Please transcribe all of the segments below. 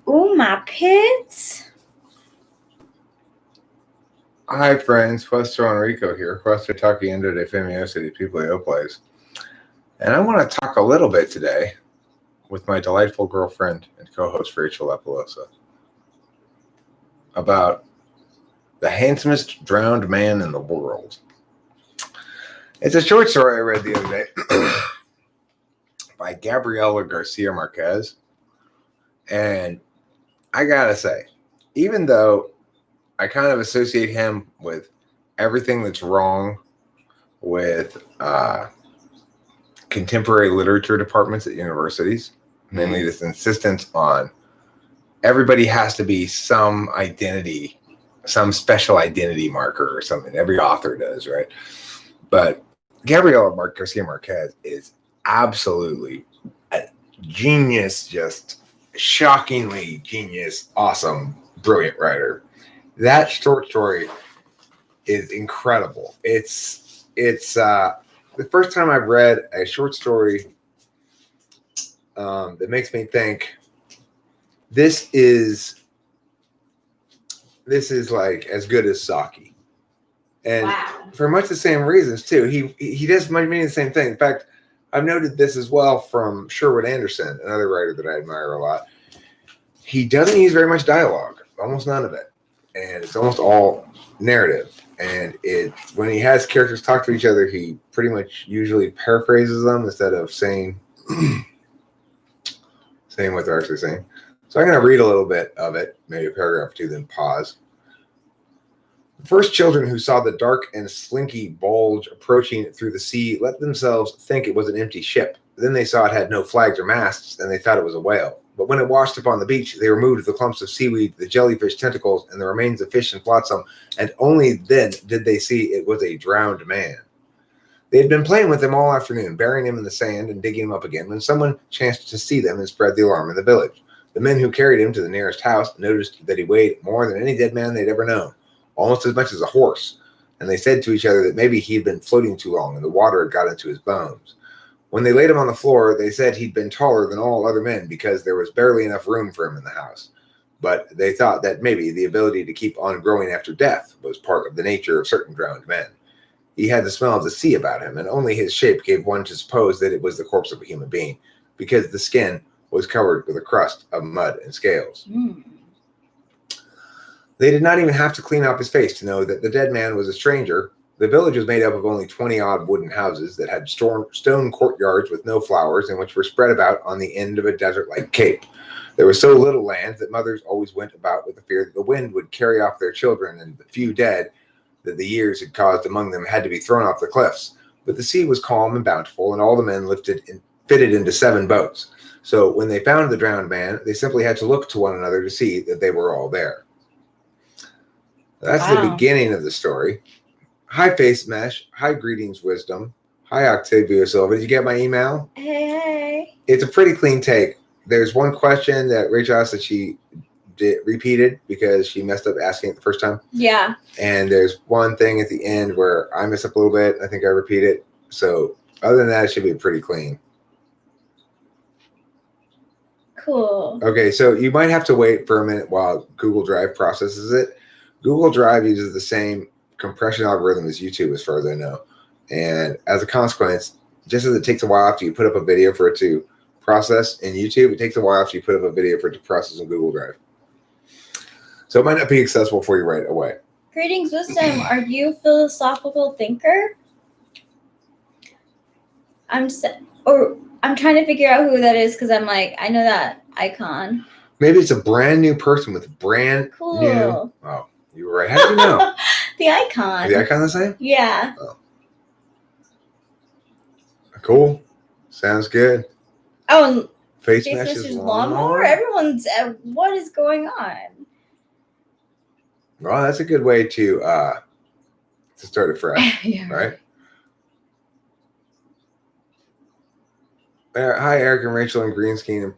Ooh, my pits. Hi, friends. Pastor Enrico here. Pastor Takiendo de Femiosa de People Place. And I want to talk a little bit today with my delightful girlfriend and co-host Rachel Epolosa about the handsomest drowned man in the world. It's a short story I read the other day by Gabriela Garcia Marquez. And I gotta say, even though I kind of associate him with everything that's wrong with contemporary literature departments at universities, mainly this insistence on everybody has to be some identity, some special identity marker or something. Every author does, right? But Gabriela Garcia Marquez is absolutely a genius, just shockingly genius, awesome, brilliant writer. That short story is incredible. It's the first time I've read a short story that makes me think this is like as good as Saki. And wow. For much the same reasons too. He does many of the same thing. In fact, I've noted this as well from Sherwood Anderson, another writer that I admire a lot. He doesn't use very much dialogue, almost none of it. And it's almost all narrative. And when he has characters talk to each other, he pretty much usually paraphrases them instead of saying what they're actually saying. So I'm going to read a little bit of it, maybe a paragraph or two, then pause. The first children who saw the dark and slinky bulge approaching through the sea let themselves think it was an empty ship. Then they saw it had no flags or masts, and they thought it was a whale. But when it washed upon the beach, they removed the clumps of seaweed, the jellyfish tentacles, and the remains of fish and flotsam, and only then did they see it was a drowned man. They had been playing with him all afternoon, burying him in the sand and digging him up again, when someone chanced to see them and spread the alarm in the village. The men who carried him to the nearest house noticed that he weighed more than any dead man they'd ever known, almost as much as a horse, and they said to each other that maybe he'd been floating too long and the water had got into his bones. When they laid him on the floor, they said he'd been taller than all other men because there was barely enough room for him in the house. But they thought that maybe the ability to keep on growing after death was part of the nature of certain drowned men. He had the smell of the sea about him, and only his shape gave one to suppose that it was the corpse of a human being, because the skin was covered with a crust of mud and scales. They did not even have to clean up his face to know that the dead man was a stranger. The village was made up of only 20-odd wooden houses that had stone courtyards with no flowers and which were spread about on the end of a desert-like cape. There was so little land that mothers always went about with the fear that the wind would carry off their children, and the few dead that the years had caused among them had to be thrown off the cliffs. But the sea was calm and bountiful, and all the men fitted into 7 boats. So when they found the drowned man, they simply had to look to one another to see that they were all there. That's the beginning of the story. Hi, Face Mesh. Hi, Greetings, Wisdom. Hi, Octavio Silva. Did you get my email? Hey. It's a pretty clean take. There's one question that Rachel asked that she repeated because she messed up asking it the first time. Yeah. And there's one thing at the end where I mess up a little bit. I think I repeat it. So other than that, it should be pretty clean. Cool. Okay, so you might have to wait for a minute while Google Drive processes it. Google Drive uses the same compression algorithm as YouTube, as far as I know. And as a consequence, just as it takes a while after you put up a video for it to process in YouTube, it takes a while after you put up a video for it to process in Google Drive. So it might not be accessible for you right away. Greetings, Wisdom. Are you a philosophical thinker? I'm trying to figure out who that is because I'm like, I know that icon. Maybe it's a brand new person with brand new. Oh, you were right. How do you know? The icon. Is the icon the same? Yeah. Oh. Cool. Sounds good. Oh, and Face Mesh's lawnmower? Everyone's, what is going on? Well, that's a good way to start it fresh, yeah. Right? Hi, Eric and Rachel and green screen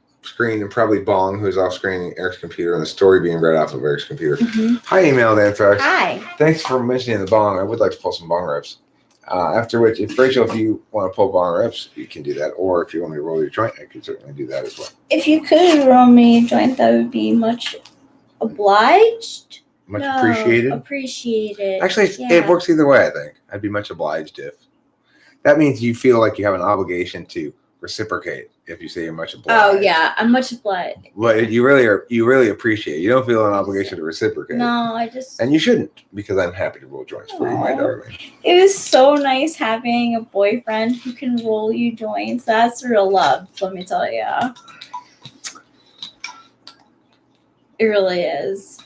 and probably Bong, who's off screening Eric's computer and the story being read off of Eric's computer. Mm-hmm. Hi, Email Dan, folks. Hi. Thanks for mentioning the Bong. I would like to pull some Bong riffs. After which, if you want to pull bar reps, you can do that. Or if you want me to roll your joint, I can certainly do that as well. If you could roll me a joint, that would be much obliged. Much appreciated. Appreciated. Actually, it works either way, I think. I'd be much obliged if. That means you feel like you have an obligation to reciprocate if you say you're much obliged. Oh, yeah. I'm much obliged. But you really appreciate it. You don't feel an obligation to reciprocate. No, I just... And you shouldn't, because I'm happy to roll joints for you, my darling. It was so nice having a boyfriend who can roll you joints. That's real love, let me tell you. It really is.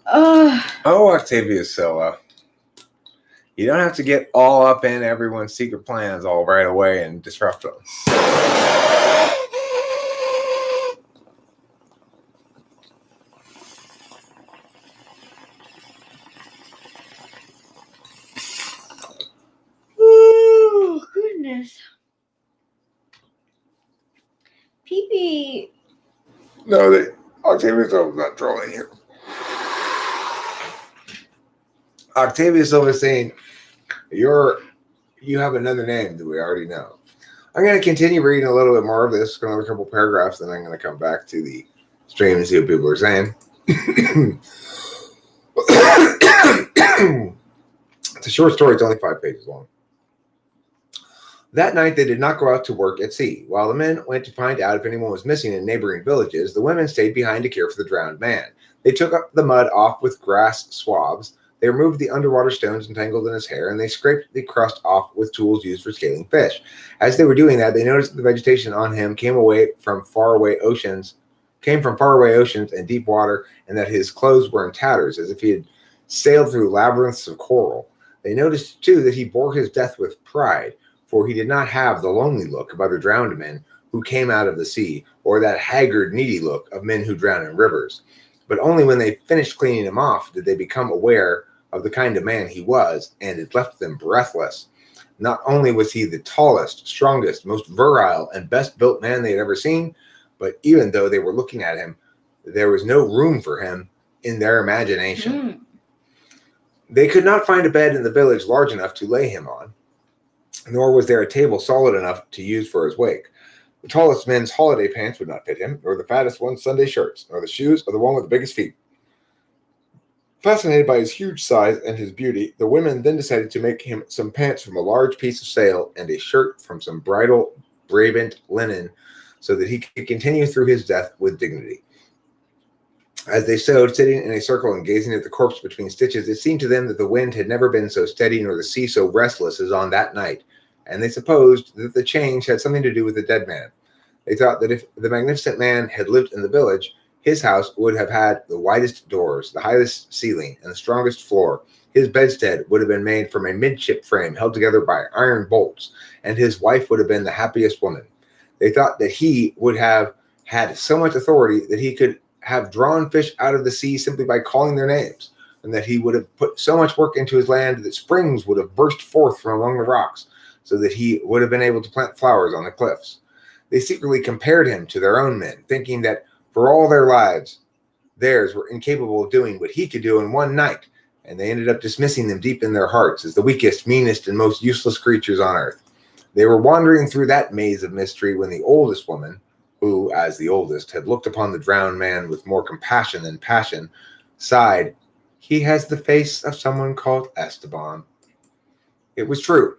Oh, Octavia Scylla. You don't have to get all up in everyone's secret plans all right away and disrupt them. Oh, goodness. Pee-pee. No, Octavia Scylla's not trolling you. Octavia Silva is saying, you have another name that we already know. I'm going to continue reading a little bit more of this, another couple paragraphs, then I'm going to come back to the stream and see what people are saying. It's a short story. It's only 5 pages long. That night, they did not go out to work at sea. While the men went to find out if anyone was missing in neighboring villages, the women stayed behind to care for the drowned man. They took up the mud off with grass swabs. They removed the underwater stones entangled in his hair, and they scraped the crust off with tools used for scaling fish. As they were doing that, they noticed that the vegetation on him came from faraway oceans and deep water, and that his clothes were in tatters, as if he had sailed through labyrinths of coral. They noticed, too, that he bore his death with pride, for he did not have the lonely look of other drowned men who came out of the sea, or that haggard, needy look of men who drown in rivers. But only when they finished cleaning him off did they become aware of the kind of man he was, and it left them breathless. Not only was he the tallest, strongest, most virile, and best-built man they had ever seen, but even though they were looking at him, there was no room for him in their imagination. They could not find a bed in the village large enough to lay him on, nor was there a table solid enough to use for his wake. The tallest men's holiday pants would not fit him, nor the fattest one's Sunday shirts, nor the shoes of the one with the biggest feet. Fascinated by his huge size and his beauty, the women then decided to make him some pants from a large piece of sail and a shirt from some bridal brabant linen, so that he could continue through his death with dignity. As they sewed, sitting in a circle and gazing at the corpse between stitches, it seemed to them that the wind had never been so steady nor the sea so restless as on that night, and they supposed that the change had something to do with the dead man. They thought that if the magnificent man had lived in the village, his house would have had the widest doors, the highest ceiling, and the strongest floor. His bedstead would have been made from a midship frame held together by iron bolts, and his wife would have been the happiest woman. They thought that he would have had so much authority that he could have drawn fish out of the sea simply by calling their names, and that he would have put so much work into his land that springs would have burst forth from among the rocks, so that he would have been able to plant flowers on the cliffs. They secretly compared him to their own men, thinking that for all their lives, theirs were incapable of doing what he could do in one night, and they ended up dismissing them deep in their hearts as the weakest, meanest, and most useless creatures on earth. They were wandering through that maze of mystery when the oldest woman, who, as the oldest, had looked upon the drowned man with more compassion than passion, sighed, "He has the face of someone called Esteban." It was true.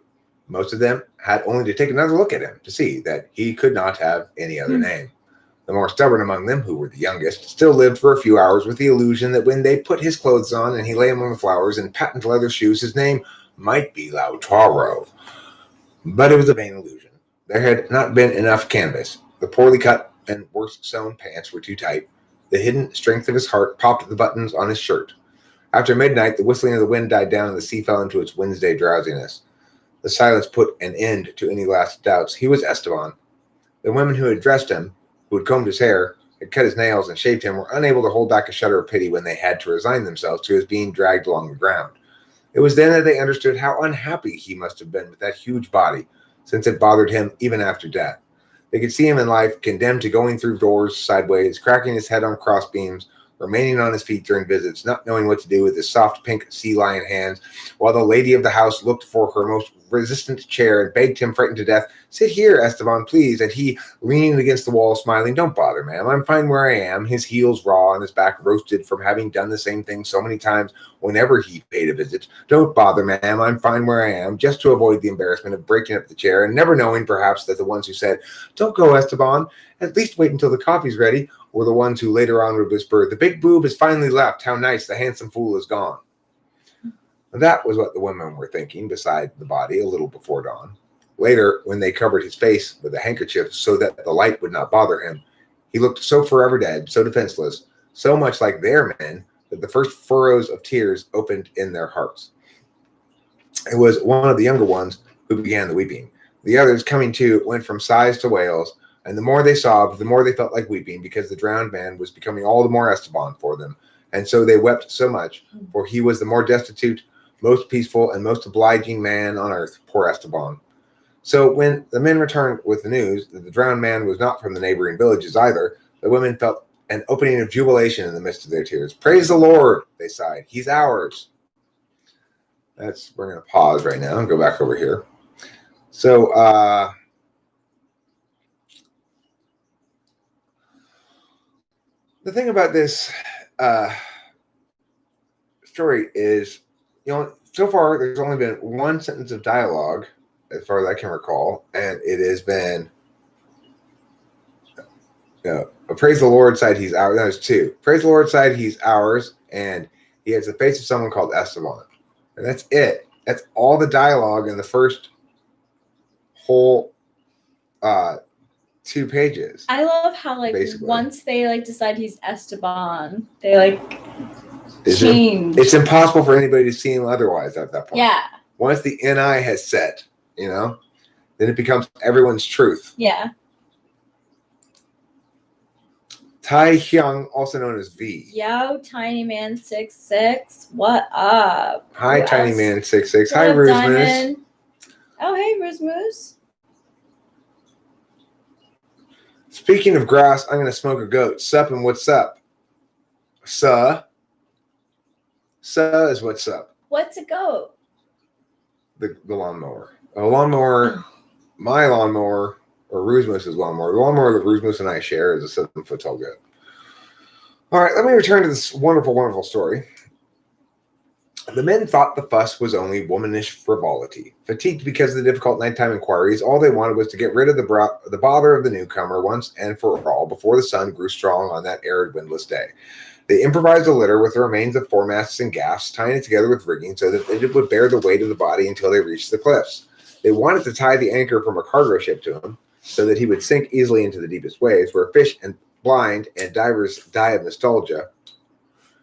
Most of them had only to take another look at him to see that he could not have any other name. The more stubborn among them, who were the youngest, still lived for a few hours with the illusion that when they put his clothes on and he lay among the flowers in patent leather shoes, his name might be Lautaro. But it was a vain illusion. There had not been enough canvas. The poorly cut and worse sewn pants were too tight. The hidden strength of his heart popped the buttons on his shirt. After midnight, the whistling of the wind died down and the sea fell into its Wednesday drowsiness. The silence put an end to any last doubts. He was Esteban. The women who had dressed him, who had combed his hair, had cut his nails, and shaved him, were unable to hold back a shudder of pity when they had to resign themselves to his being dragged along the ground. It was then that they understood how unhappy he must have been with that huge body, since it bothered him even after death. They could see him in life, condemned to going through doors sideways, cracking his head on crossbeams, remaining on his feet during visits, not knowing what to do with his soft pink sea lion hands, while the lady of the house looked for her most resistant chair and begged him, frightened to death, "Sit here, Esteban, please." And he, leaning against the wall, smiling, "Don't bother, ma'am. I'm fine where I am," his heels raw and his back roasted from having done the same thing so many times whenever he paid a visit. "Don't bother, ma'am. I'm fine where I am," just to avoid the embarrassment of breaking up the chair, and never knowing, perhaps, that the ones who said, "Don't go, Esteban. At least wait until the coffee's ready," were the ones who later on would whisper, "The big boob has finally left. How nice. The handsome fool is gone." That was what the women were thinking beside the body a little before dawn. Later, when they covered his face with a handkerchief so that the light would not bother him, he looked so forever dead, so defenseless, so much like their men, that the first furrows of tears opened in their hearts. It was one of the younger ones who began the weeping. The others, coming to, went from sighs to wails, and the more they sobbed, the more they felt like weeping, because the drowned man was becoming all the more Esteban for them. And so they wept so much, for he was the more destitute, most peaceful, and most obliging man on earth, poor Esteban. So when the men returned with the news that the drowned man was not from the neighboring villages either, the women felt an opening of jubilation in the midst of their tears. "Praise the Lord," they sighed. "He's ours." We're going to pause right now and go back over here. So, the thing about this story is, so far there's only been one sentence of dialogue, as far as I can recall, and it has been, "Praise the Lord" side, "He's ours." No, there's two. "Praise the Lord" side, "He's ours," and he has the face of someone called Esteban, and that's it. That's all the dialogue in the first whole 2 pages. I love how basically. Once they decide he's Esteban, they Is change. It's impossible for anybody to see him otherwise at that point. Yeah. Once the NI has set, then it becomes everyone's truth. Yeah. Tai Hyung, also known as V. Yo, Tiny Man 66. What up? Hi, Who Tiny else? Man 66. What Hi, up, Ruse Moose. Diamond? Oh, hey, Ruse Moose. Speaking of grass, I'm going to smoke a goat. Sup and what's up? Suh is what's up. What's a goat? The lawnmower. A lawnmower, my lawnmower, or Ruse Moose's lawnmower. The lawnmower that Ruse Moose and I share is a 7-foot tall goat. All right, let me return to this wonderful, wonderful story. The men thought the fuss was only womanish frivolity. Fatigued because of the difficult nighttime inquiries, all they wanted was to get rid of the bother of the newcomer once and for all before the sun grew strong on that arid, windless day. They improvised a litter with the remains of foremasts and gaffs, tying it together with rigging so that it would bear the weight of the body until they reached the cliffs. They wanted to tie the anchor from a cargo ship to him so that he would sink easily into the deepest waves, where fish and blind and divers die of nostalgia,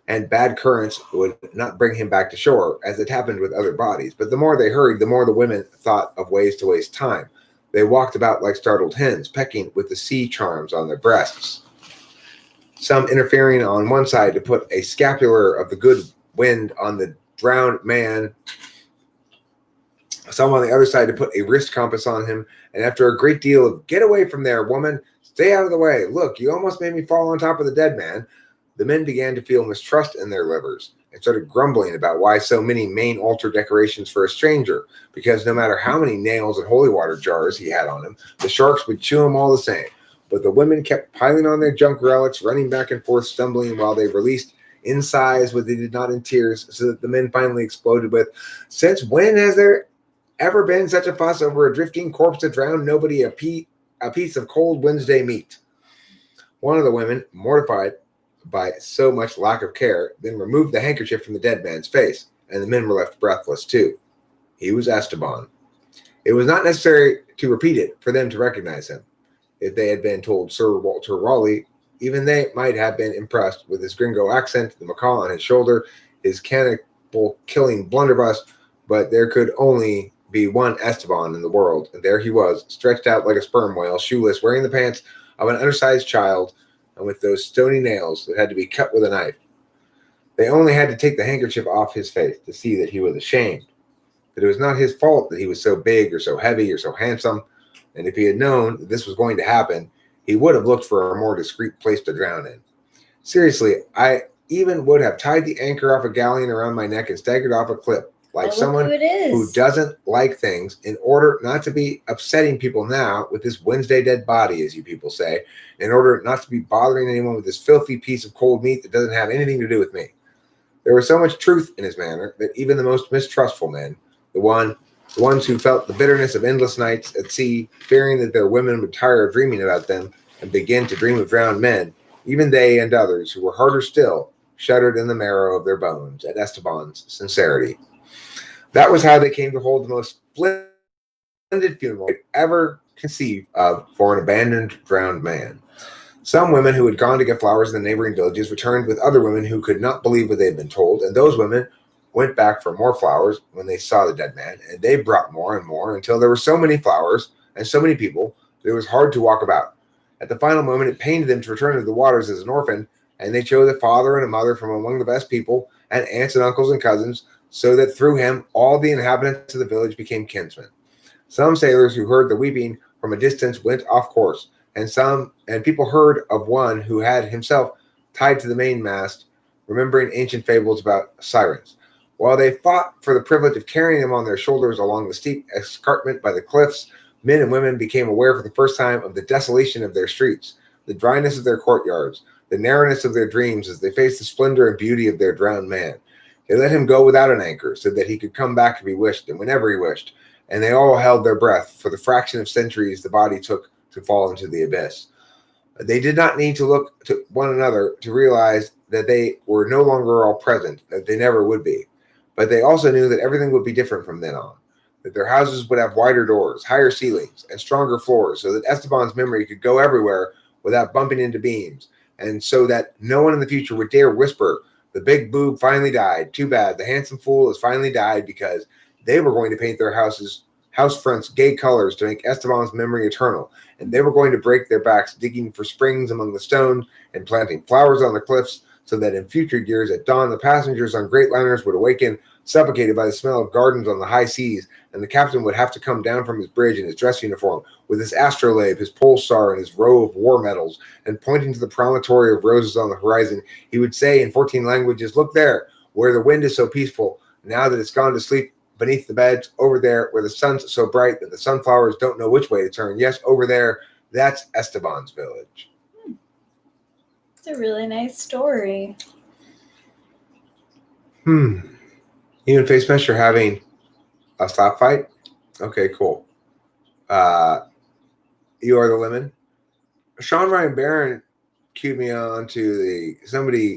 and bad currents would not bring him back to shore, as it happened with other bodies. But the more they hurried, the more the women thought of ways to waste time. They walked about like startled hens, pecking with the sea charms on their breasts, some interfering on one side to put a scapular of the good wind on the drowned man, some on the other side to put a wrist compass on him, and after a great deal of "Get away from there, woman! Stay out of the way! Look, you almost made me fall on top of the dead man," the men began to feel mistrust in their livers and started grumbling about why so many main altar decorations for a stranger, because no matter how many nails and holy water jars he had on him, the sharks would chew him all the same. But the women kept piling on their junk relics, running back and forth, stumbling while they released in sighs what they did not in tears, so that the men finally exploded with, "Since when has there ever been such a fuss over a drifting corpse to drown nobody a piece of cold Wednesday meat?" One of the women, mortified by so much lack of care, then removed the handkerchief from the dead man's face, and the men were left breathless too. He was Esteban. It was not necessary to repeat it for them to recognize him. If they had been told Sir Walter Raleigh, even they might have been impressed with his gringo accent, the macaw on his shoulder, his cannibal-killing blunderbuss, but there could only be one Esteban in the world, and there he was, stretched out like a sperm whale, shoeless, wearing the pants of an undersized child, and with those stony nails that had to be cut with a knife. They only had to take the handkerchief off his face to see that he was ashamed. That it was not his fault that he was so big or so heavy or so handsome, and if he had known that this was going to happen, he would have looked for a more discreet place to drown in. Seriously, I even would have tied the anchor off a galleon around my neck and staggered off a cliff like Look someone who it is. who doesn't like things in order not to be upsetting people now with this Wednesday dead body, as you people say, in order not to be bothering anyone with this filthy piece of cold meat that doesn't have anything to do with me. There was so much truth in his manner that even the most mistrustful men, the ones who felt the bitterness of endless nights at sea, fearing that their women would tire of dreaming about them and begin to dream of drowned men, even they and others who were harder still, shuddered in the marrow of their bones at Esteban's sincerity. That was how they came to hold the most splendid funeral they'd ever conceived of for an abandoned, drowned man. Some women who had gone to get flowers in the neighboring villages returned with other women who could not believe what they had been told, and those women went back for more flowers when they saw the dead man, and they brought more and more until there were so many flowers and so many people that it was hard to walk about. At the final moment, it pained them to return to the waters as an orphan, and they chose a father and a mother from among the best people, and aunts and uncles and cousins, so that through him all the inhabitants of the village became kinsmen. Some sailors who heard the weeping from a distance went off course, and people heard of one who had himself tied to the mainmast, remembering ancient fables about sirens. While they fought for the privilege of carrying him on their shoulders along the steep escarpment by the cliffs, men and women became aware for the first time of the desolation of their streets, the dryness of their courtyards, the narrowness of their dreams as they faced the splendor and beauty of their drowned man. They let him go without an anchor so that he could come back if he wished and whenever he wished, and they all held their breath for the fraction of centuries the body took to fall into the abyss. They did not need to look to one another to realize that they were no longer all present, that they never would be. But they also knew that everything would be different from then on, that their houses would have wider doors, higher ceilings, and stronger floors so that Esteban's memory could go everywhere without bumping into beams, and so that no one in the future would dare whisper, "The big boob finally died. Too bad. The handsome fool has finally died," because they were going to paint their house fronts gay colors to make Esteban's memory eternal, and they were going to break their backs digging for springs among the stones and planting flowers on the cliffs, so that in future years at dawn the passengers on great liners would awaken suffocated by the smell of gardens on the high seas, and the captain would have to come down from his bridge in his dress uniform with his astrolabe, his pole star, and his row of war medals, and pointing to the promontory of roses on the horizon, he would say in 14 languages, "Look there, where the wind is so peaceful, now that it's gone to sleep beneath the beds, over there, where the sun's so bright that the sunflowers don't know which way to turn. Yes, over there, that's Esteban's village." It's a really nice story. You and Face Mesh are having a slap fight? Okay, cool. You are the lemon. Sean Ryan Barron cued me on to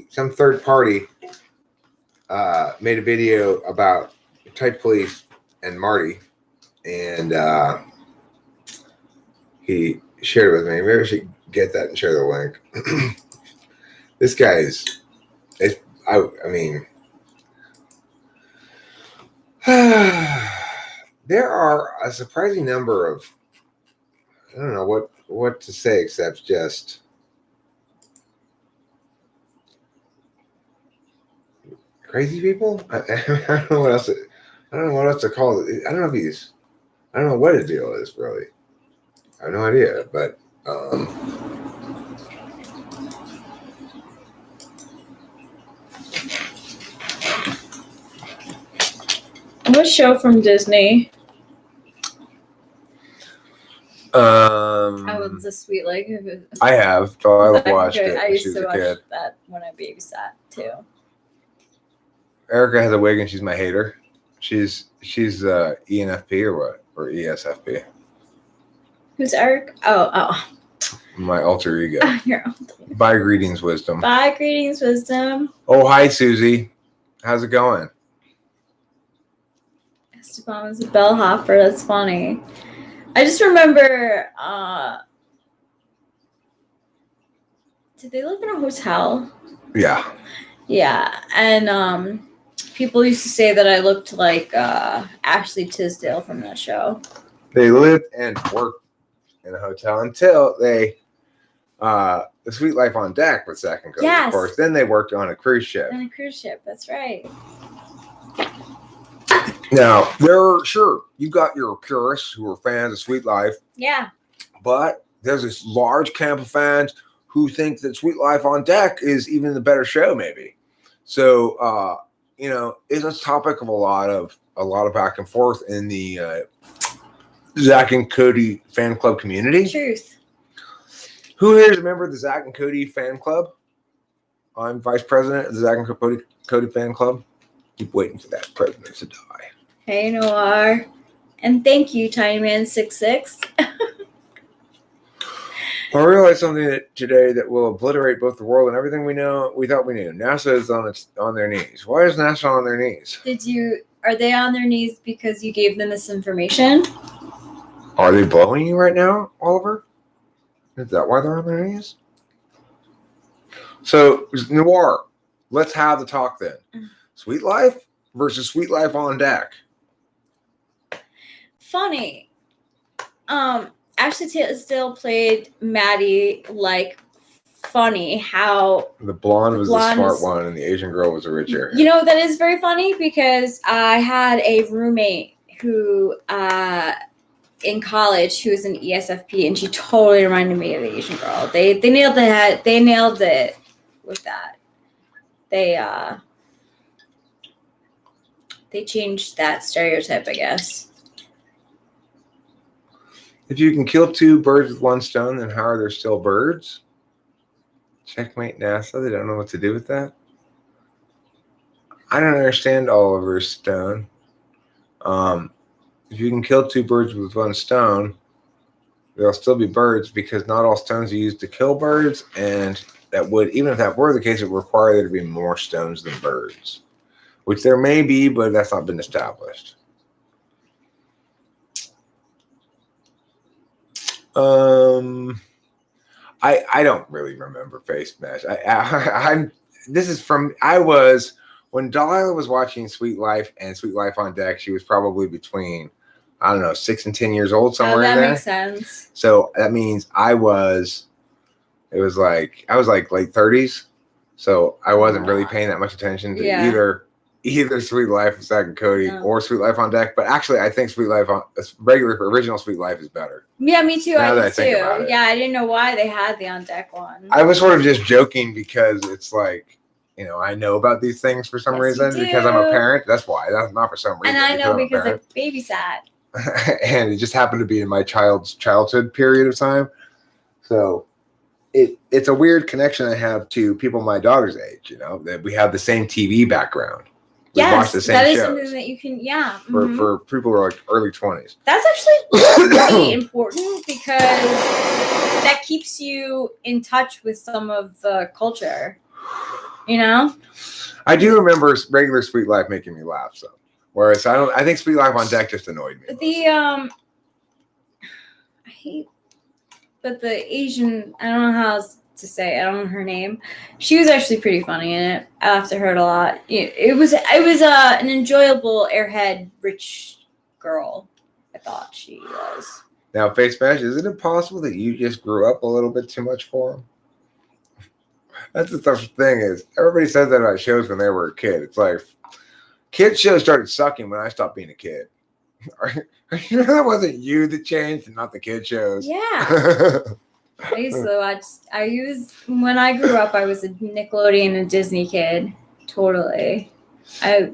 some third party made a video about Tight Police and Marty, and he shared it with me. Maybe I should get that and share the link. This guy I mean, there are a surprising number of, I don't know what to say except just crazy people. I don't know what else. I don't know what else to call it. I don't know what the deal is really. I have no idea, but What show from Disney? I was The Sweet Life. I have. So I've watched it. I used to watch kid. that when I babysat too. Erica has a wig and she's my hater. She's ENFP or what? Or ESFP. Who's Eric? Oh. My alter ego. Your alter ego. Bye, greetings, wisdom. Bye, greetings, wisdom. Oh, hi, Susie. How's it going? Esteban was a bellhopper. That's funny. I just remember, did they live in a hotel? Yeah. Yeah. And people used to say that I looked like Ashley Tisdale from that show. They lived and worked in a hotel until they, the Sweet Life on Deck with Zach and Cody, Yes. of course. Then they worked on a cruise ship. On a cruise ship. That's right. Now, sure, you got your purists who are fans of Sweet Life, Yeah. but there's this large camp of fans who think that Sweet Life on Deck is even the better show, maybe. So, it's a topic of a lot of back and forth in the Zach and Cody fan club community. Truth. Who here is a member of the Zach and Cody fan club? I'm vice president of the Zach and Cody fan club. Keep waiting for that president to die. Hey, Noir. And thank you, Tiny Man 66. I realized something today that will obliterate both the world and everything we thought we knew. NASA is on their knees. Why is NASA on their knees? Are they on their knees because you gave them this information? Are they blowing you right now, Oliver? Is that why they're on their knees? So, Noir, let's have the talk then. Sweet Life versus Sweet Life on Deck. Funny. Ashley Still played Maddie like funny how the blonde was the smart one and the Asian girl was a richer. You know, that is very funny because I had a roommate who in college who was an ESFP, and she totally reminded me of the Asian girl. They nailed it. They nailed it with that. They changed that stereotype, I guess. If you can kill two birds with one stone, then how are there still birds? Checkmate NASA. They don't know what to do with that. I don't understand Oliver Stone. If you can kill two birds with one stone, there'll still be birds because not all stones are used to kill birds, and that would, even if that were the case, it would require there to be more stones than birds, which there may be, but that's not been established. I don't really remember Face Mesh. When Delilah was watching Sweet Life and Sweet Life on Deck, she was probably between, 6 and 10 years old, somewhere in there. That makes sense. So that means I was late 30s. So I wasn't really paying that much attention to either Sweet Life with Zach and Cody or Sweet Life on Deck. But actually, I think Sweet Life on original Sweet Life is better. Yeah, me too. Now that I I think about it. Yeah, I didn't know why they had the on deck one. I was sort of just joking because it's like, I know about these things for some reason because I'm a parent. That's why. That's not for some reason. And I know because I babysat. And it just happened to be in my child's childhood period of time. So it's a weird connection I have to people my daughter's age, that we have the same TV background. We watch the same that is shows something that you can, for people who are like early 20s. That's actually really important because that keeps you in touch with some of the culture, I do remember regular Sweet Life making me laugh, so. Whereas I think Sweet Life on Deck just annoyed me. I hate, but the Asian, I don't know how else to say, I don't know her name. She was actually pretty funny in it. I laughed at her a lot. It was an enjoyable airhead rich girl. I thought she was. Now, Face Mash, isn't it possible that you just grew up a little bit too much for him? That's the tough thing is everybody says that about shows when they were a kid. It's like kids shows started sucking when I stopped being a kid. That wasn't you that changed and not the kid shows. Yeah. I used to watch. When I grew up, I was a Nickelodeon and Disney kid. Totally.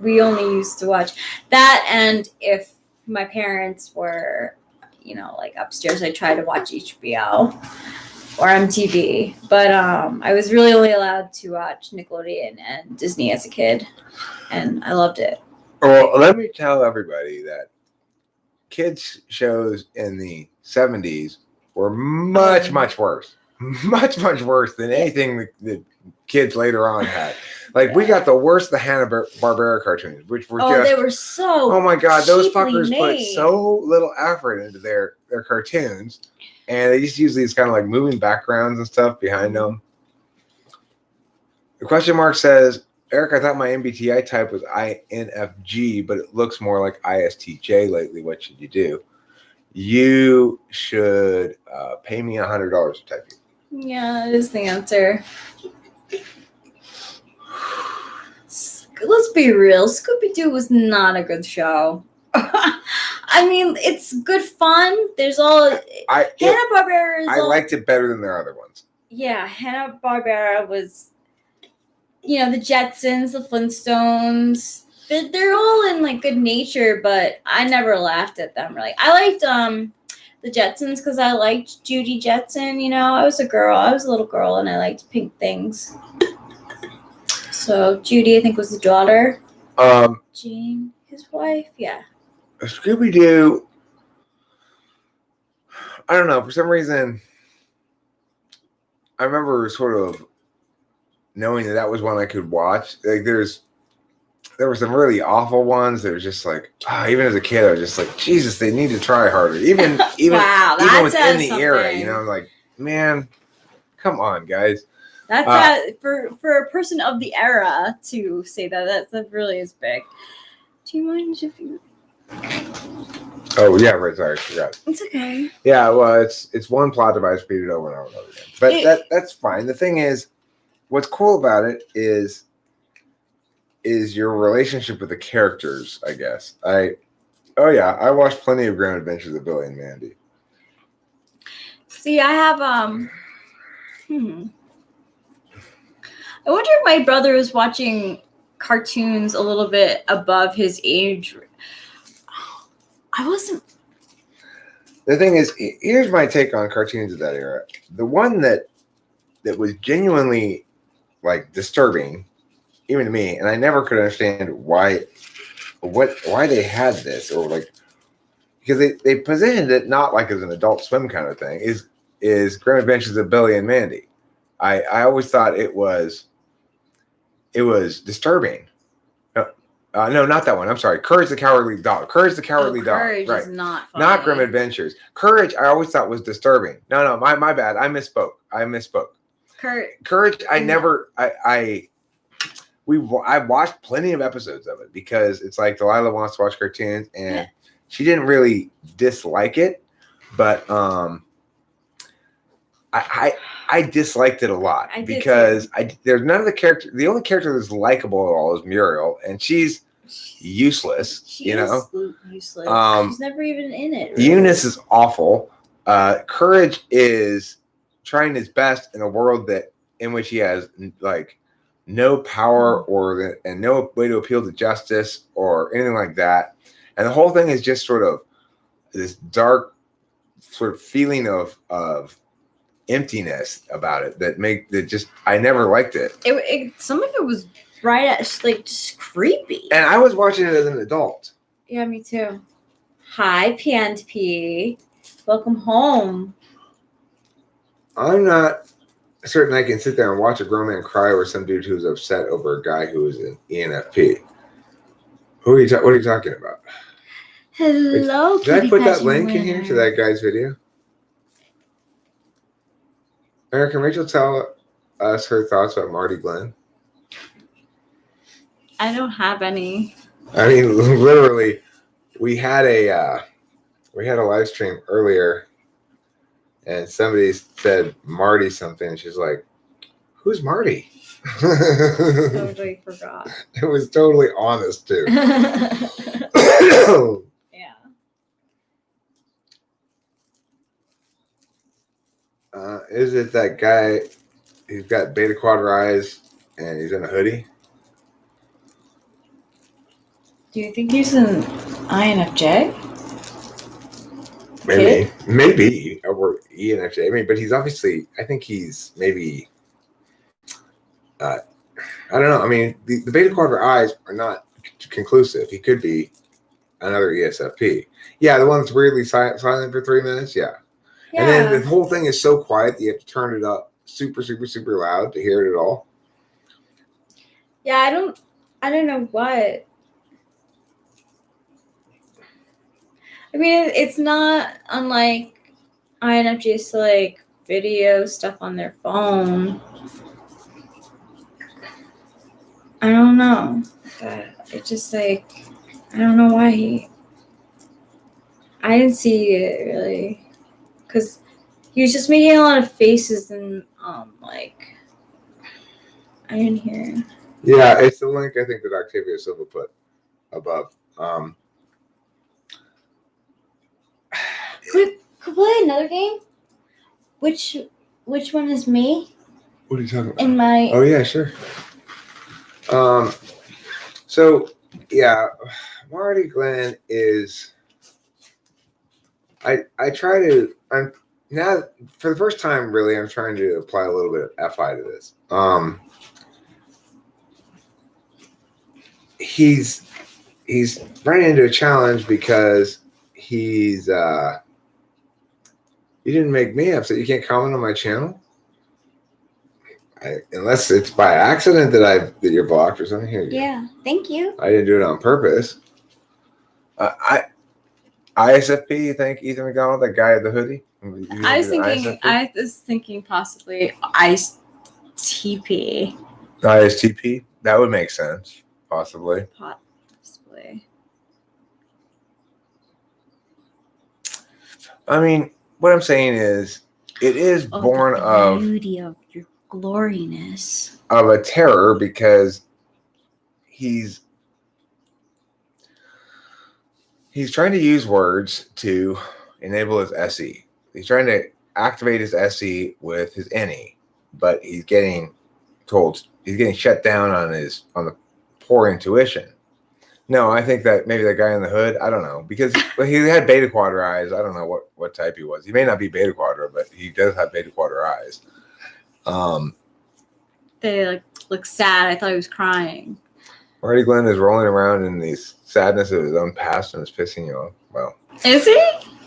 We only used to watch that, and if my parents were, like upstairs, I tried to watch HBO or MTV. But I was really only allowed to watch Nickelodeon and Disney as a kid, and I loved it. Well, let me tell everybody that kids shows in the 70s were much, much worse. Much, much worse than anything that kids later on had. Like, we got the worst of the Hanna-Barbera cartoons, which were they were so oh my God, those fuckers made. Put so little effort into their cartoons. And they just use these kind of like moving backgrounds and stuff behind them. The question mark says, Eric, I thought my MBTI type was INFG, but it looks more like ISTJ lately. What should you do? You should pay me $100 to type you. Yeah, that is the answer. Let's be real. Scooby-Doo was not a good show. I mean, it's good fun. There's all Hanna-Barbera. I liked it better than their other ones. yeah, Hanna-Barbera was, the Jetsons, the Flintstones. They're all in like good nature, but I never laughed at them really. I liked the Jetsons because I liked Judy Jetson. I was a little girl, and I liked pink things. So Judy, I think, was the daughter. Jane, his wife. Yeah. Scooby-Doo. I don't know. For some reason, I remember sort of knowing that was one I could watch. Like there were some really awful ones. They were just like, even as a kid, I was just like, Jesus, they need to try harder. Even wow, even within the something. era, I'm like, man, come on, guys. That's for a person of the era to say that really is big. Do you mind if you? Oh yeah, right. Sorry, I forgot. It's okay. Yeah, well, it's one plot device repeated over and over and over again. But that's fine. The thing is, what's cool about it is your relationship with the characters, I guess. I watched plenty of Grand Adventures of Billy and Mandy. See, I have I wonder if my brother was watching cartoons a little bit above his age. I wasn't. The thing is, here's my take on cartoons of that era. The one that was genuinely like disturbing, even to me, and I never could understand why they had this, or like, because they positioned it not like as an Adult Swim kind of thing. Is Grand Adventures of Billy and Mandy. I always thought it was disturbing. No, not that one. I'm sorry. Courage the Cowardly Dog. Courage the Cowardly Dog. Courage right. is not funny. Not Grim Adventures. Courage, I always thought was disturbing. No, my bad. I misspoke. Courage, I watched plenty of episodes of it because it's like Delilah wants to watch cartoons, and she didn't really dislike it, but I disliked it a lot because there's none of the characters. The only character that's likable at all is Muriel, and she's useless. She is useless. She's never even in it. Really. Eunice is awful. Courage is trying his best in a world in which he has like no power and no way to appeal to justice or anything like that. And the whole thing is just sort of this dark sort of feeling of emptiness about it that I never liked it. Some of it was right at just creepy. And I was watching it as an adult. Yeah, me too. Hi, PNP. Welcome home. I'm not certain I can sit there and watch a grown man cry over some dude who's upset over a guy who is an ENFP. What are you talking about? Hello, did I put that link in here to that guy's video? Eric, can Rachel tell us her thoughts about Marty Glenn? I don't have any. I mean, literally, we had a live stream earlier, and somebody said Marty something, and she's like, "Who's Marty?" Totally forgot. It was totally honest too. Yeah. Is it that guy? He's got beta quadra eyes and he's in a hoodie. Do you think he's an INFJ? Maybe, or ENFJ. I mean, but he's obviously. I think he's maybe. I don't know. I mean, the beta quadra eyes are not conclusive. He could be another ESFP. Yeah, the one that's weirdly silent for 3 minutes. Yeah. And then the whole thing is so quiet that you have to turn it up super, super, super loud to hear it at all. Yeah, I don't know what. I mean, it's not unlike INFJs to like video stuff on their phone. I don't know. But it's just like, I don't know why I didn't see it really. Because he was just making a lot of faces and like I didn't hear. Yeah, it's the link I think that Octavia Silva put above. Could we play another game? Which Which one is me? What are you talking about? In my. Oh yeah, sure. So yeah, Marty Glenn is. I try to. I'm now for the first time. Really, I'm trying to apply a little bit of FI to this. He's running into a challenge because he's. You didn't make me upset. You can't comment on my channel. Unless it's by accident that you're blocked or something. Here you Yeah, thank you. I didn't do it on purpose. ISFP, thank Ethan McDonald, that guy with the hoodie. I was thinking possibly ISTP. ISTP, that would make sense, possibly. Possibly. I mean, what I'm saying is, it is born of beauty of your gloriness. Of a terror because he's trying to use words to enable his SE. He's trying to activate his SE with his NE, but he's getting shut down on the poor intuition. No, I think that maybe that guy in the hood, I don't know, because he had beta quadra eyes. I don't know what type he was. He may not be beta quadra, but he does have beta quadra eyes. They look sad. I thought he was crying. Marty Glenn is rolling around in the sadness of his own past and is pissing you off. Well, is he?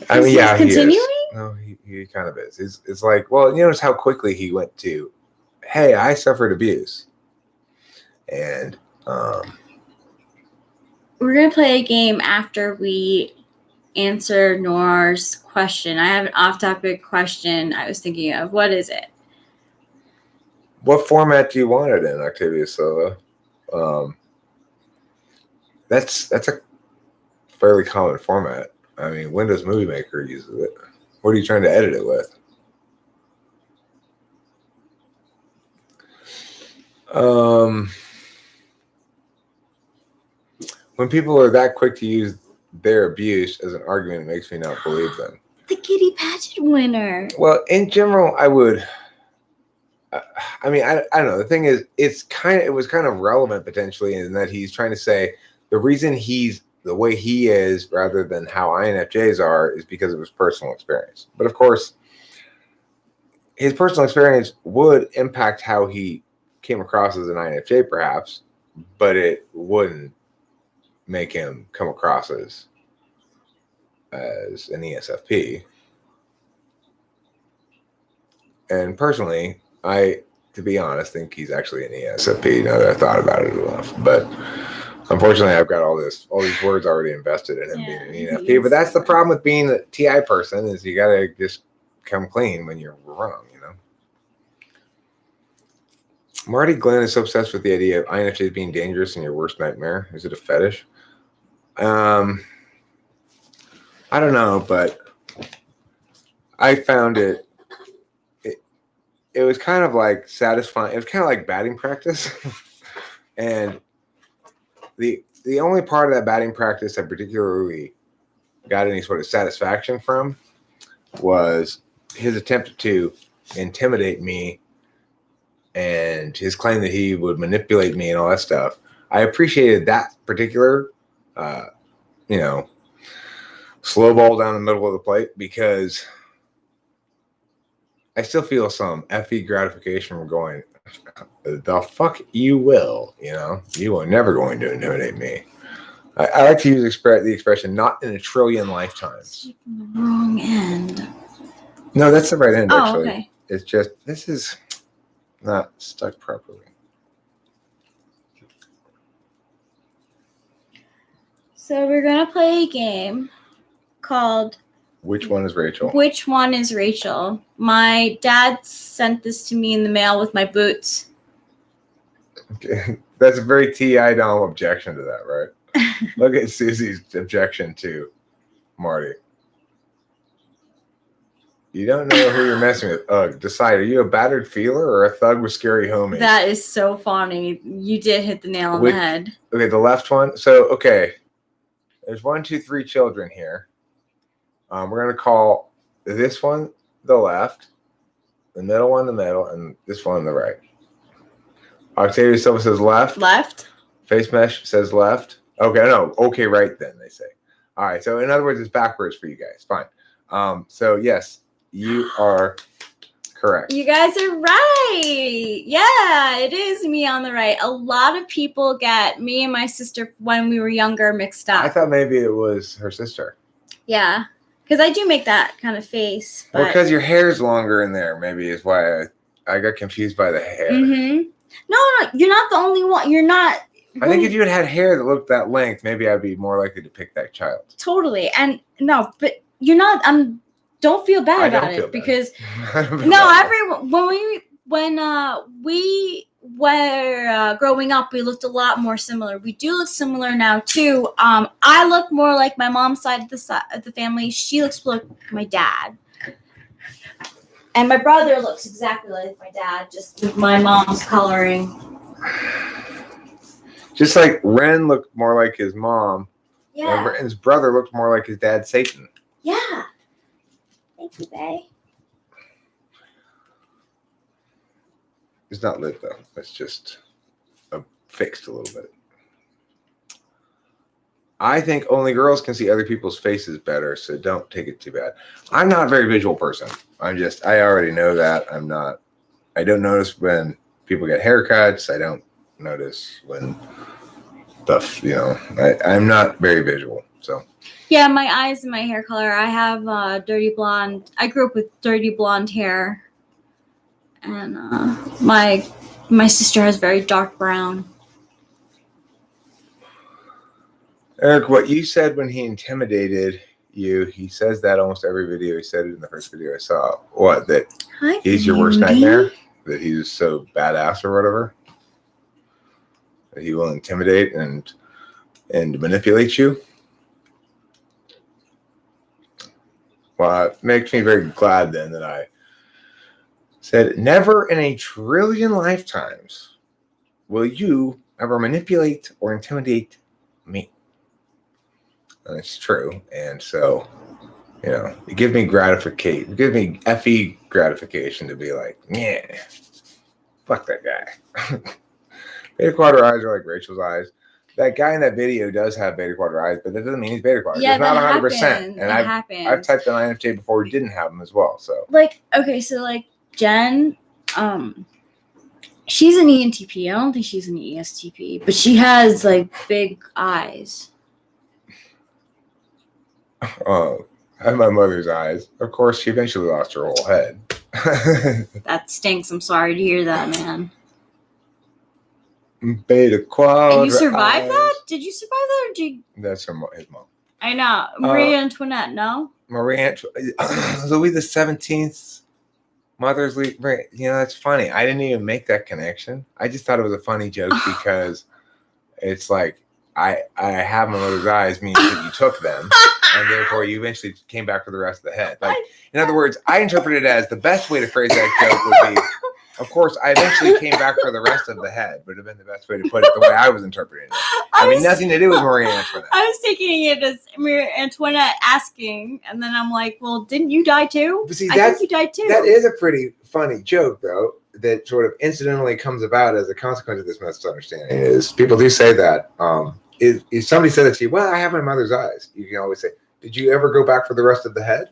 I mean, yeah, continuing? He is. No, he kind of is. It's like, well, you notice how quickly he went to, hey, I suffered abuse. And we're going to play a game after we answer Nora's question. I have an off-topic question I was thinking of. What is it? What format do you want it in, Octavia Silva? That's a fairly common format. I mean, Windows Movie Maker uses it. What are you trying to edit it with? When people are that quick to use their abuse as an argument, it makes me not believe them. The Kitty Pageant winner. Well, in general, I would. I mean, I don't know. The thing is, it was kind of relevant potentially in that he's trying to say the reason he's the way he is rather than how INFJs are is because of his personal experience. But of course, his personal experience would impact how he came across as an INFJ, perhaps, but it wouldn't make him come across as an ESFP. And personally, to be honest, think he's actually an ESFP now that I thought about it enough. But unfortunately, I've got all these words already invested in him being an ENFP. But that's the problem with being a TI person is you got to just come clean when you're wrong, you know. Marty Glenn is so obsessed with the idea of INFJs being dangerous in your worst nightmare. Is it a fetish? I don't know, but I found it was kind of like satisfying. It was kind of like batting practice. And the only part of that batting practice I particularly got any sort of satisfaction from was his attempt to intimidate me and his claim that he would manipulate me and all that stuff. I appreciated that particular, slow ball down the middle of the plate because I still feel some FE gratification from going, the fuck you will, you are never going to intimidate me. I like to use the expression, not in a trillion lifetimes. From the wrong end. No, that's the right end, actually. Okay. It's just, this is not stuck properly. So we're going to play a game called Which One is Rachel? Which One is Rachel? My dad sent this to me in the mail with my boots. Okay. That's a very TI Dom objection to that, right? Look at Susie's objection to Marty. You don't know who you're messing with. Ugh, decide, are you a battered feeler or a thug with scary homies? That is so funny. You did hit the nail on the head. Okay, the left one. So, okay. There's 1, 2, 3 children here. We're going to call this one the left, the middle one, the middle, and this one on the right. Octavia Silva says left. Left. Face Mesh says left. Okay, no. Okay, right then, they say. All right, so in other words, it's backwards for you guys. Fine. So, yes, you are correct. You guys are right. Yeah, it is me on the right. A lot of people get me and my sister when we were younger mixed up. I thought maybe it was her sister. Yeah, because I do make that kind of face. Well, because your hair's longer in there, maybe is why I got confused by the hair. Mm-hmm. No, you're not the only one. You're not. I think if you had hair that looked that length, maybe I'd be more likely to pick that child. Totally. And no, but you're not. Don't feel bad about it because everyone when we were growing up, we looked a lot more similar. We do look similar now too. I look more like my mom's side of the family. She looks like my dad. And my brother looks exactly like my dad, just with my mom's coloring. Just like Ren looked more like his mom. Yeah. And his brother looked more like his dad, Satan. Yeah. Thank you, babe. It's not lit, though. It's just fixed a little bit. I think only girls can see other people's faces better, so don't take it too bad. I'm not a very visual person. I already know that. I don't notice when people get haircuts. I don't notice when stuff, I'm not very visual, so. Yeah, my eyes and my hair color. I have dirty blonde. I grew up with dirty blonde hair. And my sister has very dark brown. Eric, what you said when he intimidated you, he says that almost every video. He said it in the first video I saw. What, that he's your worst nightmare? That he's so badass or whatever? That he will intimidate and manipulate you? Well, it makes me very glad then that I said, never in a trillion lifetimes will you ever manipulate or intimidate me. And it's true. And so, it gives me gratification. It gives me FE gratification to be like, yeah, fuck that guy. Beta Quadra eyes are like Rachel's eyes. That guy in that video does have Beta Quadra eyes, but that doesn't mean he's Beta Quadra. Yeah, it's not 100%. And I've typed the INFJ before we didn't have them as well. So Jen, she's an ENTP. I don't think she's an ESTP, but she has big eyes. I have my mother's eyes. Of course, she eventually lost her whole head. That stinks. I'm sorry to hear that, man. Beta Quadra. And you survived that? Did you survive that? Or did you... That's his mom. I know. Marie Antoinette, no? Marie Antoinette. Louis the 17th. Mother's League. That's funny. I didn't even make that connection. I just thought it was a funny joke because it's like, I have my mother's eyes, meaning that you took them, and therefore you eventually came back for the rest of the head. In other words, I interpret it as the best way to phrase that joke would be, of course, I eventually came back for the rest of the head, would have been the best way to put it the way I was interpreting it. Nothing to do with Marie Antoinette. I was taking it as Marie Antoinette asking, and then I'm like, well, didn't you die too? But see, I think you died too. That is a pretty funny joke, though, that sort of incidentally comes about as a consequence of this misunderstanding. Is people do say that. If somebody said that to you, well, I have my mother's eyes, you can always say, did you ever go back for the rest of the head?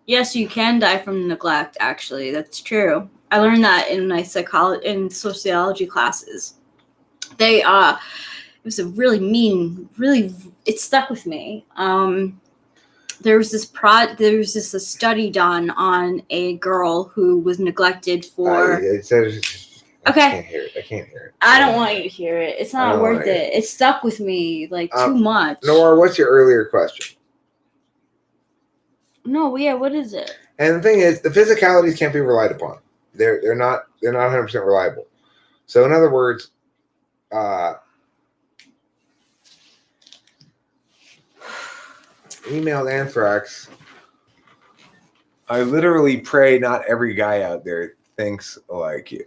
Yes, you can die from neglect, actually. That's true. I learned that in my sociology classes. It was a really mean, it stuck with me. There was a study done on a girl who was neglected for... Okay. I can't hear it. I don't want you to hear it. It's not worth it. It stuck with me too much. Nora, what's your earlier question? No, yeah, what is it? And the thing is, the physicalities can't be relied upon. They're not 100% reliable. So in other words, emailed Anthrax. I literally pray not every guy out there thinks like you.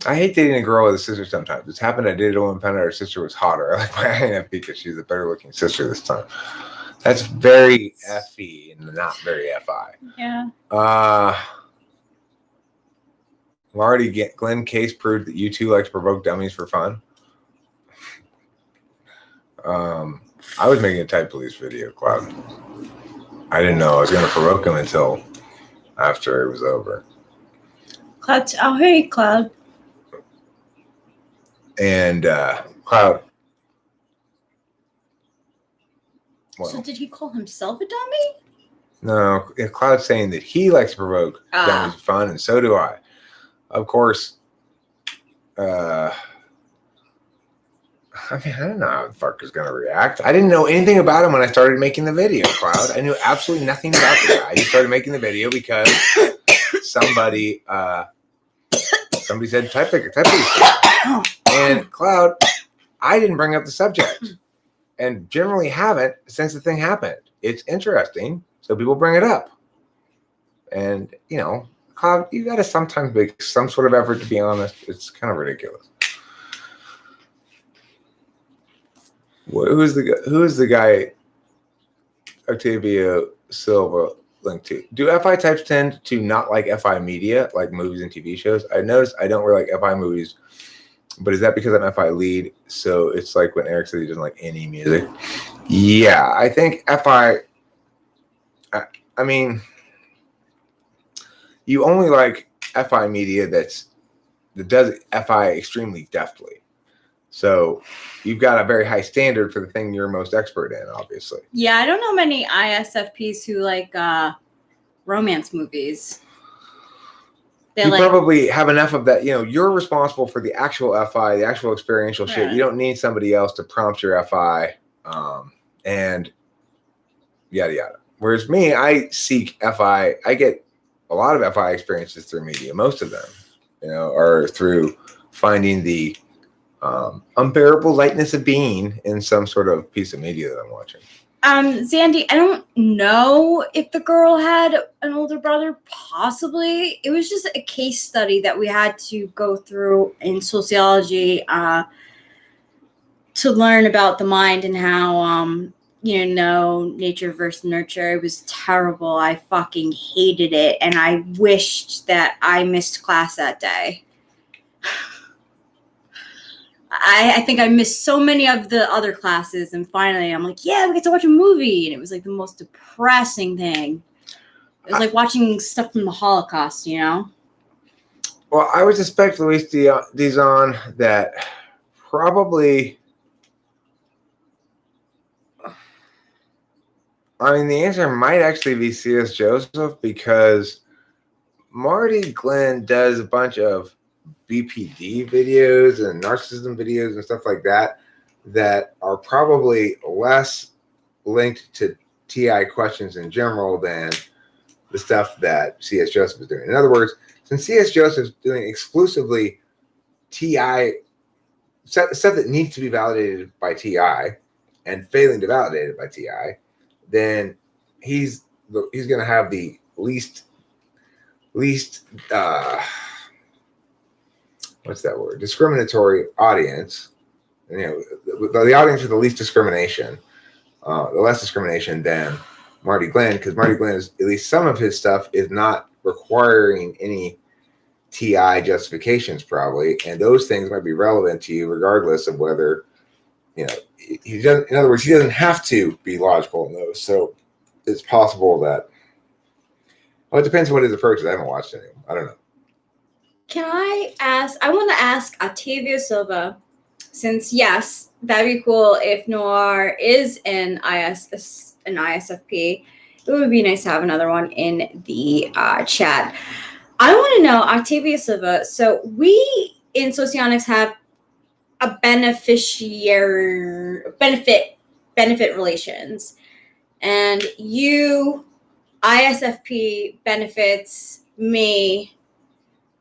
I hate dating a girl with a sister sometimes. It's happened I dated a woman, found out her sister was hotter. I like my INFP because she's a better looking sister this time. That's very FE and not very FI. Yeah. Glenn Case proved that you two like to provoke dummies for fun. I was making a type police video, Cloud. I didn't know I was going to provoke him until after it was over. Cloud. Oh, hey, Cloud. And Cloud. Well, so did he call himself a dummy? No, Cloud's saying that he likes to provoke dummies for fun, and so do I. Of course, I don't know how the fuck is going to react. I didn't know anything about him when I started making the video, Cloud. I knew absolutely nothing about the guy. I just started making the video because somebody said type and Cloud, I didn't bring up the subject and generally haven't since the thing happened. It's interesting, so people bring it up. And, you know, Cloud, you got to sometimes make some sort of effort to be honest. It's kind of ridiculous. Who is the guy Octavio Silva linked to? Do FI types tend to not like FI media, like movies and TV shows? I noticed I don't really like FI movies, but is that because I'm FI lead? So it's like when Eric said he doesn't like any music. Yeah, I think FI, I mean, you only like FI media that does FI extremely deftly. So you've got a very high standard for the thing you're most expert in, obviously. Yeah, I don't know many ISFPs who like romance movies. You probably have enough of that. You know, you're responsible for the actual FI, the actual experiential shit. You don't need somebody else to prompt your FI and yada, yada. Whereas me, I seek FI. I get a lot of FI experiences through media. Most of them, you know, are through finding the unbearable lightness of being in some sort of piece of media that I'm watching. Zandy, I don't know if the girl had an older brother. Possibly. It was just a case study that we had to go through in sociology to learn about the mind and how, nature versus nurture. It was terrible. I fucking hated it. And I wished that I missed class that day. I think I missed so many of the other classes, and finally I'm like, yeah, we get to watch a movie. And it was like the most depressing thing. It was like watching stuff from the Holocaust, you know? Well, I would suspect Luis Dizon that probably, I mean, the answer might actually be C.S. Joseph, because Marty Glenn does a bunch of BPD videos and narcissism videos and stuff like that are probably less linked to TI questions in general than the stuff that C.S. Joseph is doing. In other words, since C.S. Joseph is doing exclusively TI stuff that needs to be validated by TI and failing to validate it by TI, then he's going to have the least what's that word? Discriminatory audience. You know, the audience with the least discrimination, the less discrimination than Marty Glenn, because Marty Glenn is, at least some of his stuff is not requiring any TI justifications probably, and those things might be relevant to you regardless of whether, you know, he doesn't. In other words, he doesn't have to be logical in those. So it's possible that. Well, it depends on what his approach is. I haven't watched any of them. I don't know. Can I ask? I want to ask Octavio Silva, since yes, that'd be cool if Noir is an ISFP. It would be nice to have another one in the chat. I want to know, Octavio Silva. So we in Socionics have a benefit relations, and you ISFP benefits me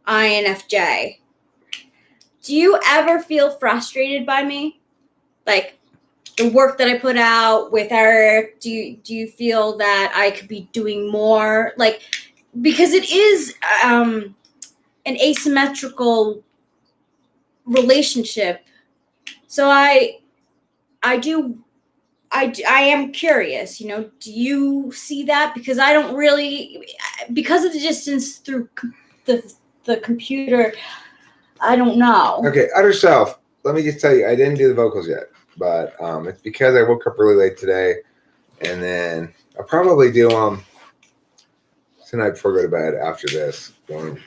INFJ. Do you ever feel frustrated by me? Like the work that I put out with Eric, do you feel that I could be doing more? Like, because it is an asymmetrical relationship. So I do I am curious, do you see that? Because I don't really, because of the distance through the computer, I don't know. Okay, utter self. Let me just tell you, I didn't do the vocals yet, but it's because I woke up really late today, and then I'll probably do tonight before I go to bed after this, when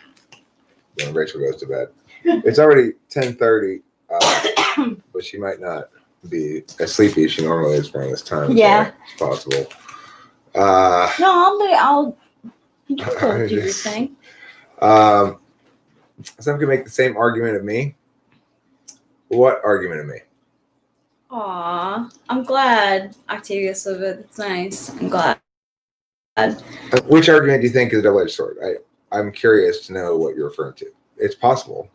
Rachel goes to bed. It's already 10:30, but she might not be as sleepy as she normally is around this time. Yeah, it's possible. No, you can go do your thing. Some can make the same argument of me. What argument of me? Aw, I'm glad Octavia said it. That's nice. I'm glad. Which argument do you think is a double-edged sword? I'm curious to know what you're referring to. It's possible.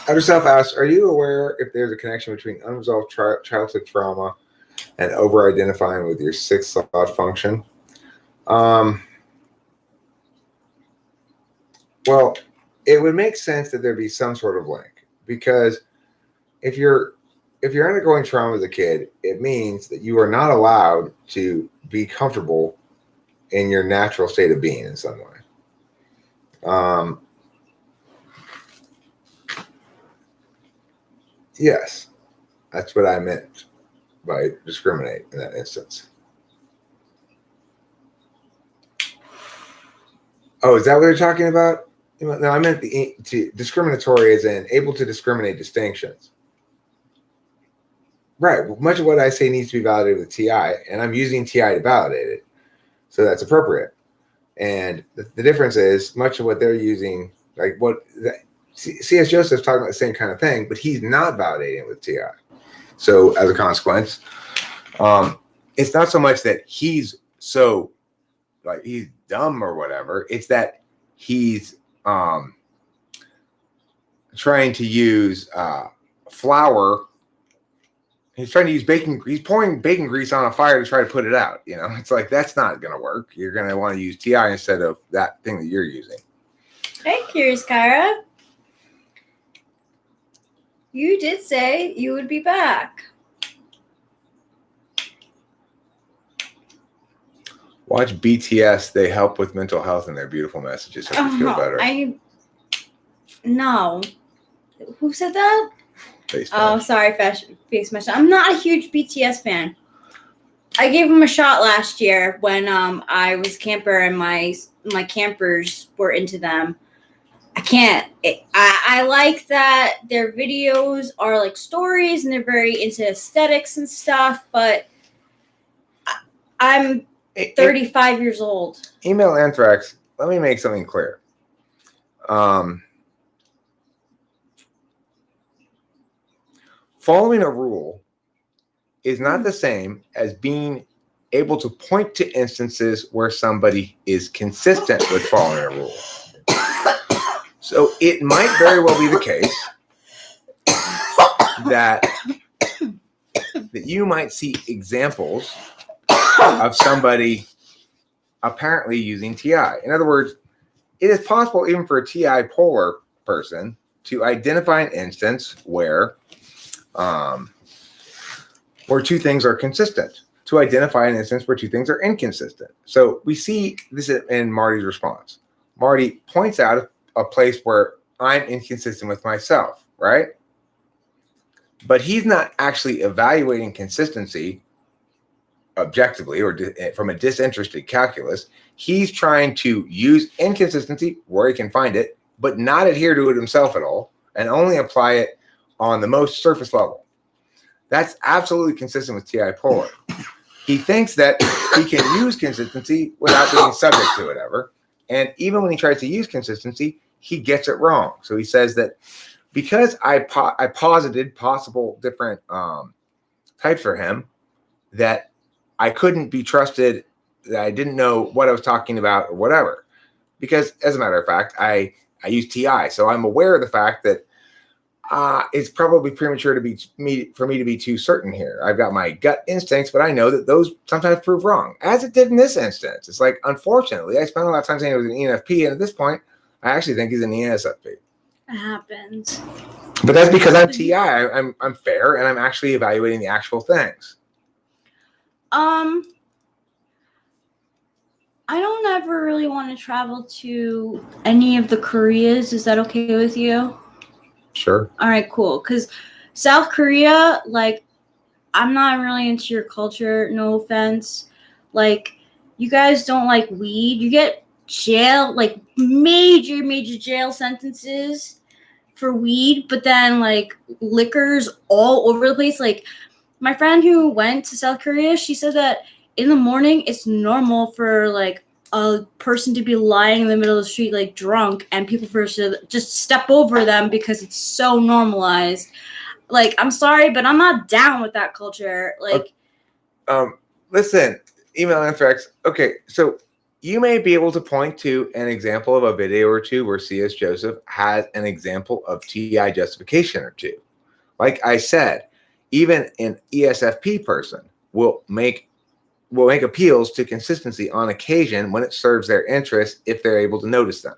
Outer Self asks, are you aware if there's a connection between unresolved childhood trauma and over-identifying with your sixth thought function? Well, it would make sense that there'd be some sort of link, because if you're undergoing trauma as a kid, it means that you are not allowed to be comfortable in your natural state of being in some way. Yes, that's what I meant by discriminate in that instance. Oh, is that what you're talking about? No, I meant discriminatory as in able to discriminate distinctions. Right. Well, much of what I say needs to be validated with TI, and I'm using TI to validate it. So that's appropriate. And the difference is much of what they're using, like C.S. Joseph's talking about the same kind of thing, but he's not validating it with TI. So as a consequence, it's not so much that he's so he's dumb or whatever. It's that he's trying to use flour. He's trying to use he's pouring bacon grease on a fire to try to put it out. It's like, that's not going to work. You're going to want to use TI instead of that thing that you're using. Hey, Curious Kyra. You did say you would be back. Watch BTS. They help with mental health and their beautiful messages help you feel better. No. Who said that? Oh, sorry, Face Mesh. I'm not a huge BTS fan. I gave them a shot last year when I was a camper and my campers were into them. I can't. I like that their videos are like stories and they're very into aesthetics and stuff, but I'm 35 years old. Email Anthrax, let me make something clear. Following a rule is not the same as being able to point to instances where somebody is consistent with following a rule. So it might very well be the case that you might see examples of somebody apparently using TI. In other words, it is possible even for a TI polar person to identify an instance where two things are consistent, to identify an instance where two things are inconsistent. So we see this in Marty's response. Marty points out a place where I'm inconsistent with myself, right? But he's not actually evaluating consistency objectively or from a disinterested calculus. He's trying to use inconsistency where he can find it, but not adhere to it himself at all, and only apply it on the most surface level. That's absolutely consistent with TI polar. He thinks that he can use consistency without being subject to it ever. And even when he tries to use consistency, he gets it wrong. So he says that because I posited possible different types for him, that I couldn't be trusted, that I didn't know what I was talking about or whatever. Because as a matter of fact, I use TI. So I'm aware of the fact that It's probably premature for me to be too certain here. I've got my gut instincts, but I know that those sometimes prove wrong, as it did in this instance. It's like, unfortunately, I spent a lot of time saying it was an ENFP, and at this point, I actually think he's an ENSFP. It happens. But that's because I'm TI. I'm fair, and I'm actually evaluating the actual things. I don't ever really want to travel to any of the Koreas. Is that okay with you? Sure. All right, cool. Because South Korea, like, I'm not really into your culture. No offense. Like, you guys don't like weed. You get jail, like, major jail sentences for weed. But then, like, liquors all over the place. Like, my friend who went to South Korea, she said that in the morning, it's normal for, like, a person to be lying in the middle of the street, like, drunk, and people first just step over them because it's so normalized. Like, I'm sorry, but I'm not down with that culture. Like, listen, email anthrax. Okay, so you may be able to point to an example of a video or two where C.S. Joseph has an example of TI justification or two. Like I said, even an ESFP person will make appeals to consistency on occasion when it serves their interest if they're able to notice them.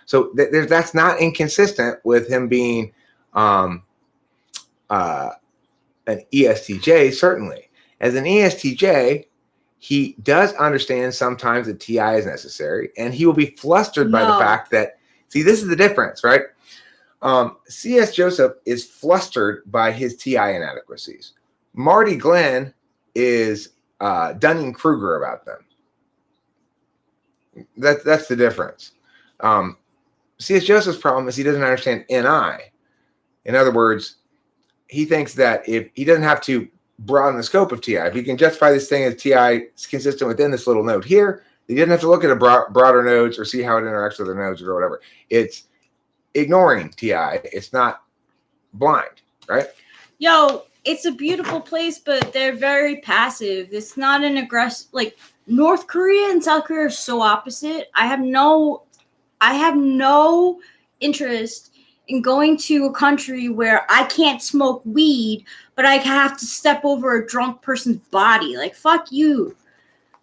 So that's not inconsistent with him being an ESTJ, certainly. As an ESTJ, he does understand sometimes that TI is necessary, and he will be flustered by the fact that, see, this is the difference, right? C.S. Joseph is flustered by his TI inadequacies. Marty Glenn is Dunning-Kruger about them. That's the difference. C.S. Joseph's problem is he doesn't understand NI. In other words, he thinks that if he doesn't have to broaden the scope of TI, if he can justify this thing as TI is consistent within this little node here, he doesn't have to look at broader nodes or see how it interacts with other nodes or whatever. It's ignoring TI. It's not blind, right? Yo, it's a beautiful place, but they're very passive. It's not an aggressive, like, North Korea and South Korea are so opposite. I have no interest in going to a country where I can't smoke weed, but I have to step over a drunk person's body. Like, fuck you.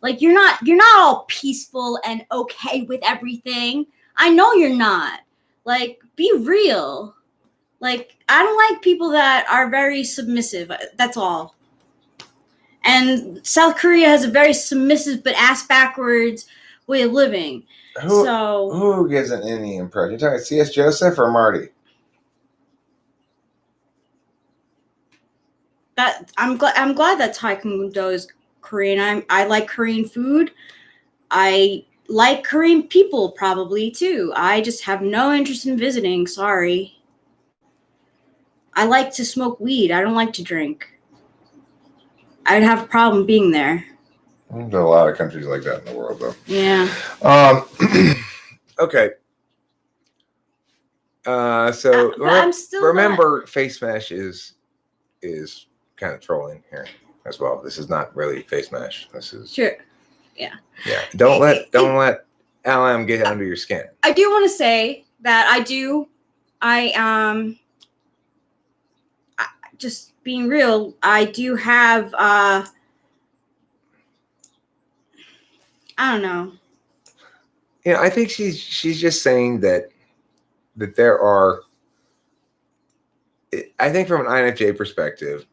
Like, you're not all peaceful and okay with everything. I know you're not. Like, be real. Like, I don't like people that are very submissive. That's all. And South Korea has a very submissive but ass backwards way of living. Who gives an any impression? You're talking C.S. Joseph or Marty? That I'm glad that Taekwondo is Korean. I like Korean food. I like Korean people probably too. I just have no interest in visiting. Sorry. I like to smoke weed. I don't like to drink. I'd have a problem being there. There's a lot of countries like that in the world, though. Yeah. Okay. So remember, face mesh is kind of trolling here as well. This is not really face mesh. This is sure. Yeah. Yeah. Don't let LM get under your skin. I do want to say that just being real, I do have I don't know. Yeah, I think she's just saying that there are, I think from an INFJ perspective,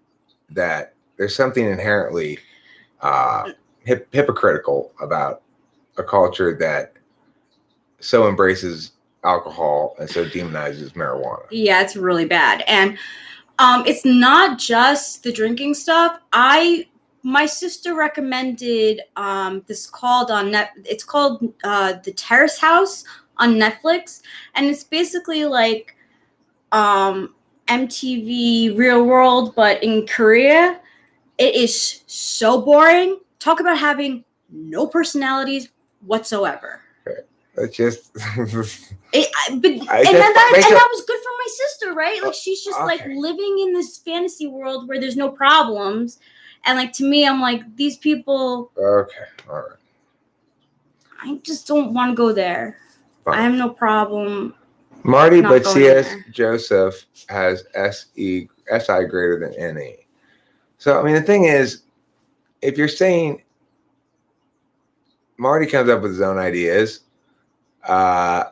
that there's something inherently hypocritical about a culture that so embraces alcohol and so demonizes marijuana. Yeah, it's really bad. And it's not just the drinking stuff. My sister recommended it's called The Terrace House on Netflix, and it's basically like MTV Real World, but in Korea. It is so boring. Talk about having no personalities whatsoever. Okay. That's just that was good for my sister, right? Like, she's just like living in this fantasy world where there's no problems. And like, to me, I'm like, these people. Okay, all right. I just don't want to go there. Fine. I have no problem. Marty, Not but going CS there. Joseph has SI greater than NE. So, I mean, the thing is, if you're saying Marty comes up with his own ideas, yeah,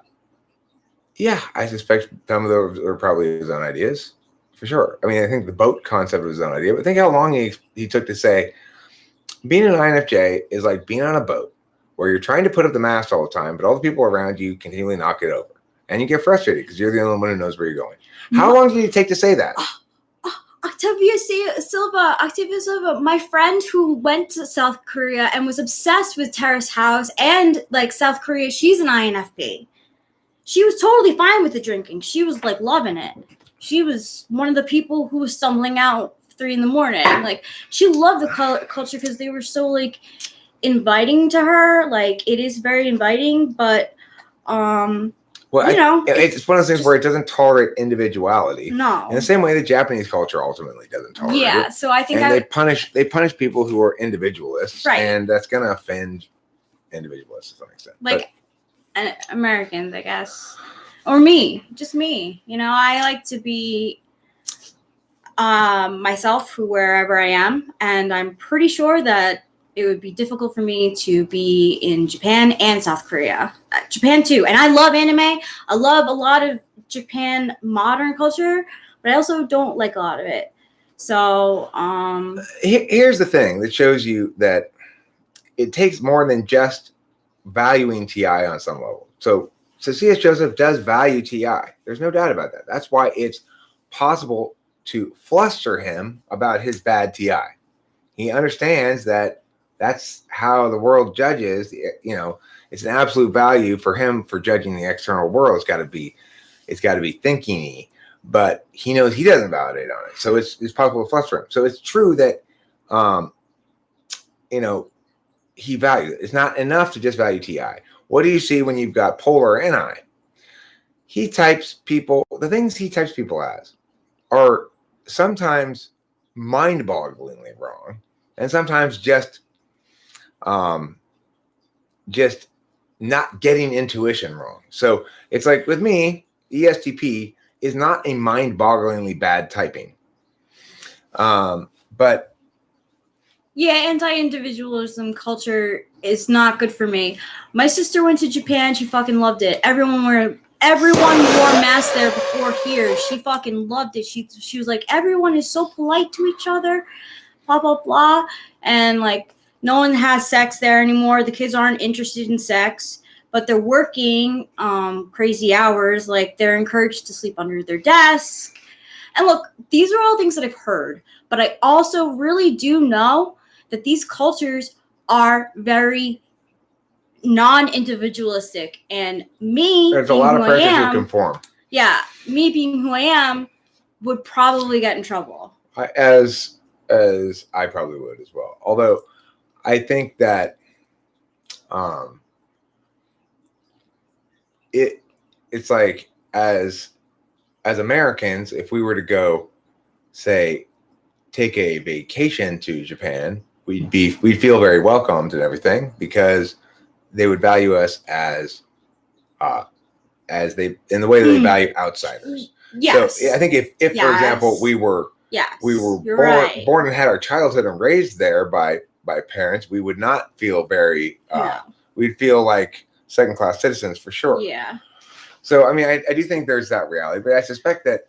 I suspect some of those are probably his own ideas, for sure. I mean, I think the boat concept was his own idea, but think how long he took to say, being an INFJ is like being on a boat where you're trying to put up the mast all the time, but all the people around you continually knock it over. And you get frustrated because you're the only one who knows where you're going. How long did it take to say that? Octavia Silva, my friend who went to South Korea and was obsessed with Terrace House and like South Korea, she's an INFP. She was totally fine with the drinking. She was like loving it. She was one of the people who was stumbling out 3 a.m. Like she loved the culture because they were so like inviting to her. Like it is very inviting, but well, you know, it's one of those things where it doesn't tolerate individuality. No. In the same way the Japanese culture ultimately doesn't tolerate it. Yeah, so I think and they punish people who are individualists, right. And that's going to offend individualists to some extent. Like Americans, I guess. Or me, just me. You know, I like to be myself wherever I am, and I'm pretty sure that it would be difficult for me to be in Japan and South Korea. Japan too. And I love anime. I love a lot of Japan modern culture, but I also don't like a lot of it. So here's the thing that shows you that it takes more than just valuing TI on some level. So C.S. Joseph does value TI. There's no doubt about that. That's why it's possible to fluster him about his bad TI. He understands that that's how the world judges. You know, it's an absolute value for him for judging the external world. It's got to be thinking-y, but he knows he doesn't validate on it. So it's possible to fluster him. So it's true that, you know, he values it. It's not enough to just value TI. What do you see when you've got polar NI? The things he types people as are sometimes mind-bogglingly wrong, and sometimes just not getting intuition wrong. So it's like with me, ESTP is not a mind-bogglingly bad typing. But yeah, anti-individualism culture is not good for me. My sister went to Japan. She fucking loved it. Everyone wore masks there before here. She fucking loved it. She was like, everyone is so polite to each other, blah, blah, blah. And like, no one has sex there anymore. The kids aren't interested in sex, but they're working crazy hours. Like they're encouraged to sleep under their desk. And look, these are all things that I've heard, but I also really do know that these cultures are very non-individualistic, and me there's a lot of pressure to conform. Yeah, me being who I am would probably get in trouble. As I probably would as well. Although I think that it's like as Americans, if we were to go, say, take a vacation to Japan, we'd feel very welcomed and everything because they would value us as they in the way that they value outsiders. Yes. So I think if yes. For example, we were born and had our childhood and raised there by parents, we would not feel very we'd feel like second-class citizens for sure. Yeah. So I mean I do think there's that reality, but I suspect that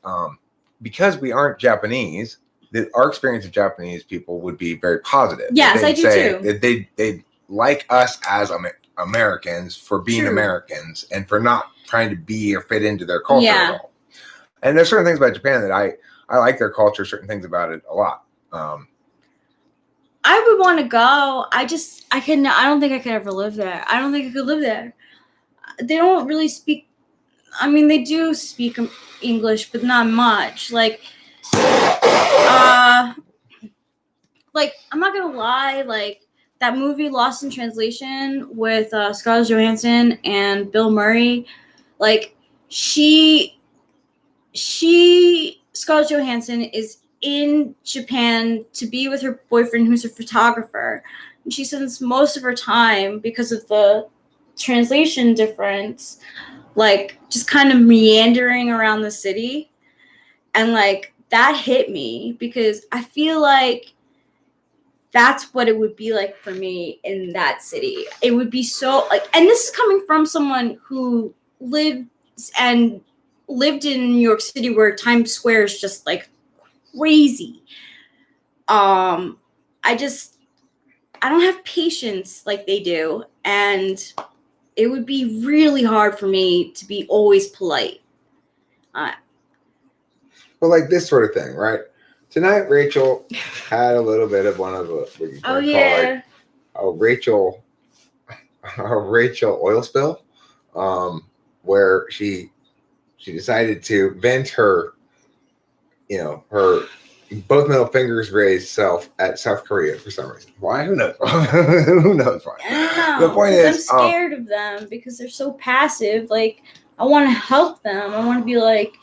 because we aren't Japanese, that our experience of Japanese people would be very positive. Yes, I do too. That they like us as Americans for being Americans and for not trying to be or fit into their culture at all. And there's certain things about Japan that I like their culture, certain things about it a lot. I would want to go. I don't think I could ever live there. I don't think I could live there. They don't really speak. I mean, they do speak English, but not much. Like I'm not gonna lie. Like that movie Lost in Translation with Scarlett Johansson and Bill Murray. Like Scarlett Johansson is in Japan to be with her boyfriend, who's a photographer. And she spends most of her time, because of the translation difference, like just kind of meandering around the city. And like that hit me because I feel like that's what it would be like for me in that city. It would be so like, and this is coming from someone who lived in New York City where Times Square is just like crazy. I don't have patience like they do, and it would be really hard for me to be always polite. Well, like this sort of thing, right? Tonight, Rachel had a little bit of one of the Rachel oil spill, where she decided to vent her, her both middle fingers raised self at South Korea for some reason. Why? Who knows? Who knows why? I don't know. The point is, I'm scared of them because they're so passive. Like, I want to help them. I want to be like,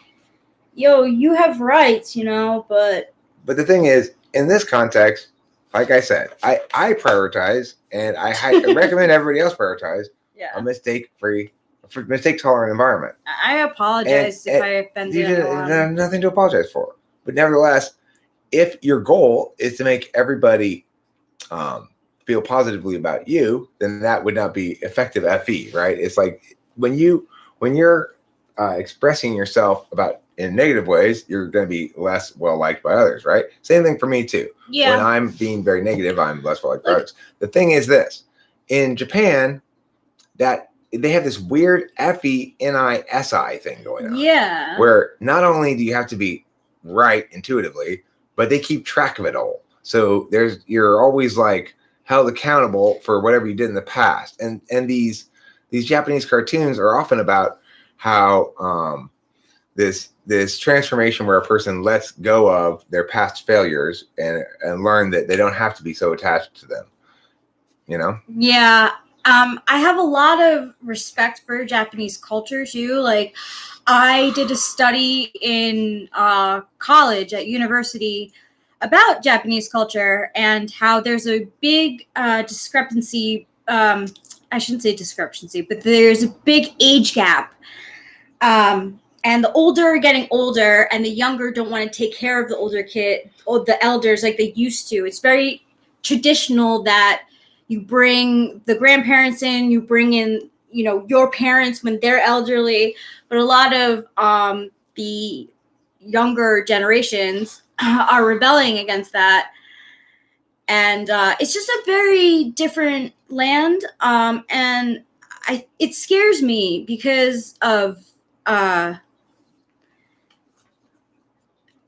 yo, you have rights, but the thing is, in this context, like I said, I prioritize, and I recommend everybody else prioritize a mistake-free, mistake-tolerant environment. I apologize if I offended anyone. There's nothing to apologize for. But nevertheless, if your goal is to make everybody feel positively about you, then that would not be effective FE, right? It's like when you're expressing yourself about in negative ways, you're going to be less well liked by others, right? Same thing for me too. Yeah. When I'm being very negative, I'm less well liked by others. The thing is this: in Japan, that they have this weird FE-NI-SI thing going on. Yeah. Where not only do you have to be right intuitively, but they keep track of it all. So you're always like held accountable for whatever you did in the past. And these Japanese cartoons are often about how this transformation where a person lets go of their past failures and learn that they don't have to be so attached to them. Yeah. I have a lot of respect for Japanese culture too. Like, I did a study in college at university about Japanese culture and how there's a big discrepancy. I shouldn't say discrepancy, but there's a big age gap. And the older are getting older, and the younger don't want to take care of the older kid or the elders like they used to. It's very traditional that you bring the grandparents in, you bring in, your parents when they're elderly. But a lot of the younger generations are rebelling against that. And it's just a very different land. And it scares me because of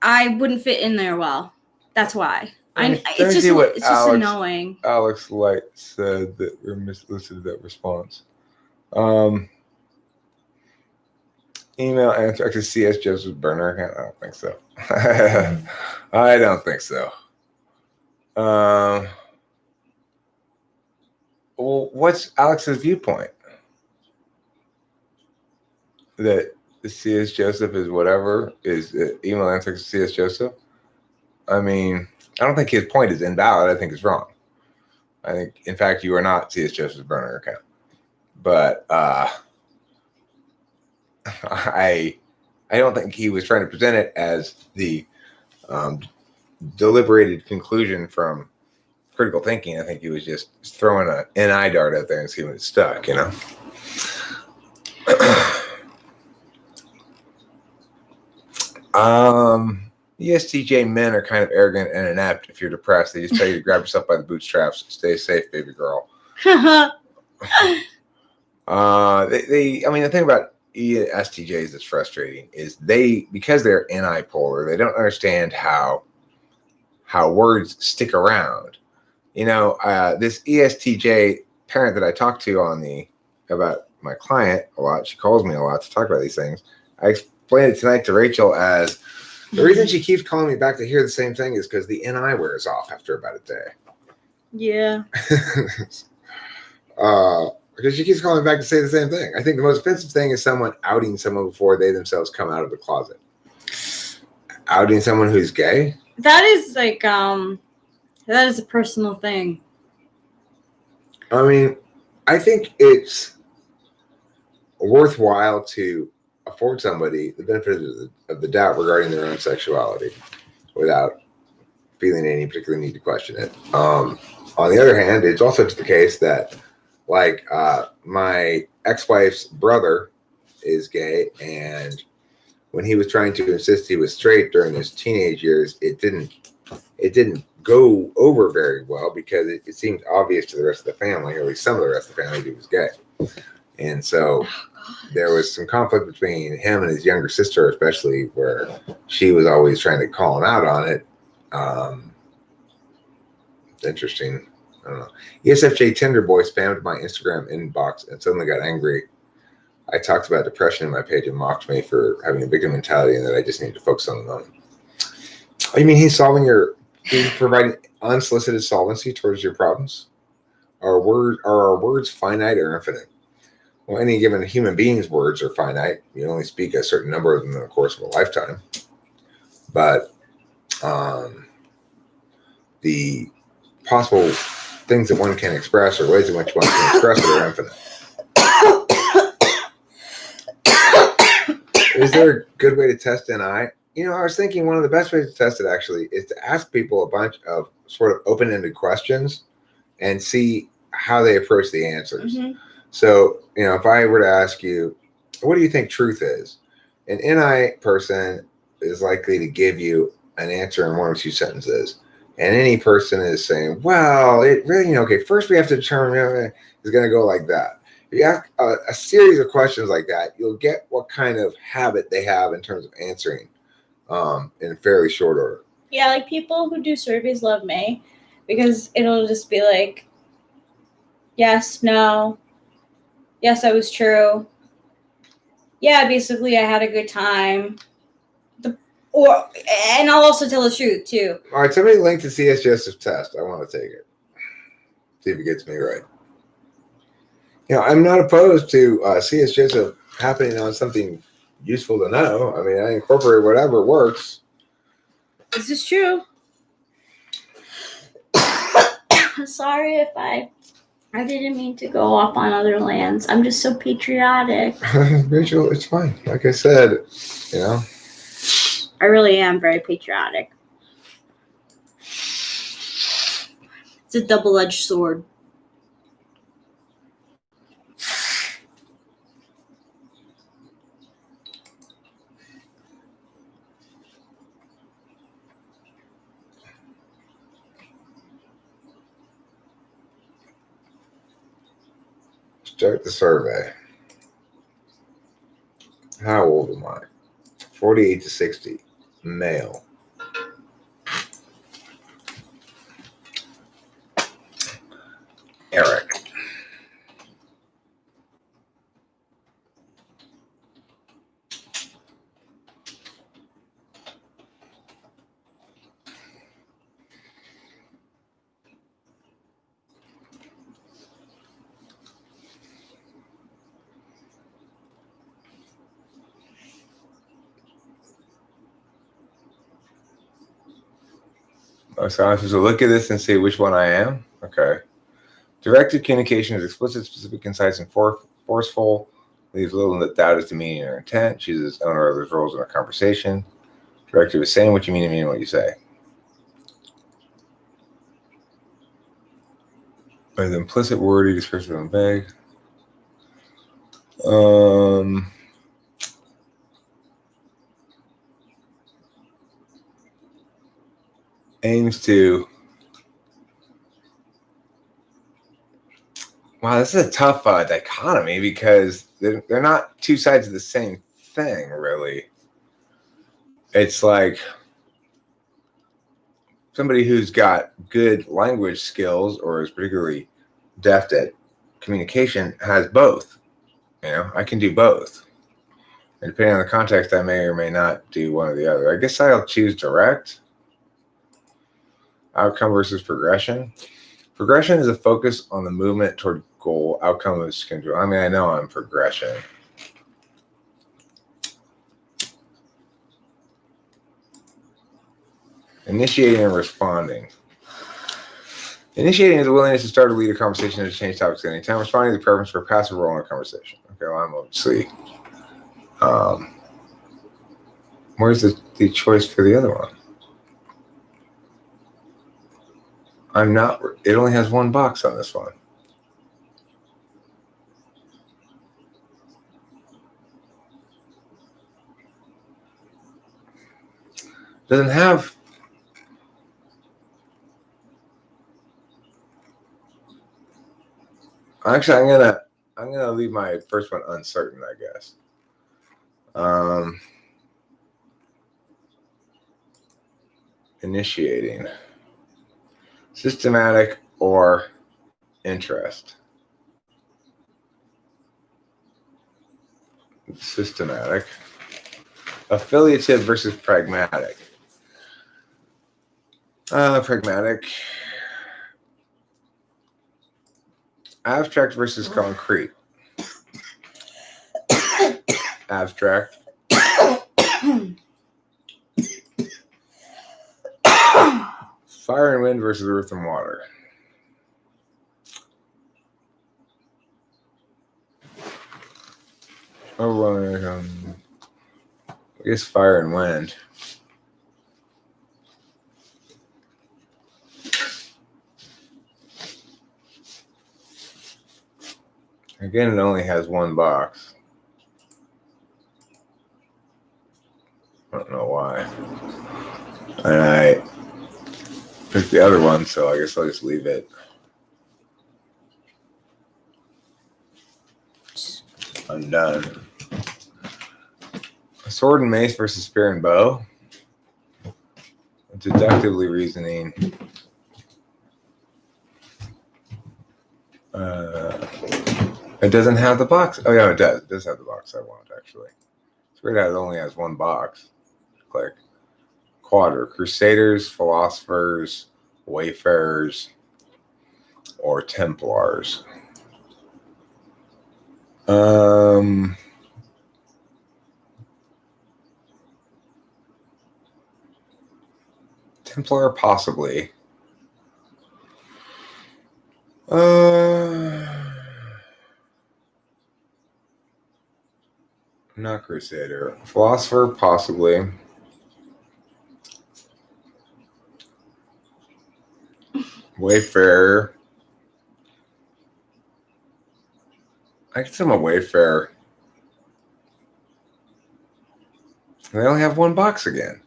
I wouldn't fit in there well. That's why. It's just annoying. Alex Light said that we mislisted that response. Email answer. Actually, CS Joseph burner account. I don't think so. I don't think so. Well, what's Alex's viewpoint? That the CS Joseph is whatever is email answer to CS Joseph. I mean, I don't think his point is invalid. I think it's wrong. I think, in fact, you are not CS Joseph's burner account. But I don't think he was trying to present it as the deliberated conclusion from critical thinking. I think he was just throwing an NI dart out there and seeing if it stuck, ESTJ men are kind of arrogant and inept. If you're depressed, they just tell you to grab yourself by the bootstraps. Stay safe, baby girl. The thing about ESTJs that's frustrating is because they're NI-polar, they don't understand how words stick around. This ESTJ parent that I talked to about my client a lot, she calls me a lot to talk about these things. I explained it tonight to Rachel as the reason she keeps calling me back to hear the same thing is because the NI wears off after about a day. Yeah. Because she keeps calling back to say the same thing. I think the most offensive thing is someone outing someone before they themselves come out of the closet. Outing someone who's gay? That is like, that is a personal thing. I mean, I think it's worthwhile to afford somebody the benefit of the doubt regarding their own sexuality without feeling any particular need to question it. On the other hand, it's also the case that, like, my ex-wife's brother is gay, and when he was trying to insist he was straight during his teenage years, it didn't go over very well because it seemed obvious to the rest of the family, or at least some of the rest of the family, that he was gay. And so there was some conflict between him and his younger sister, especially, where she was always trying to call him out on it. Interesting. I don't know. ESFJ Tinder boy spammed my Instagram inbox and suddenly got angry. I talked about depression in my page and mocked me for having a victim mentality and that I just need to focus on the moment. Oh, you mean he's providing unsolicited solvency towards your problems? Are our words finite or infinite? Well, any given human being's words are finite. You only speak a certain number of them in the course of a lifetime. But the possible things that one can express or ways in which one can express it are infinite. Is there a good way to test NI? You know, I was thinking one of the best ways to test it actually is to ask people a bunch of sort of open-ended questions and see how they approach the answers. Mm-hmm. So, you know, if I were to ask you, what do you think truth is? An NI person is likely to give you an answer in one or two sentences. And any person is saying, well, it really, you know, okay, first we have to determine, is going to go like that. If you ask a series of questions like that, you'll get what kind of habit they have in terms of answering in fairly short order. Yeah, like people who do surveys love me because it'll just be like, yes, no, yes, that was true. Yeah, basically I had a good time. And I'll also tell the truth too. All right, somebody link to CS Joseph's test. I want to take it. See if it gets me right. You know, I'm not opposed to CS Joseph happening on something useful to know. I mean, I incorporate whatever works. This is true. Sorry if I didn't mean to go off on other lands. I'm just so patriotic. Rachel, it's fine. Like I said, you know. I really am very patriotic. It's a double-edged sword. Start the survey. How old am I? 48 to 60. Male. Eric. So I'm supposed to look at this and say which one I am? Okay. Directed communication is explicit, specific, concise, and forceful. Leaves little doubt as to meaning or intent. Chooses owner of those roles in a conversation. Directive is saying what you mean and meaning what you say. With implicit, wordy, descriptive, and vague. Aims to. Wow, this is a tough dichotomy because they're not two sides of the same thing, really. It's like somebody who's got good language skills or is particularly deft at communication has both. You know, I can do both. And depending on the context, I may or may not do one or the other. I guess I'll choose direct. Outcome versus progression. Progression is a focus on the movement toward goal. Outcome is control. I mean, I know I'm progression. Initiating and responding. Initiating is a willingness to start or lead a conversation and to change topics at any time. Responding is the preference for a passive role in a conversation. Okay, well, let's see. Where's the choice for the other one? It only has one box on this one. Doesn't have. Actually, I'm gonna leave my first one uncertain, I guess. Initiating. Systematic or interest. Systematic. Affiliative versus pragmatic. Pragmatic. Abstract versus concrete. Abstract. Fire and wind versus earth and water. I guess fire and wind. Again, it only has one box. I don't know why. And I picked the other one, so I guess I'll just leave it. I'm done. Sword and mace versus spear and bow. Deductively reasoning. It doesn't have the box. Oh yeah, it does. It does have the box I want, actually. It's weird that it only has one box. Click. Quadra. Crusaders, philosophers, wayfarers, or Templars. Templar, possibly. Not Crusader. Philosopher, possibly. Wayfarer. I guess I'm a Wayfarer. They only have one box again.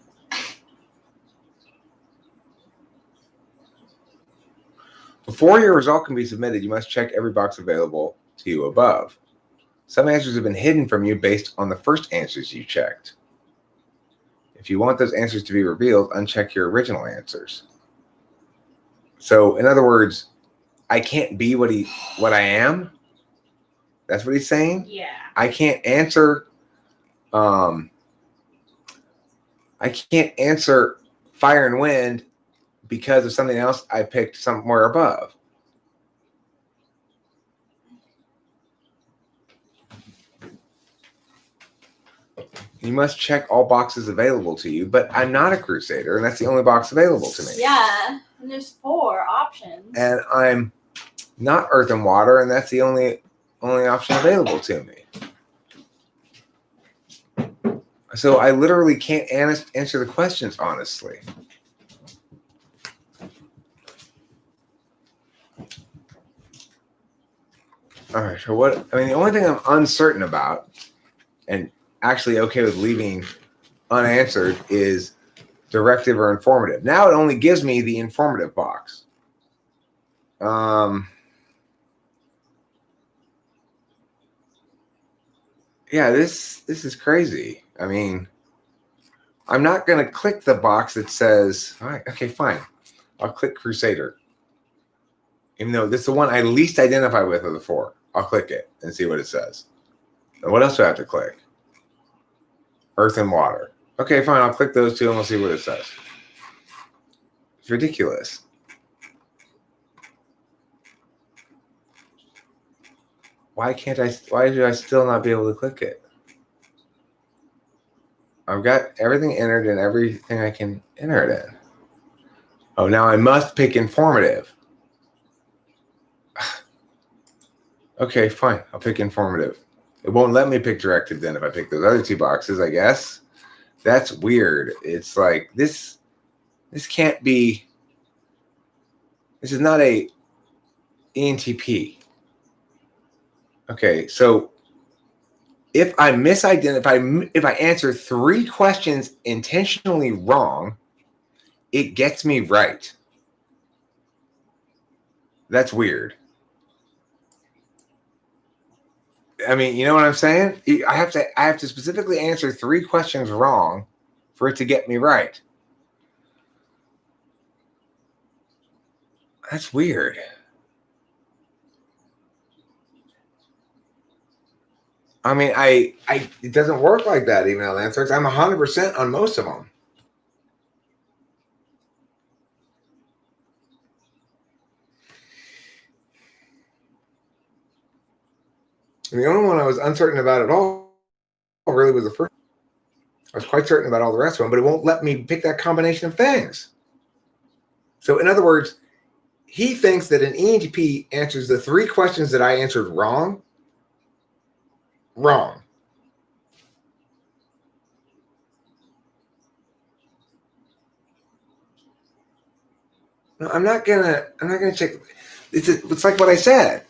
Before your result can be submitted, you must check every box available to you above. Some answers have been hidden from you based on the first answers you checked. If you want those answers to be revealed, uncheck your original answers. So, in other words, I can't be what I am. That's what he's saying? Yeah. I can't answer fire and wind because of something else I picked somewhere above. You must check all boxes available to you, but I'm not a Crusader, and that's the only box available to me. Yeah, and there's 4 options. And I'm not earth and water, and that's the only option available to me. So I literally can't answer the questions honestly. All right, so the only thing I'm uncertain about and actually okay with leaving unanswered is directive or informative. Now it only gives me the informative box. Yeah, this is crazy. I mean, I'm not going to click the box that says, all right, okay, fine. I'll click Crusader. Even though this is the one I least identify with of the 4. I'll click it and see what it says. And what else do I have to click? Earth and water. Okay, fine. I'll click those 2 and we'll see what it says. It's ridiculous. Why do I still not be able to click it? I've got everything entered and everything I can enter it in. Oh, now I must pick informative. Okay, fine. I'll pick informative. It won't let me pick directive then if I pick those other two boxes, I guess. That's weird. It's like this can't be. This is not a ENTP. Okay, so if I misidentify, if I answer 3 questions intentionally wrong, it gets me right. That's weird. I mean, you know what I'm saying? I have to specifically answer 3 questions wrong for it to get me right. That's weird. I mean, it doesn't work like that, email answers. I'm 100% on most of them. And the only one I was uncertain about at all really was the first. I was quite certain about all the rest of them, but it won't let me pick that combination of things. So in other words, he thinks that an ENTP answers the 3 questions that I answered wrong. Wrong. No, I'm not gonna check. It's like what I said.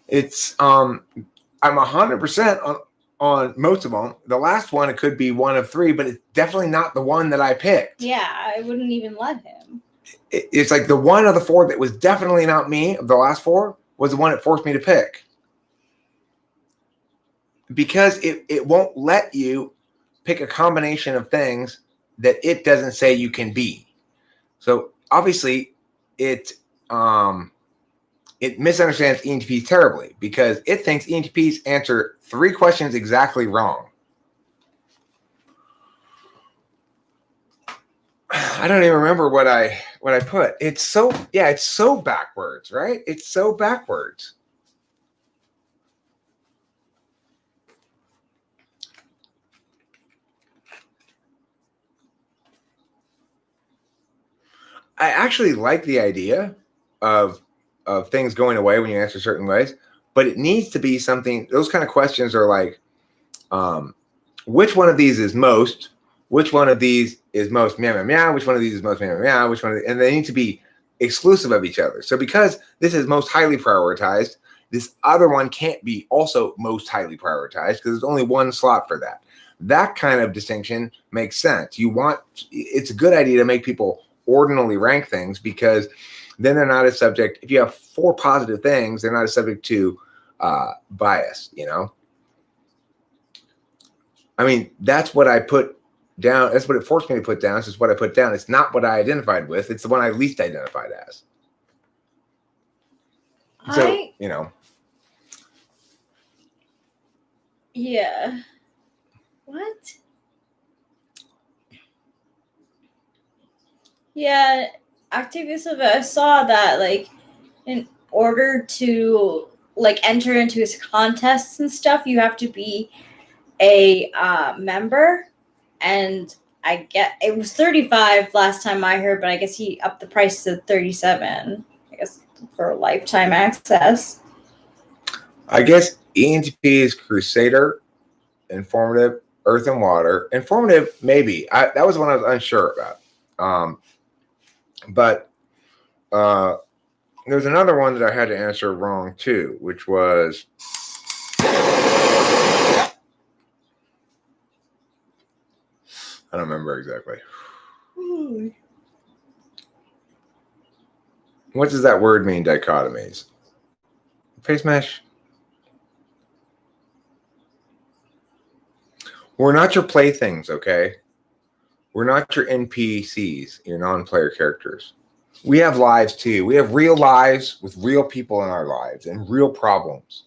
It's I'm 100% on most of them. The last one, it could be one of 3, but it's definitely not the one that I picked. Yeah, I wouldn't even let him. It's like the one of the 4 that was definitely not me, of the last 4, was the one that forced me to pick. Because it won't let you pick a combination of things that it doesn't say you can be. So obviously it misunderstands ENTPs terribly because it thinks ENTPs answer 3 questions exactly wrong. I don't even remember what I put. It's so backwards, right? It's so backwards. I actually like the idea of things going away when you answer certain ways, but it needs to be something. Those kind of questions are like, which one of these is most? Which one of these is most meow meow meow? Which one of these is most meow meow meow? Which one? And they need to be exclusive of each other. So because this is most highly prioritized, this other one can't be also most highly prioritized because there's only one slot for that. That kind of distinction makes sense. It's a good idea to make people ordinally rank things because then they're not as subject. If you have 4 positive things, they're not as subject to bias, you know? I mean, that's what I put down. That's what it forced me to put down. This is what I put down. It's not what I identified with. It's the one I least identified as. So, you know. Yeah. What? Yeah, Activius, I saw that, like, in order to, like, enter into his contests and stuff, you have to be a member, and I get it was 35 last time I heard, but I guess he upped the price to 37, I guess, for lifetime access. I guess ENTP is Crusader, Informative, Earth and Water. Informative, maybe. That was one I was unsure about. But there's another one that I had to answer wrong too, which was I don't remember exactly. What does that word mean, dichotomies? Face mesh? We're not your playthings, okay? We're not your NPCs, your non-player characters. We have lives too. We have real lives with real people in our lives and real problems.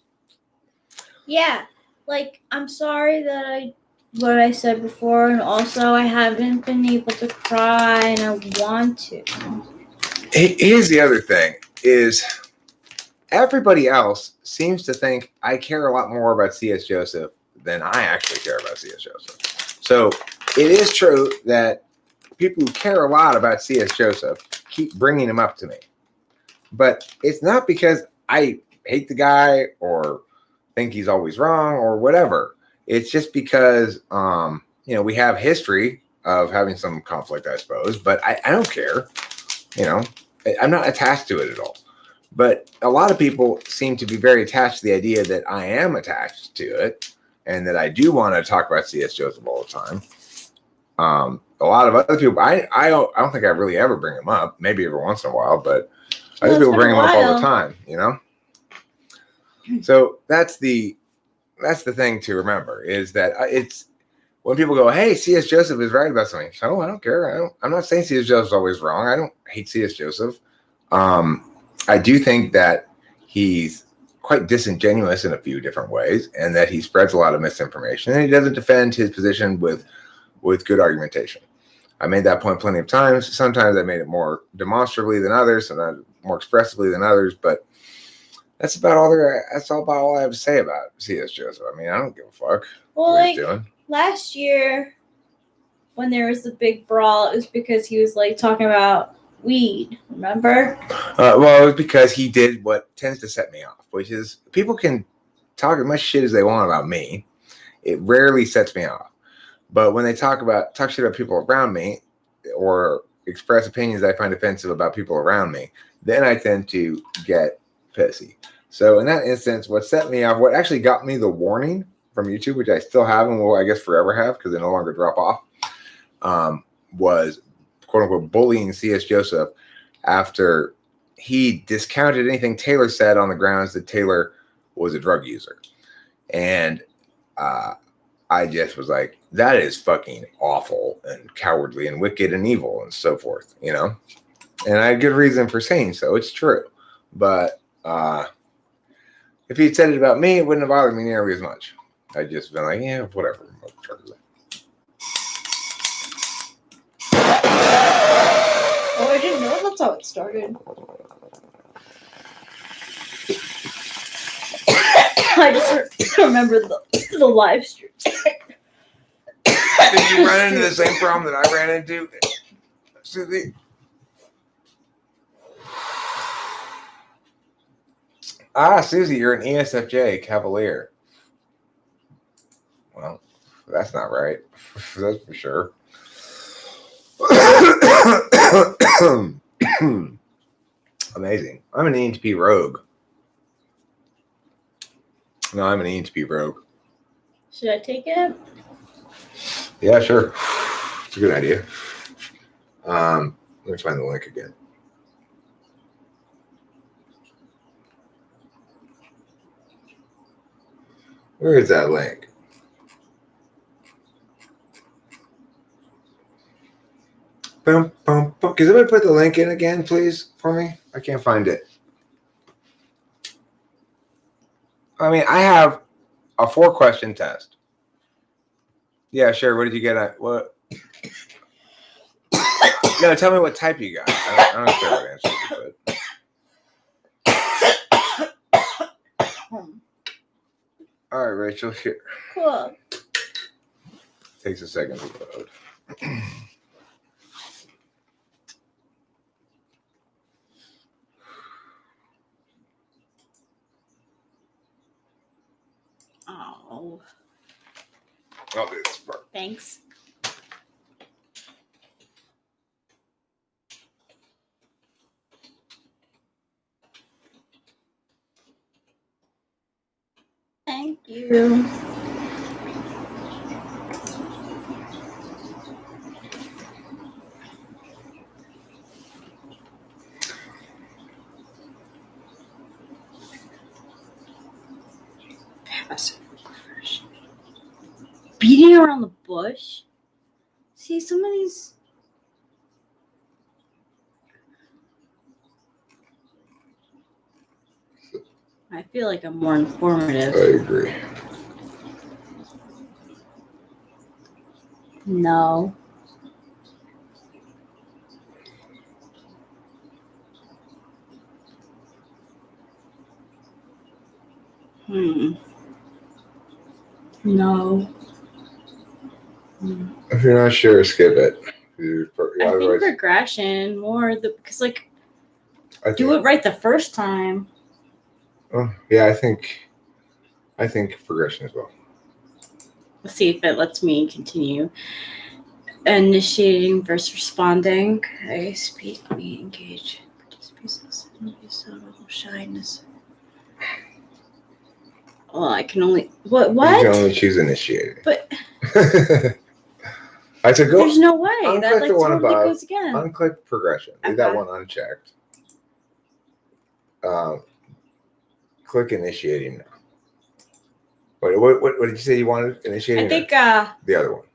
Yeah, like, I'm sorry that what I said before, and also I haven't been able to cry, and I want to. Here's the other thing, is everybody else seems to think I care a lot more about C.S. Joseph than I actually care about C.S. Joseph. So it is true that people who care a lot about C.S. Joseph keep bringing him up to me. But it's not because I hate the guy or think he's always wrong or whatever. It's just because, we have history of having some conflict, I suppose, but I don't care. I'm not attached to it at all. But a lot of people seem to be very attached to the idea that I am attached to it and that I do want to talk about C.S. Joseph all the time. A lot of other people, I don't think I really ever bring him up, maybe every once in a while, but other people bring him up all the time, So that's the thing to remember, is that it's when people go, hey, C.S. Joseph is right about something. So I don't care. I'm not saying C.S. Joseph's always wrong. I don't hate C.S. Joseph. I do think that he's quite disingenuous in a few different ways, and that he spreads a lot of misinformation, and he doesn't defend his position with good argumentation. I made that point plenty of times. Sometimes I made it more demonstrably than others, sometimes more expressively than others, but that's about all I have to say about C.S. Joseph. I mean, I don't give a fuck what he's doing. Last year when there was the big brawl, it was because he was talking about weed, remember? Well, it was because he did what tends to set me off, which is people can talk as much shit as they want about me. It rarely sets me off. But when they talk shit about people around me or express opinions I find offensive about people around me, then I tend to get pissy. So in that instance, what set me off, what actually got me the warning from YouTube, which I still have and will, I guess, forever have because they no longer drop off, was quote unquote bullying C.S. Joseph after he discounted anything Taylor said on the grounds that Taylor was a drug user. And I just was like, that is fucking awful and cowardly and wicked and evil and so forth, And I had good reason for saying so. It's true. But if he'd said it about me, it wouldn't have bothered me nearly as much. I'd just been like, yeah, whatever. Oh, I didn't know that's how it started. I just remember the live stream. Did you run into the same problem that I ran into, Susie? Susie, you're an ESFJ Cavalier. Well, that's not right. That's for sure. Amazing. I'm an ENTP rogue. No, I'm an ENTP rogue. Should I take it? Yeah, sure. It's a good idea. Let me find the link again. Where is that link? Boom, boom, boom. Can somebody put the link in again, please, for me? I can't find it. I mean, I have a 4-question test. Yeah, sure. What did you get at? What? No, tell me what type you got. I don't care what answer you put. All right, Rachel, here. Cool. Takes a second to load. Oh. I'll do this part. Thanks. Thank you. Beating around the bush. See, some of these. I feel like I'm more informative. I agree. No. No. If you're not sure, skip it. I think regression more because do it right the first time. Oh, yeah, I think I think progression as well. Let's see if it lets me continue. Initiating versus responding. Okay, speak, me, engage. Shyness. Well, I can only what? You can only choose initiating. But I said go. there's no way unclick that like the one totally above. goes again. Unclick progression. Leave that Okay. one unchecked. Click initiating now. Wait, what did you say you wanted? Initiating? I think the other one.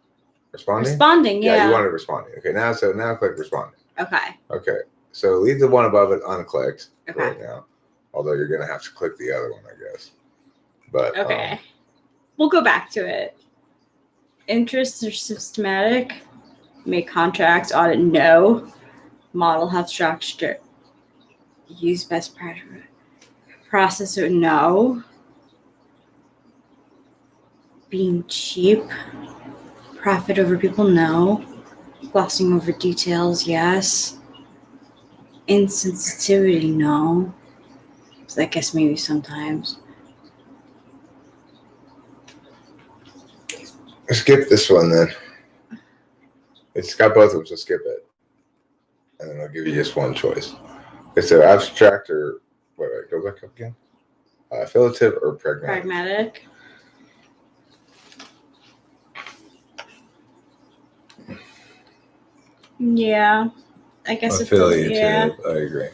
Responding? responding, yeah. You wanted responding. Okay, now click responding. Okay. Okay. So leave the one above it unclicked Okay. right now. Although you're gonna have to click the other one, I guess. But Okay. We'll go back to it. Interests are systematic. Make contracts, audit, no. Model have structure. Use best practice. Processor, no. Being cheap. Profit over people, no. Glossing over details, yes. Insensitivity, no. So I guess maybe sometimes. skip this one then. It's got both of them, so skip it. And then I'll give you just one choice. Okay, so abstract or wait, go back up again. Affiliative or pragmatic? Pragmatic. Yeah, I guess Affiliative, yeah. I agree.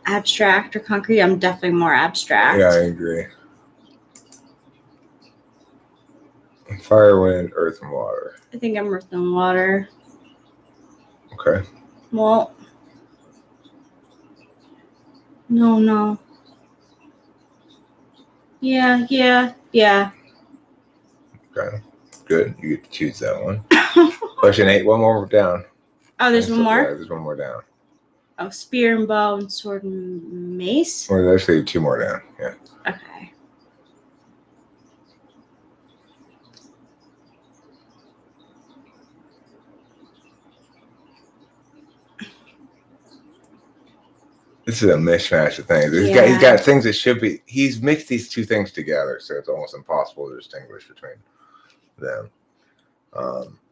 Abstract or concrete? I'm definitely more abstract. Yeah, I agree. Fire, wind, earth, and water. I think I'm earth and water. Okay. Well, no. Yeah. Okay. Good. You get to choose that one. Question 8. One more down. Oh, there's one more? Yeah, there's one more down. Oh, spear and bow and sword and mace? Or there's actually 2 more down. Yeah. Okay. This is a mishmash of things. He's got things that should be. He's mixed these 2 things together, so it's almost impossible to distinguish between them.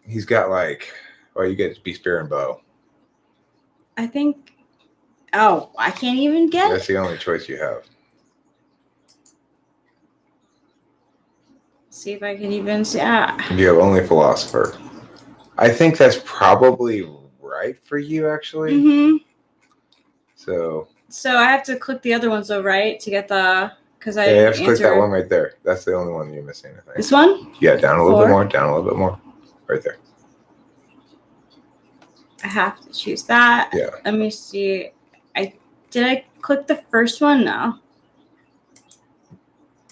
He's got you get to be spear and bow. I think. Oh, I can't even get. That's the only choice you have. See if I can even see. You have only philosopher. I think that's probably right for you, actually. Mm-hmm. So I have to click the other ones though, right? To get the you have to click that one right there. That's the only one you're missing, I think. This one? Yeah, down a little bit more. Down a little bit more. Right there. I have to choose that. Yeah. Let me see. Did I click the first one? No.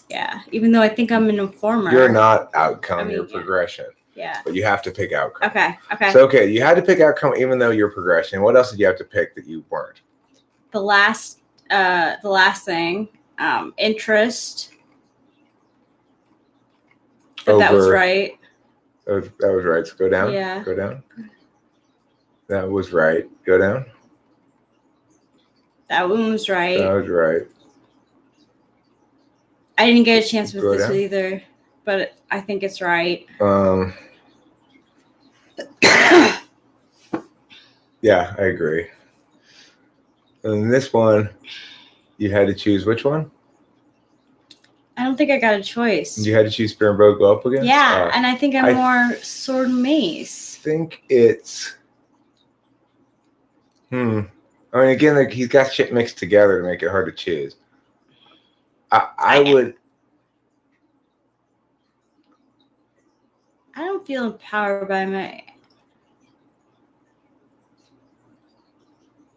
Yeah. Even though I think I'm an informer. You're not outcome. You're yeah. progression. Yeah. But you have to pick outcome. Okay. So you had to pick outcome even though you're progression. What else did you have to pick that you weren't? The last thing, interest. But that was right. That was right. So go down. Yeah. Go down. That was right. Go down. That one was right. That was right. I didn't get a chance with Go this down. either, but I think it's right. Yeah, I agree. And this one, you had to choose which one? I don't think I got a choice. You had to choose spear and bow go up again? Yeah, and I think I'm more sword and mace. I think it's... I mean, again, he's got shit mixed together to make it hard to choose. I don't feel empowered by my...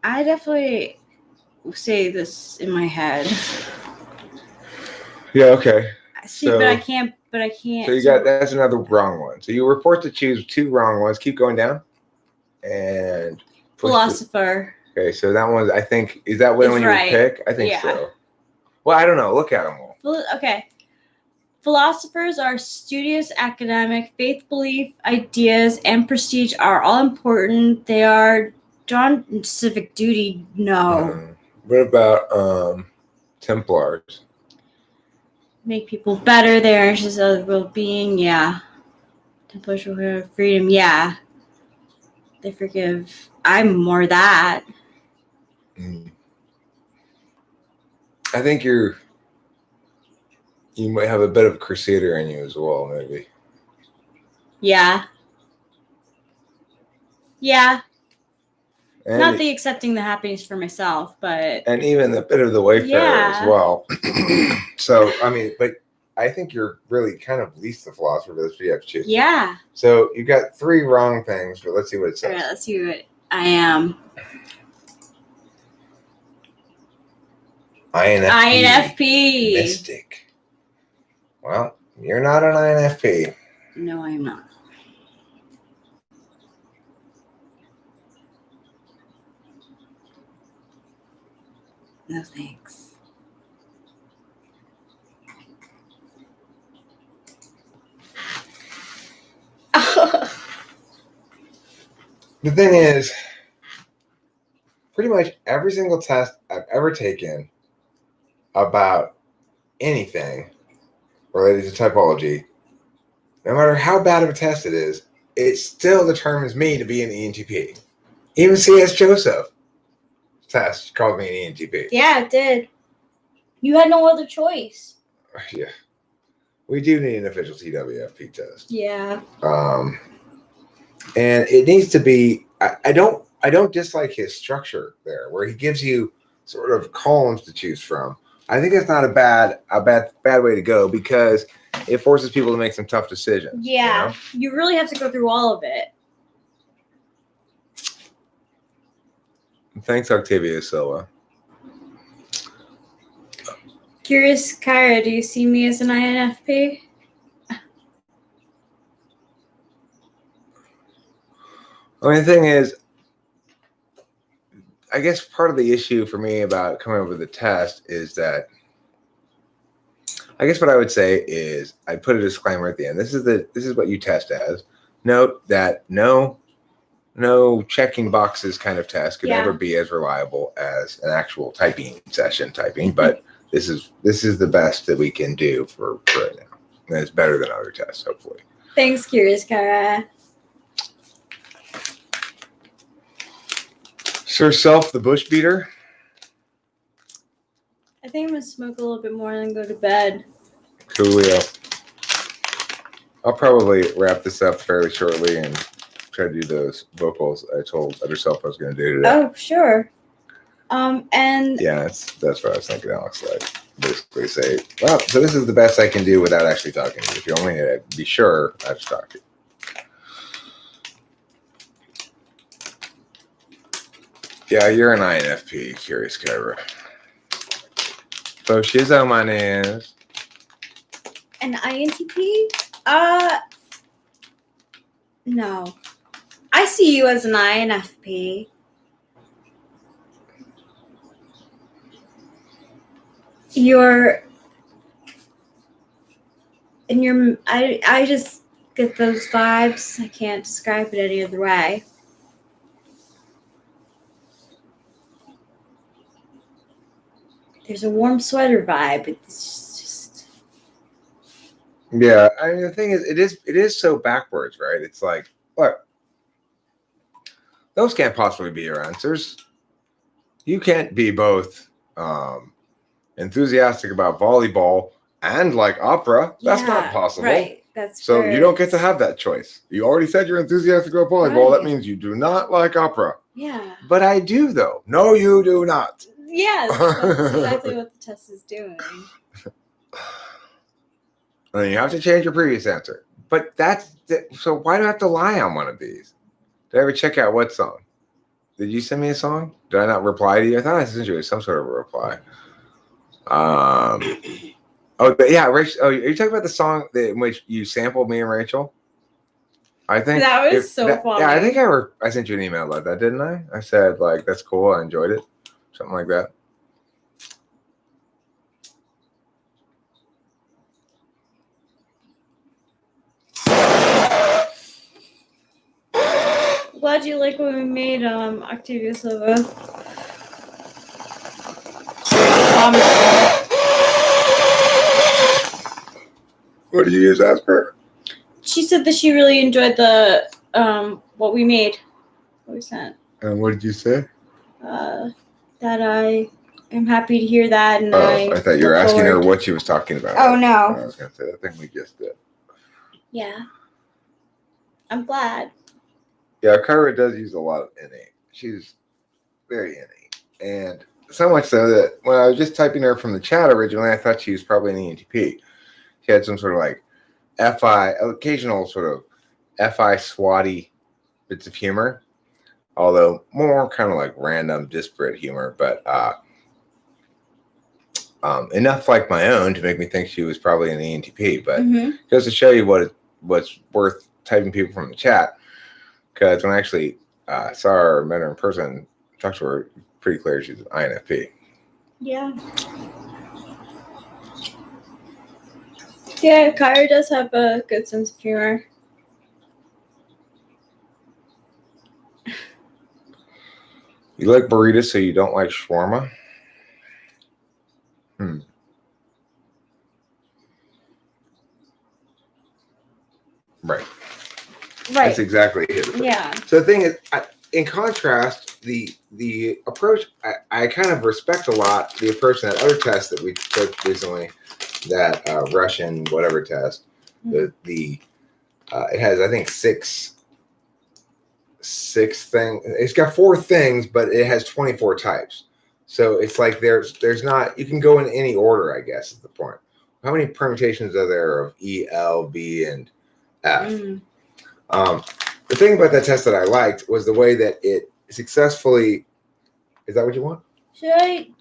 I definitely say this in my head. Yeah, okay. See, but I can't. So that's another wrong one. So you report to choose 2 wrong ones. Keep going down. And... Philosopher. Okay, so that one, I think, is that one when you right. pick? I think so. Well, I don't know. Look at them all. Okay. Philosophers are studious, academic, faith, belief, ideas, and prestige are all important. They are drawn civic duty. No. What about Templars. Make people better. They're anxious of well-being. Yeah. Templars for freedom. Yeah. They forgive. I'm more that. I think you might have a bit of Crusader in you as well, maybe. Yeah. Yeah. And Not the accepting the happiness for myself, but and even a bit of the Wayfarer as Yeah. well. So I mean, but I think you're really kind of least the philosopher for this. You have to choose. yeah. So you got 3 wrong things, but let's see what it All says. right, let's see what I am. INFP. Mystic. Well, you're not an INFP. No, I am not. No thanks. The thing is, pretty much every single test I've ever taken about anything related to typology, no matter how bad of a test it is, it still determines me to be an ENTP. Even C.S. Joseph test called me an ENTP. Yeah, it did. You had no other choice. Yeah. We do need an official TWFP test. Yeah. And it needs to be. I don't dislike his structure there, where he gives you sort of columns to choose from. I think it's not a bad way to go, because it forces people to make some tough decisions. Yeah. You really have to go through all of it. Thanks, Octavia Silva. Curious Kyra, do you see me as an INFP? I mean, the thing is, I guess part of the issue for me about coming up with a test is that, I guess what I would say is I put a disclaimer at the end. This is what you test as. Note that no checking boxes kind of test could ever be as reliable as an actual typing session typing, but this is the best that we can do for right now. And it's better than other tests, hopefully. Thanks, Curious Kyra. Sir Self, the bush beater. I think I'm going to smoke a little bit more and then go to bed. Coolio. I'll probably wrap this up fairly shortly and try to do those vocals I told other self I was going to do today. Oh, sure. And yeah, that's what I was thinking, Alex. Like, basically say, well, so this is the best I can do without actually talking to you. If you only need to be sure, I have to talk to you. Yeah, you're an INFP, Curious Kyra. So Shizzo, my name is an INTP? No. I see you as an INFP. I just get those vibes. I can't describe it any other way. There's a warm sweater vibe. It's just. Yeah, I mean, the thing is, it is so backwards, right? It's like, look, those can't possibly be your answers. You can't be both enthusiastic about volleyball and like opera. That's not possible. Right. That's so you don't get to have that choice. You already said you're enthusiastic about volleyball. That means you do not like opera. Yeah. But I do, though. No, you do not. Yes, that's exactly what the test is doing. And you have to change your previous answer. But so why do I have to lie on one of these? Did I ever check out what song? Did you send me a song? Did I not reply to you? I thought I sent you some sort of a reply. Yeah, Rachel. Oh, are you talking about the song in which you sampled me and Rachel? I think that was so funny. Yeah, I think I sent you an email about that, didn't I? I said like, that's cool. I enjoyed it. Something like that. Glad you like what we made, Octavia Silva. What did you just ask her? She said that she really enjoyed the what we made. What we sent. And what did you say? That I am happy to hear that, and I thought you were look asking her forward- what she was talking about. Oh no. I was gonna say that thing we just did. Yeah. I'm glad. Yeah, Kyra does use a lot of innate. She's very innate. And so much so that when I was just typing her from the chat originally, I thought she was probably an ENTP. She had some sort of like FI, occasional sort of FI swatty bits of humor, although more kind of like random, disparate humor, but enough like my own to make me think she was probably an ENTP. But just to show you what's worth typing people from the chat, because when I actually saw her, met her in person, talked to her, pretty clear she's an INFP. Yeah. Yeah, Kyra does have a good sense of humor. You like burritos, so you don't like shawarma? Right. Right. That's exactly it. Yeah. So the thing is, in contrast, the approach, I kind of respect a lot the approach in that other test that we took recently, that Russian whatever test. It has, I think, six things. It's got 4 things, but it has 24 types. So it's like there's not, you can go in any order, I guess is the point. How many permutations are there of E, L, B, and F? The thing about that test that I liked was the way that it successfully. Is that what you want? Do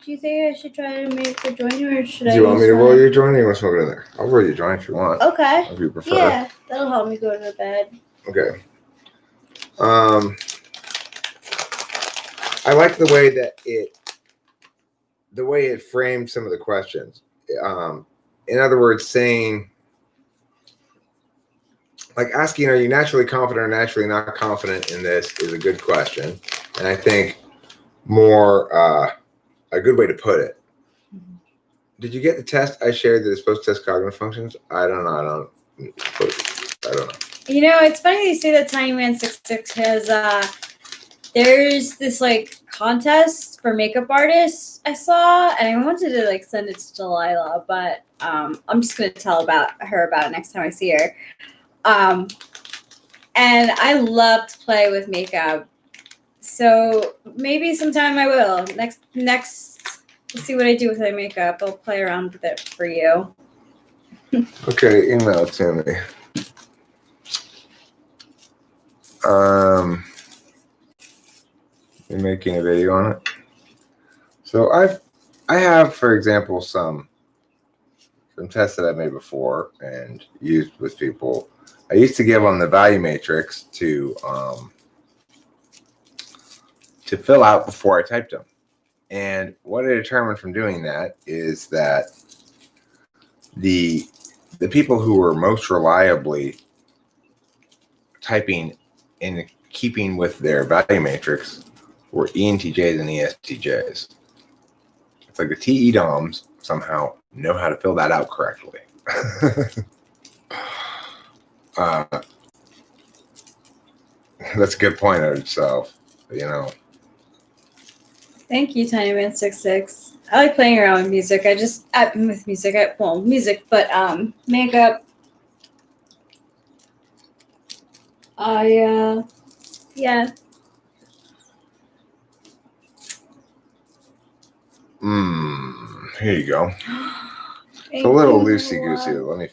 you think I should try to make a joint, or should I? Do you want me to roll your joint, or you want to smoke it in there? I'll roll your joint if you want. Okay. If you prefer. Yeah, that'll help me go to bed. Okay. I like the way that it framed some of the questions. In other words, saying, like asking, are you naturally confident or naturally not confident in this is a good question. And I think more a good way to put it. Did you get the test I shared that is supposed to test cognitive functions? I don't know. You know, it's funny you say that Tiny Man 66 has there's this like contest for makeup artists I saw, and I wanted to like send it to Delilah, but I'm just gonna tell her about it next time I see her. And I love to play with makeup, so maybe sometime I will. Next, let's see what I do with my makeup. I'll play around with it for you. Okay, email it to me. You're making a video on it. So I have, for example, some tests that I've made before and used with people. I used to give them the value matrix to fill out before I typed them. And what I determined from doing that is that the people who were most reliably typing in keeping with their value matrix were ENTJs and ESTJs. It's like the TE DOMs somehow know how to fill that out correctly. That's a good point in itself, you know. Thank you, Tiny Man 66. I like playing around with music. Music, but makeup. Yeah. Here you go. It's a Thank little you. loosey goosey. Let me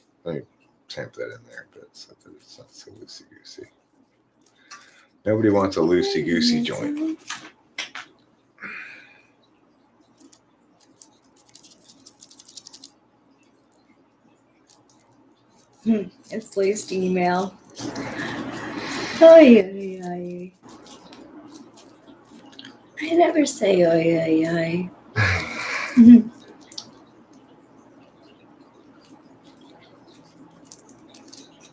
tamp that in there, but it's not so loosey goosey. Nobody wants a loosey goosey joint. It's Lee's email. Oy. I never say oy.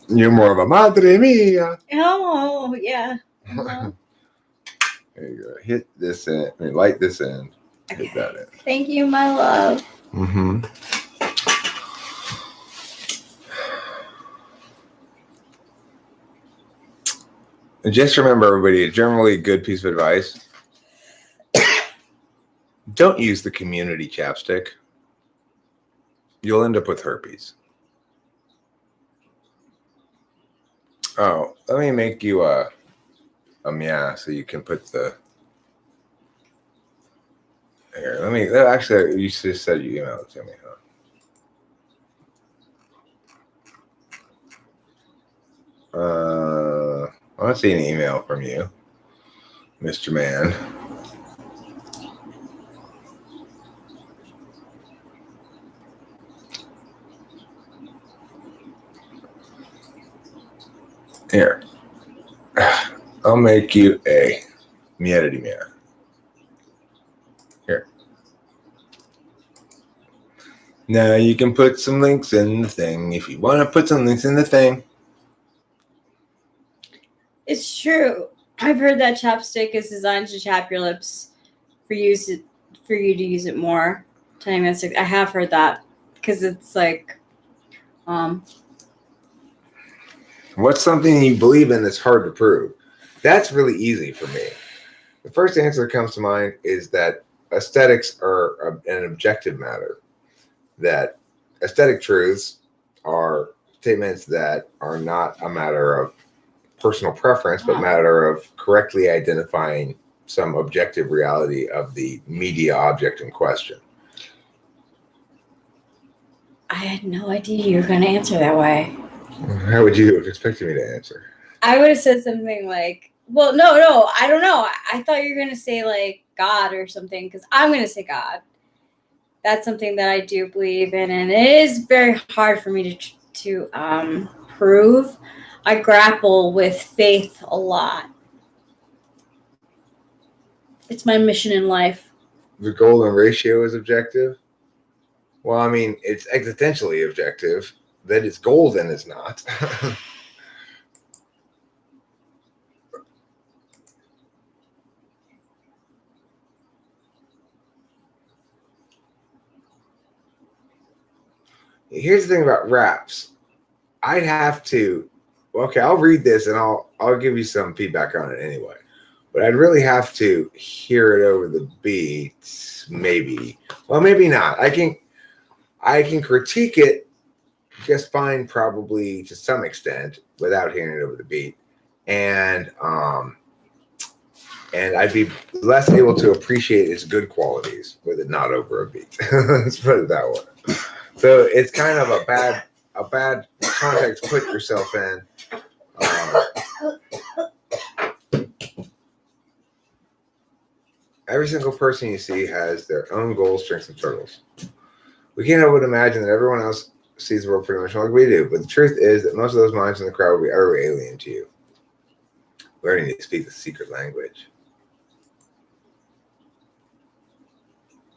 You're more of a madre mia. Oh, yeah. There you go. Hit this end. Light this end. Okay. Hit that end. Thank you, my love. And just remember, everybody, a generally good piece of advice. Don't use the community chapstick. You'll end up with herpes. Oh, let me make you a meow so you can put the. Here, let me. Actually, you just said you emailed it to me, huh? I want to see an email from you, Mr. Man. Here, I'll make you a meowity meow. Here. Now you can put some links in the thing if you want to put some links in the thing. It's true. I've heard that chapstick is designed to chap your lips for you to use it more. I have heard that because it's like, What's something you believe in that's hard to prove? That's really easy for me. The first answer that comes to mind is that aesthetics are an objective matter. That aesthetic truths are statements that are not a matter of personal preference, but matter of correctly identifying some objective reality of the media object in question. I had no idea you were going to answer that way. How would you have expected me to answer? I would have said something like, well, no, I don't know. I thought you were going to say like God or something, because I'm going to say God. That's something that I do believe in, and it is very hard for me to prove. I grapple with faith a lot. It's my mission in life. The golden ratio is objective? Well, I mean, it's existentially objective. That it's golden is not. Here's the thing about raps. I'd have to. Okay, I'll read this and I'll give you some feedback on it anyway. But I'd really have to hear it over the beat, maybe. Well, maybe not. I can critique it just fine, probably to some extent, without hearing it over the beat, and I'd be less able to appreciate its good qualities with it not over a beat. Let's put it that way. So it's kind of a bad context to put yourself in. Every single person you see has their own goals, strengths, and struggles. We can't help but imagine that everyone else sees the world pretty much like we do, but the truth is that most of those minds in the crowd will be utterly alien to you. Learning to speak the secret language.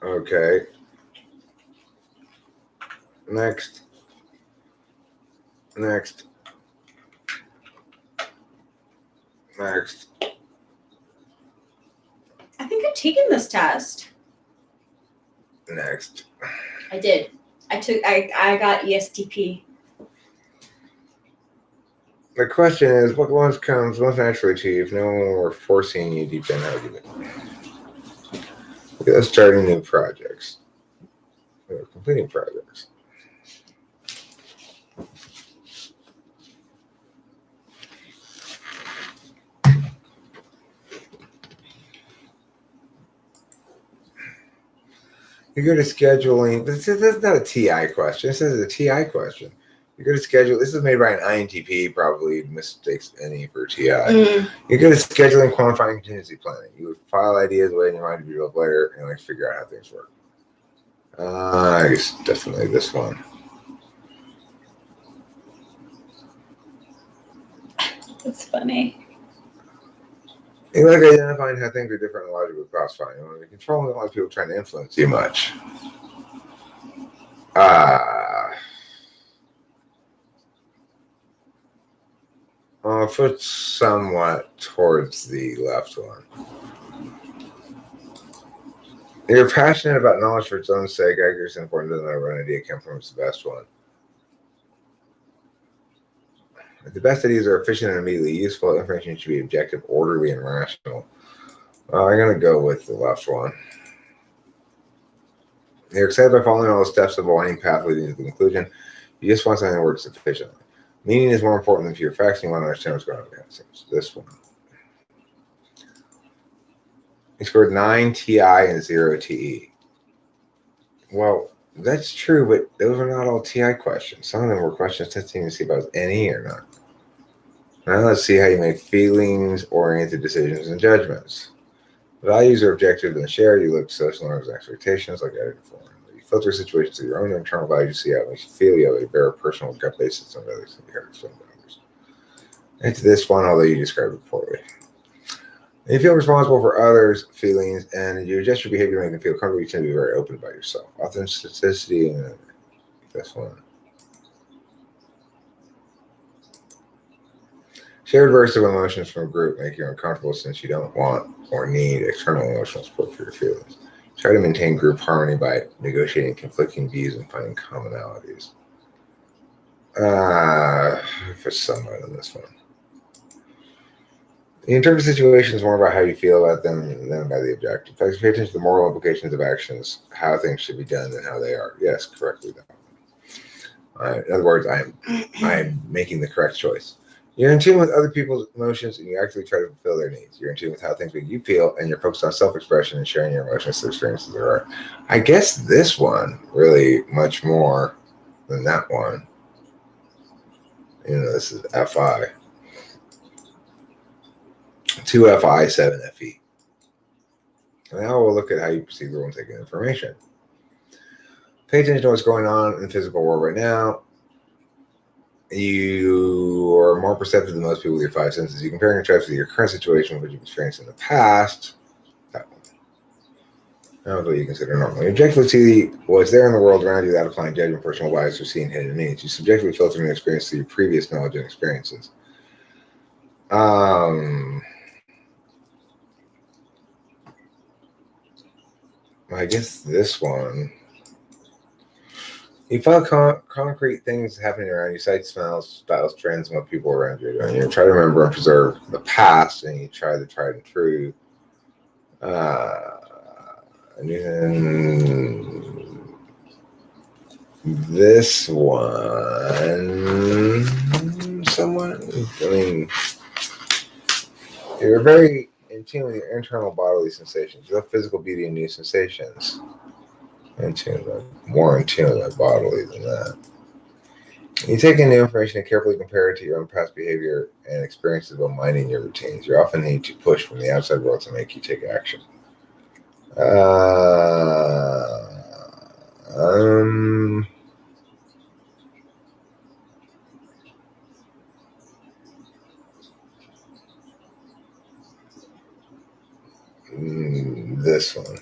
Okay. Next. I think I've taken this test. Next. I did. I got ESTP. The question is, what once comes most naturally to you if no one were forcing you deep in? How would you do? Look at us starting new projects. We're completing projects. You go to scheduling. This is not a TI question. This is a TI question. You go to schedule. This is made by an INTP. Probably mistakes any for TI. You go to scheduling, quantifying, contingency planning. You would file ideas away in your mind to be developed later, and like figure out how things work. I guess definitely this one. That's funny. You like identifying how things are different and logically classifying. You want to be controlling a lot of people trying to influence you much. I'll put somewhat towards the left one. You're passionate about knowledge for its own sake. Accuracy is important. Doesn't matter what idea came from. It's the best one. If the best ideas are efficient and immediately useful, information should be objective, orderly, and rational. I'm going to go with the left one. You're excited by following all the steps of a winding path leading to the conclusion. You just want something that works efficiently. Meaning is more important than pure facts, and you want to understand what's going on behind the scenes. This one. You scored 9 TI and 0 TE. Well, that's true, but those are not all TI questions. Some of them were questions testing to see if I was NE or not. Now let's see how you make feelings-oriented decisions and judgments. Values are objective and shared. You look to social norms and expectations like edited form. You filter situations through your own internal values, see how it makes you feel. You have a very personal gut basis on others that you have to explain to others. It's this one, although you described it poorly. And you feel responsible for others' feelings, and you adjust your behavior to make them feel comfortable. You tend to be very open about yourself. Authenticity, and this one. Shared bursts of emotions from a group make you uncomfortable since you don't want or need external emotional support for your feelings. Try to maintain group harmony by negotiating conflicting views and finding commonalities. For someone in this one. The interpret situations more about how you feel about them than by the objective. Pay attention to the moral implications of actions, how things should be done, than how they are. Yes, correctly done. In other words, I'm making the correct choice. You're in tune with other people's emotions, and you actually try to fulfill their needs. You're in tune with how things make you feel, and you're focused on self-expression and sharing your emotions and experiences that are. I guess this one really much more than that one. This is FI. 2 FI, 7 FE. And now we'll look at how you perceive the world and take in information. Pay attention to what's going on in the physical world right now. You are more perceptive than most people with your 5 senses. You compare and contrast with your current situation, which you've experienced in the past. That one. That was what you consider normal. You objectively see what's there in the world around you without applying judgment, personal bias, or seeing hidden meanings. You subjectively filter new experience through your previous knowledge and experiences. I guess this one. You find concrete things happening around you, sights, smells, styles, trends, and what people around you are doing. You try to remember and preserve the past, and you try the tried and true. And then this one, you're very in tune with your internal bodily sensations. You have physical beauty and new sensations. More in tune with bodily than that. You take in new information and carefully compare it to your own past behavior and experiences while minding your routines. You often need to push from the outside world to make you take action. This one.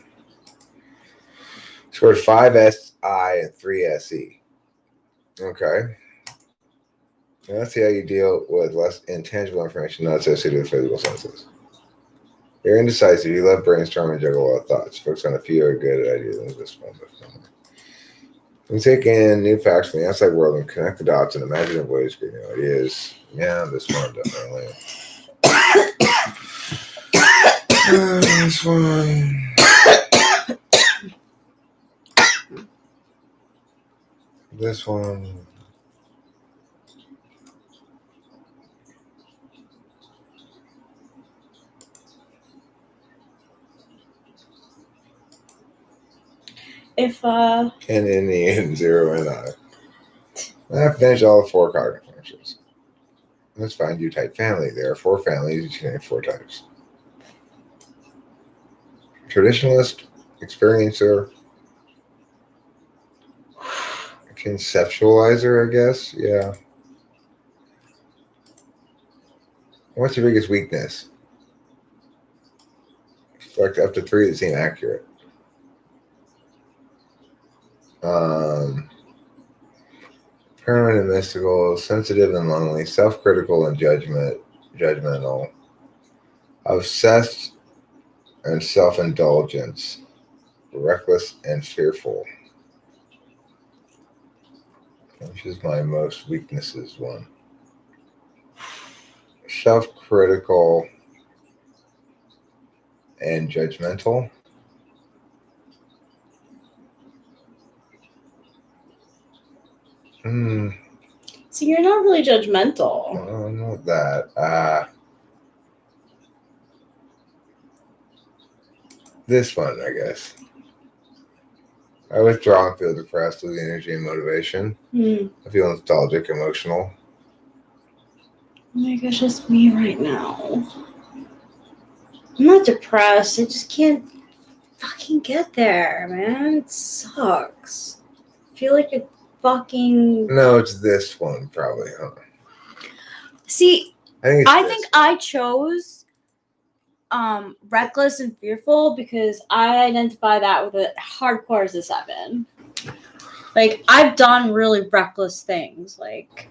Scored 5 SI and 3 SE. Okay. Now let's see how you deal with less intangible information not associated with physical senses. You're indecisive. You love brainstorm and juggle a lot of thoughts. Focus on a few are good ideas than this one. You take in new facts from the outside world and connect the dots in imaginative ways, create new ideas. Yeah, this one definitely. This one. This one. And in the end, 0 and I. I've finished all the 4 cognitive functions. Let's find your type family. There are 4 families, each named 4 types. Traditionalist, experiencer, conceptualizer, I guess. Yeah. What's your biggest weakness? Select up to 3 that seem accurate. Paranoid and mystical, sensitive and lonely, self-critical and judgmental, obsessed and self-indulgence, reckless and fearful. Which is my most weaknesses one. self-critical, and judgmental. So you're not really judgmental. I don't know that. This one, I guess. I withdraw and feel depressed, losing energy and motivation. I feel nostalgic, emotional. Oh my gosh, that's me right now. I'm not depressed. I just can't fucking get there, man. It sucks. I feel like a fucking. No, it's this one, probably, huh? See, I think think I chose reckless and fearful because I identify that with a hardcore as a 7. Like I've done really reckless things, like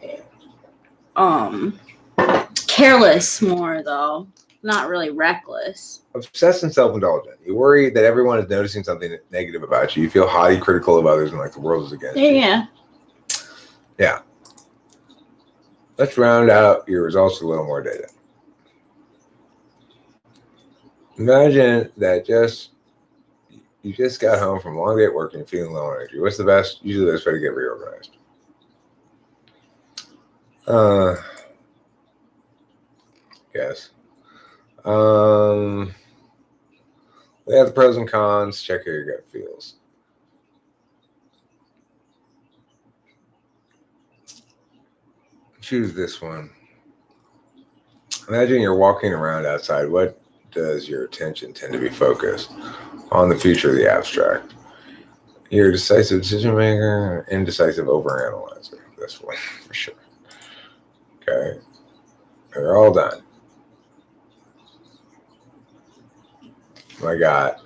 careless more though, not really reckless. obsessed and self-indulgent. You worry that everyone is noticing something negative about you. You feel highly critical of others and like the world is against you. Yeah. Let's round out your results with a little more data. Imagine that you just got home from a long day at work and you're feeling low energy. What's usually the best way to get reorganized? Yes. They have the pros and cons. Check how your gut feels. Choose this one. Imagine you're walking around outside. What does your attention tend to be focused on? The future of the abstract. You're a decisive decision maker, indecisive overanalyzer. This one for sure. Okay. They're all done. I got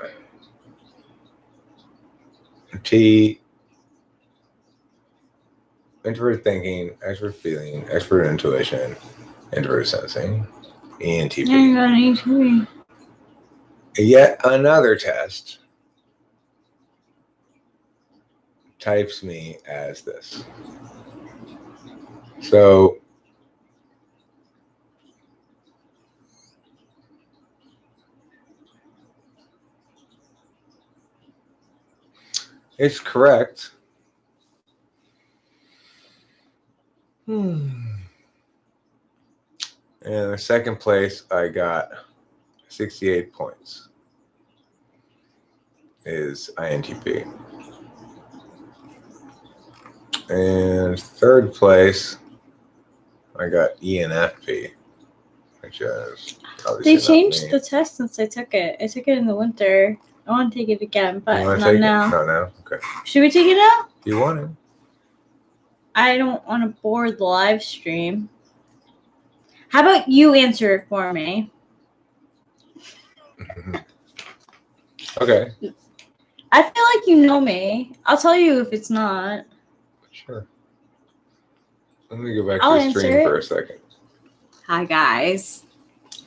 T, introverted thinking, extrovert feeling, extrovert intuition, introverted sensing, ENTP. I got an ENTP. Yet another test types me as this. So it's correct. And in second place, I got 68 points. Is INTP. And third place, I got ENFP, which is obviously They changed not me. the test since I took it. I took it in the winter. I want to take it again, but You wanna not take now. it? Not now? Okay. Should we take it now? Do you want it? I don't want to bore the live stream. How about you answer it for me? Okay. I feel like you know me. I'll tell you if it's not. Sure. Let me go back I'll to the answer stream it. for a second. Hi, guys.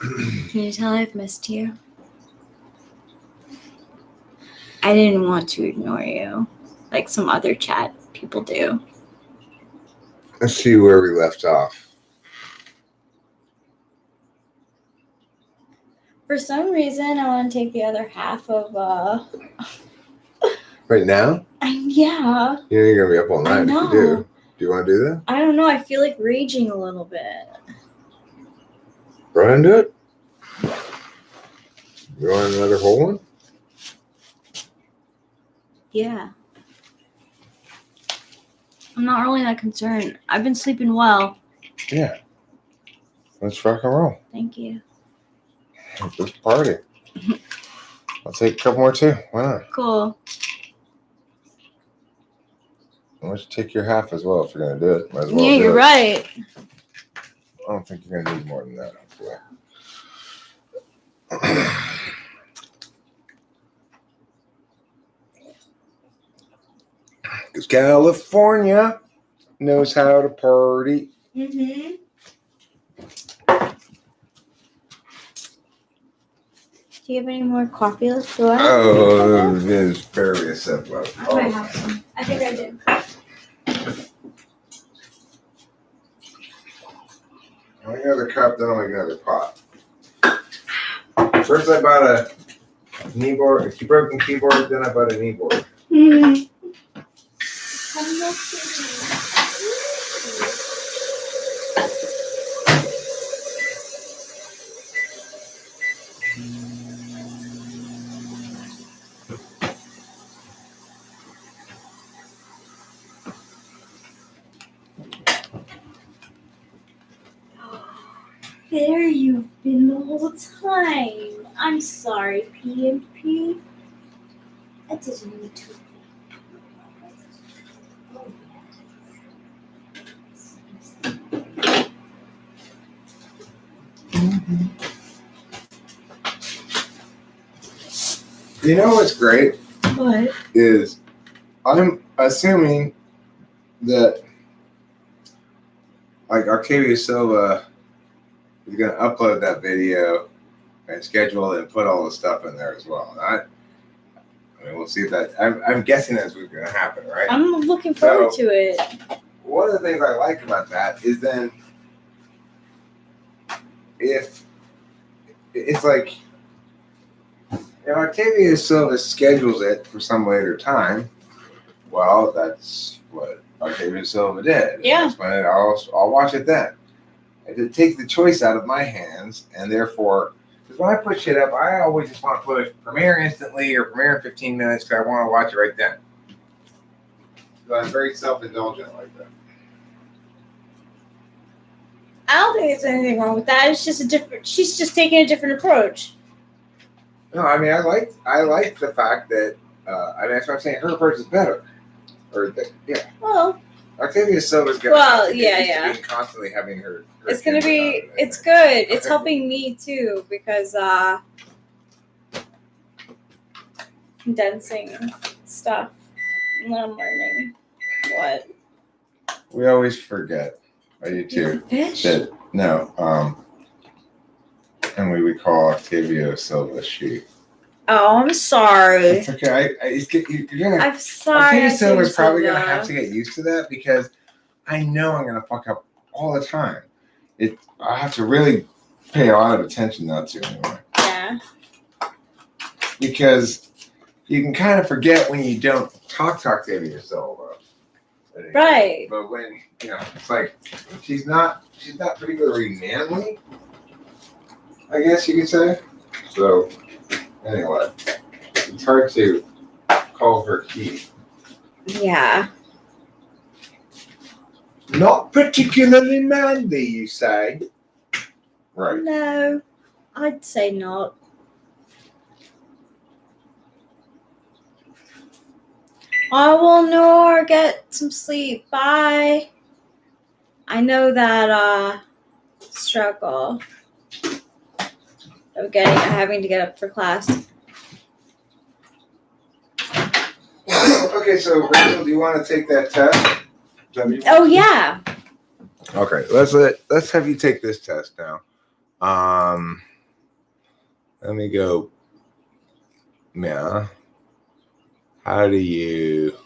Can you tell I've missed you? I didn't want to ignore you like some other chat people do. Let's see where we left off. For some reason, I want to take the other half of. Right now? Yeah. You're going to be up all night if you do. Do you want to do that? I don't know. I feel like raging a little bit. Go ahead and do it. You want another whole one? Yeah. I'm not really that concerned. I've been sleeping well. Yeah. Let's rock and roll. Thank you. Let's party. I'll take a couple more too. Why not? Cool. Why don't you take your half as well if you're going to do it? Might as well Yeah, do you're it. right. I don't think you're going to need more than that, hopefully. Because California knows how to party. Mm-hmm. Do you have any more coffee left? Do I have any Oh, coffee? there's barely a sip left. I might have some. I think I did. make another cup, then I'll make another pot. First I bought a kneeboard, a broken keyboard, then I bought a kneeboard. There you've been the whole time. I'm sorry, PNP. I didn't mean to. You know what's great What? is I'm assuming that like Octavia Silva is going to upload that video and schedule it and put all the stuff in there as well. I mean, we'll see if that. I'm guessing that's what's going to happen, right? I'm looking forward to it. One of the things I like about that is then if it's like if Octavia Silva schedules it for some later time, well, that's what Octavia Silva did. Yeah. That's when I'll watch it then. And it takes the choice out of my hands, and therefore, because when I put shit up, I always just want to put premiere instantly or premiere in 15 minutes because I want to watch it right then. So I'm very self-indulgent like that. I don't think there's anything wrong with that. It's just a different. She's just taking a different approach. No, I mean I like the fact that I mean that's what I'm saying. Her approach is better. Yeah. Well, Octavia Silva's gonna. Well, yeah. Constantly having her it's gonna be. It's good. It's helping me too because condensing stuff. And I'm learning what. We always forget. I do too. Fish. That no. And we would call Octavia Silva she. Oh, I'm sorry. It's okay. You're gonna. I'm sorry. Octavia Silva's probably gonna have to get used to that because I know I'm gonna fuck up all the time. I have to really pay a lot of attention not to anyway. Yeah. Because you can kind of forget when you don't talk to Octavia Silva. Right. But when it's like she's not particularly manly, I guess you could say. So anyway, it's hard to call her key. Yeah. Not particularly manly, you say? Right. No, I'd say not. I will nor get some sleep. Bye. I know that struggle of having to get up for class. Okay, so Rachel, do you want to take that test? Oh yeah. Okay, let's have you take this test now. Let me go. Yeah. How do you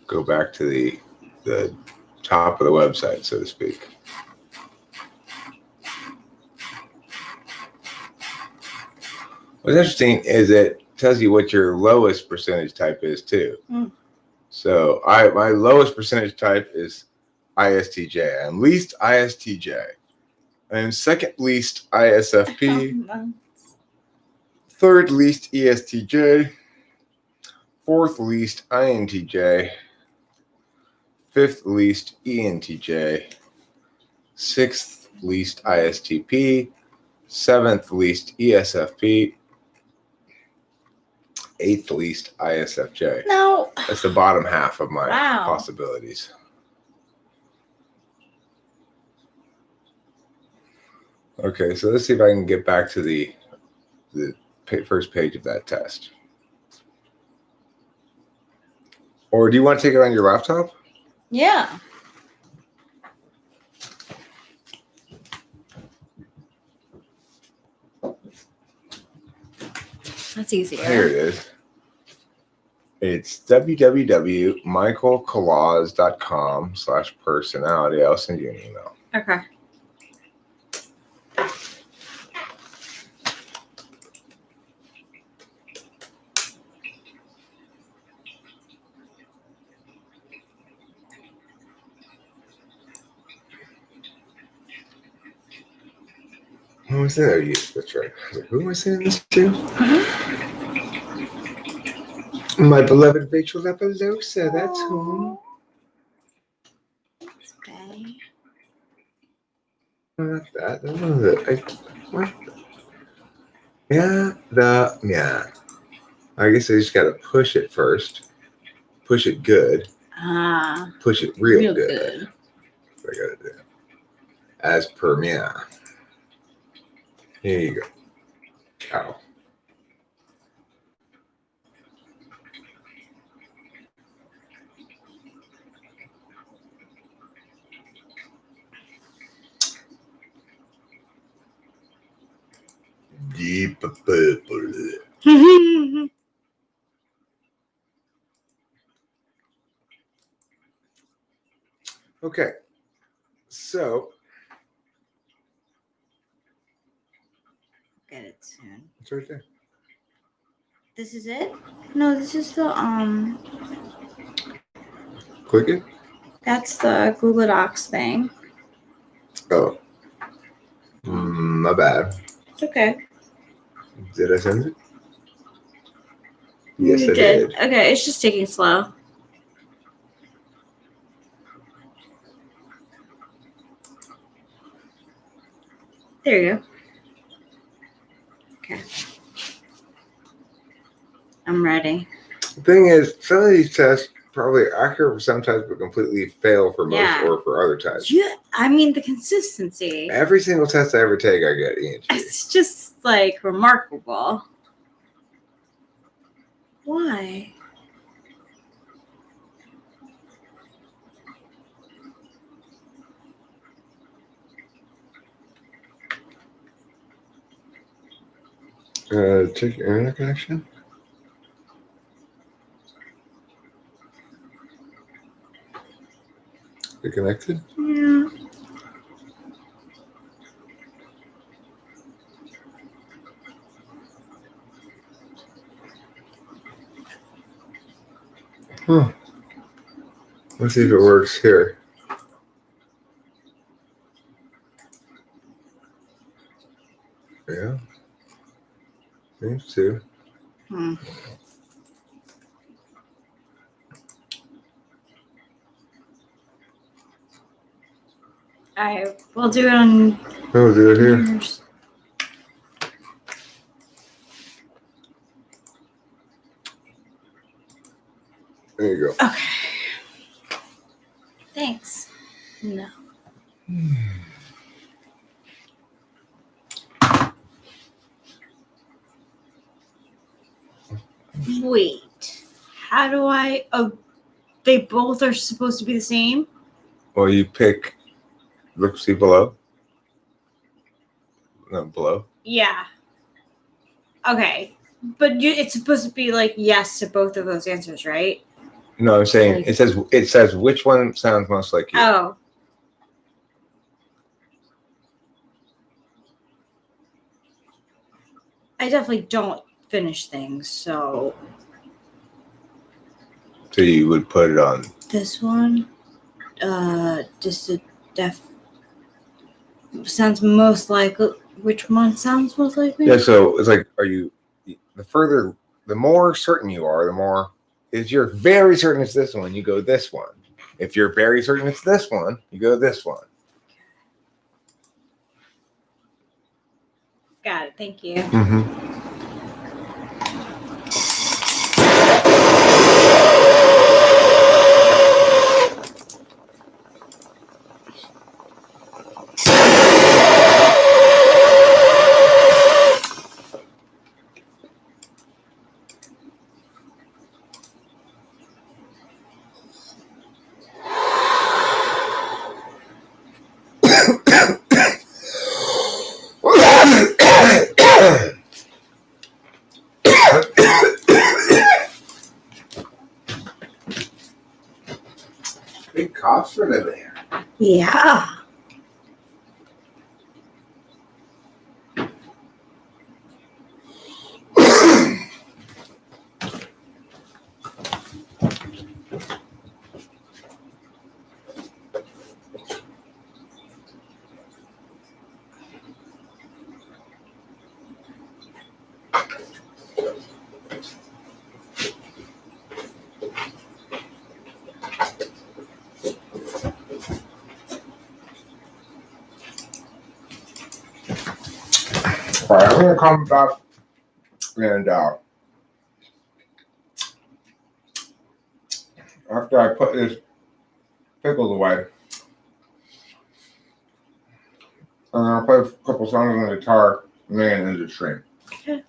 go back to the top of the website, so to speak? What's interesting is it tells you what your lowest percentage type is too. Mm. So my lowest percentage type is ISTJ. I'm least ISTJ. I'm second least ISFP. Third least ESTJ. Fourth least INTJ. Fifth least ENTJ. Sixth least ISTP. Seventh least ESFP. Eighth least ISFJ. No. That's the bottom half of my Wow. possibilities. Okay, so let's see if I can get back to the first page of that test. Or do you want to take it on your laptop? Yeah. That's easier. Here it is. It's www.michaelcolaz.com/personality. I'll send you an email. Okay. Who was that? Oh, you. That's right. I was like, who am I saying this to? My beloved Rachel Lapalosa. That's who. Okay. Not that. That was it. What? Yeah. I guess I just got to push it first. Push it good. Push it real good. That's what I got to do. As per me. Here you go. Cow. Deep purple. Okay. So. Get it soon. It's right there. This is it? No, this is the Click it. That's the Google Docs thing. Oh. My bad. It's okay. Did I send it? Yes, You I did. Okay, it's just taking slow. There you go. Okay. I'm ready. The thing is, some of these tests probably accurate for some types, but completely fail for most Yeah. or for other types. Yeah, I mean the consistency. Every single test I ever take, I get ENG. It's just like remarkable. Why? Check your internet connection. You connected? Yeah. Huh. Let's see if it works here. Yeah. Seems to. We'll do it on Oh, do it here. yours. There you go. Okay. Thanks. No. Wait. How do I? Oh, they both are supposed to be the same? Well, you pick. Look, see below. No, below. Yeah. Okay. But it's supposed to be like yes to both of those answers, right? No, I'm saying it says which one sounds most like you. Oh. I definitely don't finish things, so. So you would put it on. This one, just a sounds most like. Which one sounds most like me? Yeah, so it's like, the more certain you are, the more, if you're very certain it's this one, you go this one. If you're very certain it's this one, you go this one. Got it. Thank you. Mm-hmm. Big cops are there. Yeah. All right, I'm gonna come back and after I put this pickles away, I'm gonna play a couple songs on the guitar and then end the stream. Okay.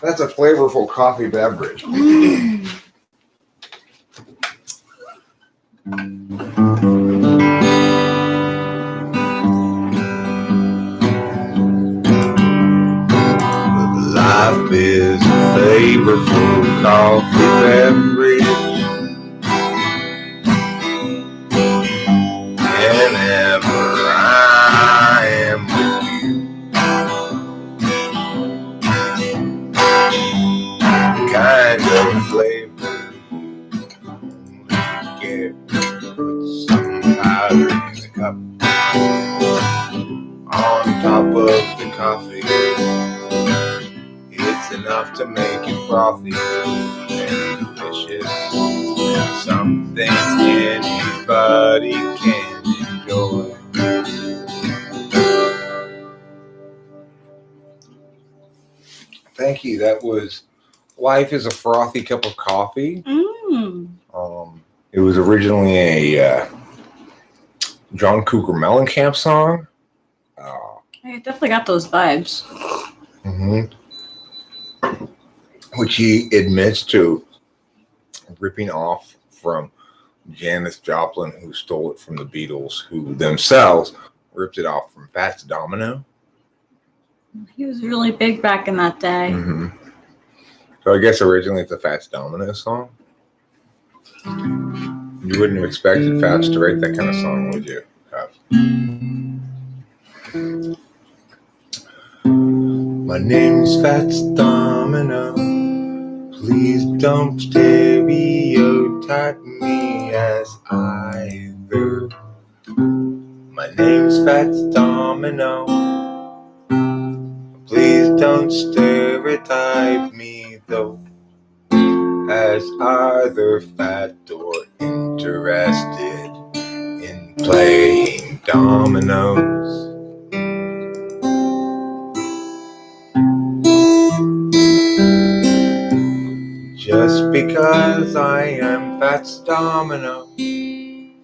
That's a flavorful coffee beverage. Life is a flavorful coffee beverage. Whenever I am with you, kind of flavor get put some powder in the cup on top of the coffee. It's enough to make it frothy and delicious. Something anybody can enjoy. Thank you. That was Life is a Frothy Cup of Coffee. It was originally a John Cougar Mellencamp song. I definitely got those vibes. Which he admits to ripping off from Janis Joplin, who stole it from the Beatles, who themselves ripped it off from Fats Domino. He was really big back in that day. So I guess originally it's a Fats Domino song. You wouldn't have expected Fats to write that kind of song, would you? My name's Fats Domino. Please don't stereotype me as either. My name's Fats Domino. Please don't stereotype me though. as either fat or interested in playing dominoes. Just because I am fat's domino, you've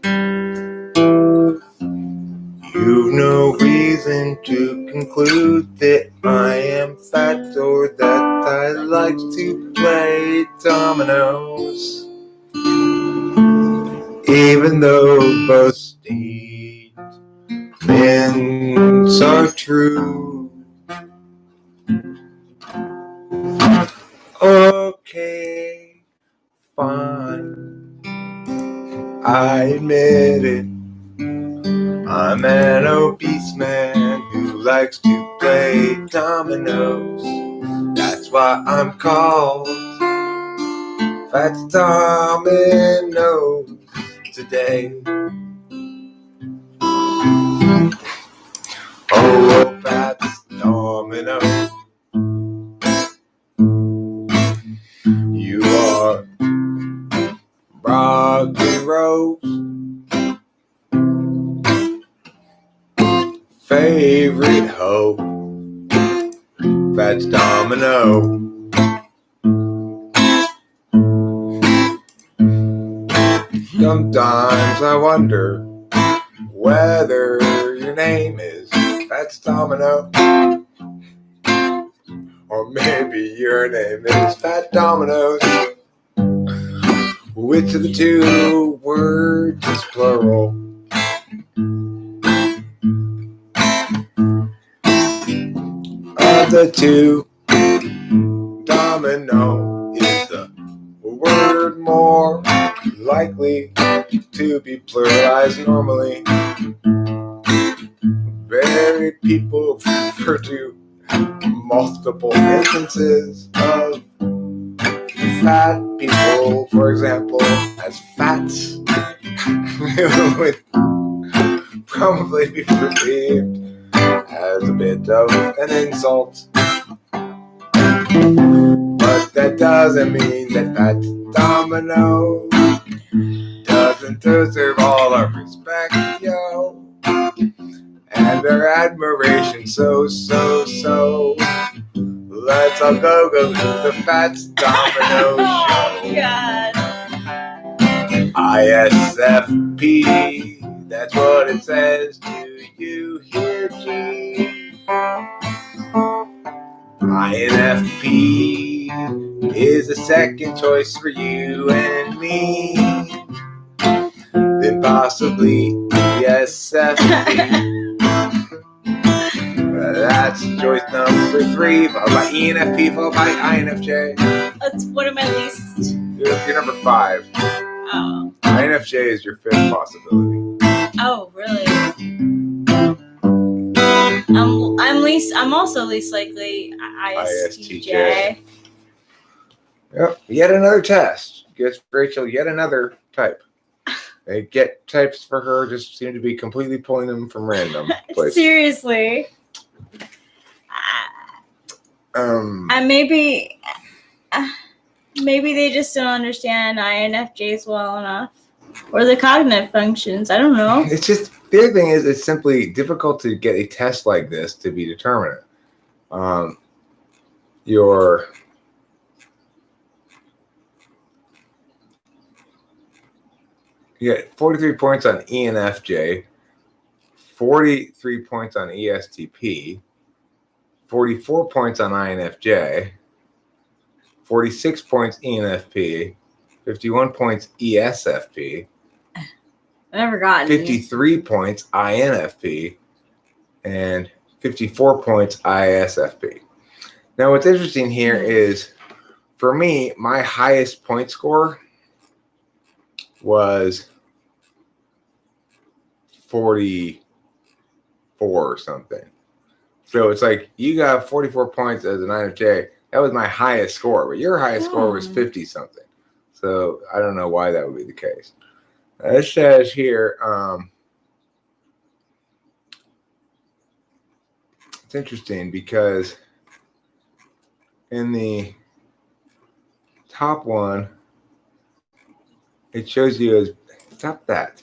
no reason to conclude that I am fat or that I like to play dominoes. Even though both statements are true. Okay, fine, I admit it. I'm an obese man who likes to play dominoes. That's why I'm called Fats Dominoes today. Oh, Fats Dominoes, you are rock and roll's favorite hoe, Fats Domino. Sometimes I wonder whether your name is Fats Domino, or maybe your name is Fat Dominoes. Which of the two words is plural? Of the two, domino is the word more likely to be pluralized normally. Very people refer to multiple instances of fat people, for example, as fats, would probably be perceived as a bit of an insult. But that doesn't mean that Fat Domino doesn't deserve all our respect, yo, and our admiration, so. Let's all go to the Fat Domino show. God. ISFP, that's what it says. Do you hear, G? INFP is a second choice for you and me. Then possibly ESFP. That's choice number 3, followed by ENFP, followed by INFJ. That's one of my least. You're number 5. Oh. INFJ is your 5th possibility. Oh, really? I'm also least likely ISTJ. Yep. Yet another test. Gives Rachel yet another type. They get types for her, just seem to be completely pulling them from random places. Seriously. Maybe they just don't understand INFJs well enough, or the cognitive functions. I don't know. It's just the other thing is it's simply difficult to get a test like this to be determinate. You get 43 points on ENFJ, 43 points on ESTP, 44 points on INFJ, 46 points ENFP, 51 points ESFP, I never got 53 points INFP, and 54 points ISFP. Now, what's interesting here is, for me, my highest point score was 44 or something. So it's like you got 44 points as an INFJ. That was my highest score, but your highest score was 50 something. So I don't know why that would be the case. It says here, it's interesting because in the top one, it shows you as, stop that.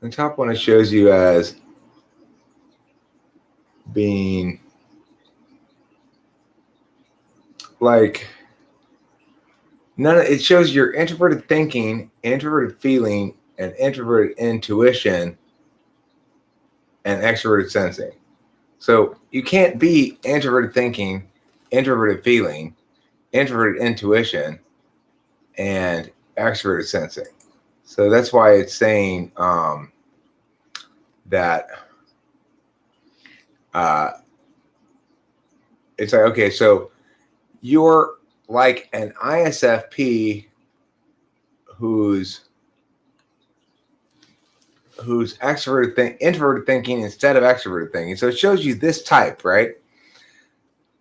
The top one, it shows you as being like, it shows your introverted thinking, introverted feeling, and introverted intuition, and extroverted sensing. So you can't be introverted thinking, introverted feeling, introverted intuition, and extroverted sensing. So that's why it's saying that it's like, okay, so you're like an ISFP who's introverted thinking instead of extroverted thinking. So it shows you this type, right?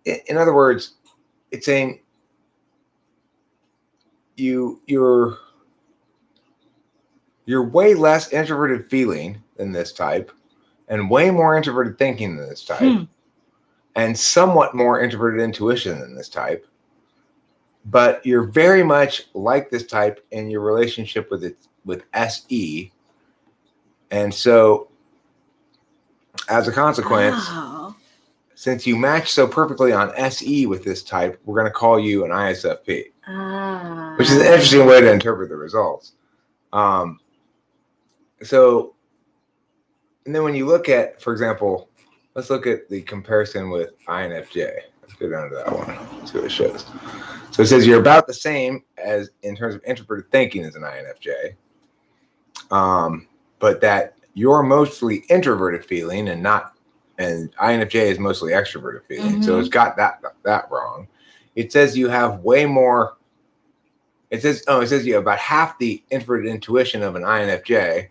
In other words, it's saying you're way less introverted feeling than this type, and way more introverted thinking than this type, and somewhat more introverted intuition than this type. But you're very much like this type in your relationship with SE. And so, as a consequence, since you match so perfectly on SE with this type, we're going to call you an ISFP, which is an interesting way to interpret the results. So, and then when you look at, for example, let's look at the comparison with INFJ. Let's go down to that one, see what it shows. So it says you're about the same as in terms of introverted thinking as an INFJ, but that you're mostly introverted feeling and INFJ is mostly extroverted feeling. So it's got that wrong. It says you have way more. It says you have about half the introverted intuition of an INFJ,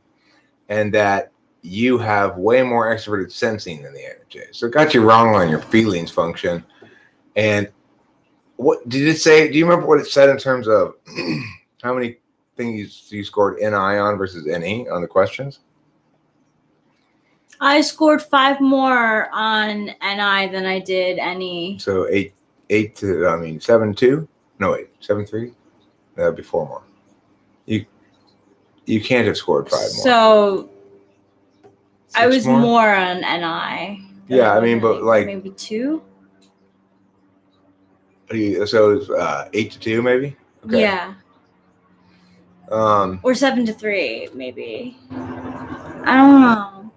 and that you have way more extroverted sensing than the INFJ. So it got you wrong on your feelings function. And what did it say? Do you remember what it said in terms of how many things you scored NI on versus NE on the questions? I scored 5 more on NI than I did NE. So 7-2? No, wait, 7-3? That'd be 4 more. You can't have scored 5 more. So 6 I was more on NI. Yeah, I mean, but like maybe 2. So it's 8-2, maybe. Okay. Yeah. Or 7-3, maybe. I don't know.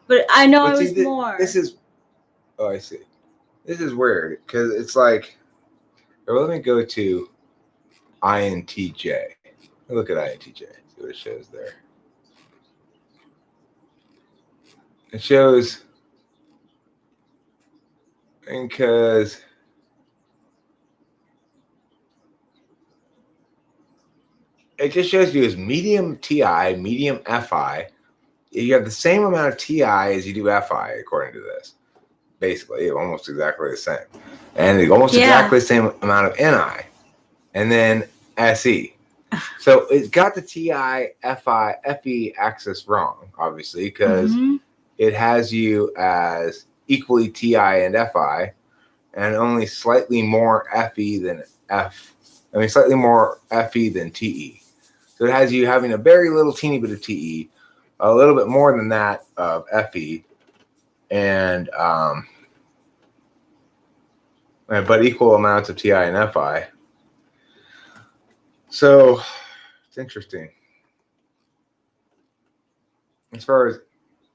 But I know I was more. This is. Oh, I see. This is weird because it's like. Well, let me go to INTJ. Look at INTJ. See what it shows there. It shows. Because. It just shows you as medium TI, medium FI. You have the same amount of TI as you do FI, according to this. Basically, almost exactly the same. And almost exactly the same amount of NI. And then SE. So it's got the TI, FI, FE axis wrong, obviously, because it has you as equally TI and FI, and only slightly more FE than slightly more FE than TE. So it has you having a very little teeny bit of TE, a little bit more than that of FE, and but equal amounts of TI and FI. So it's interesting. As far as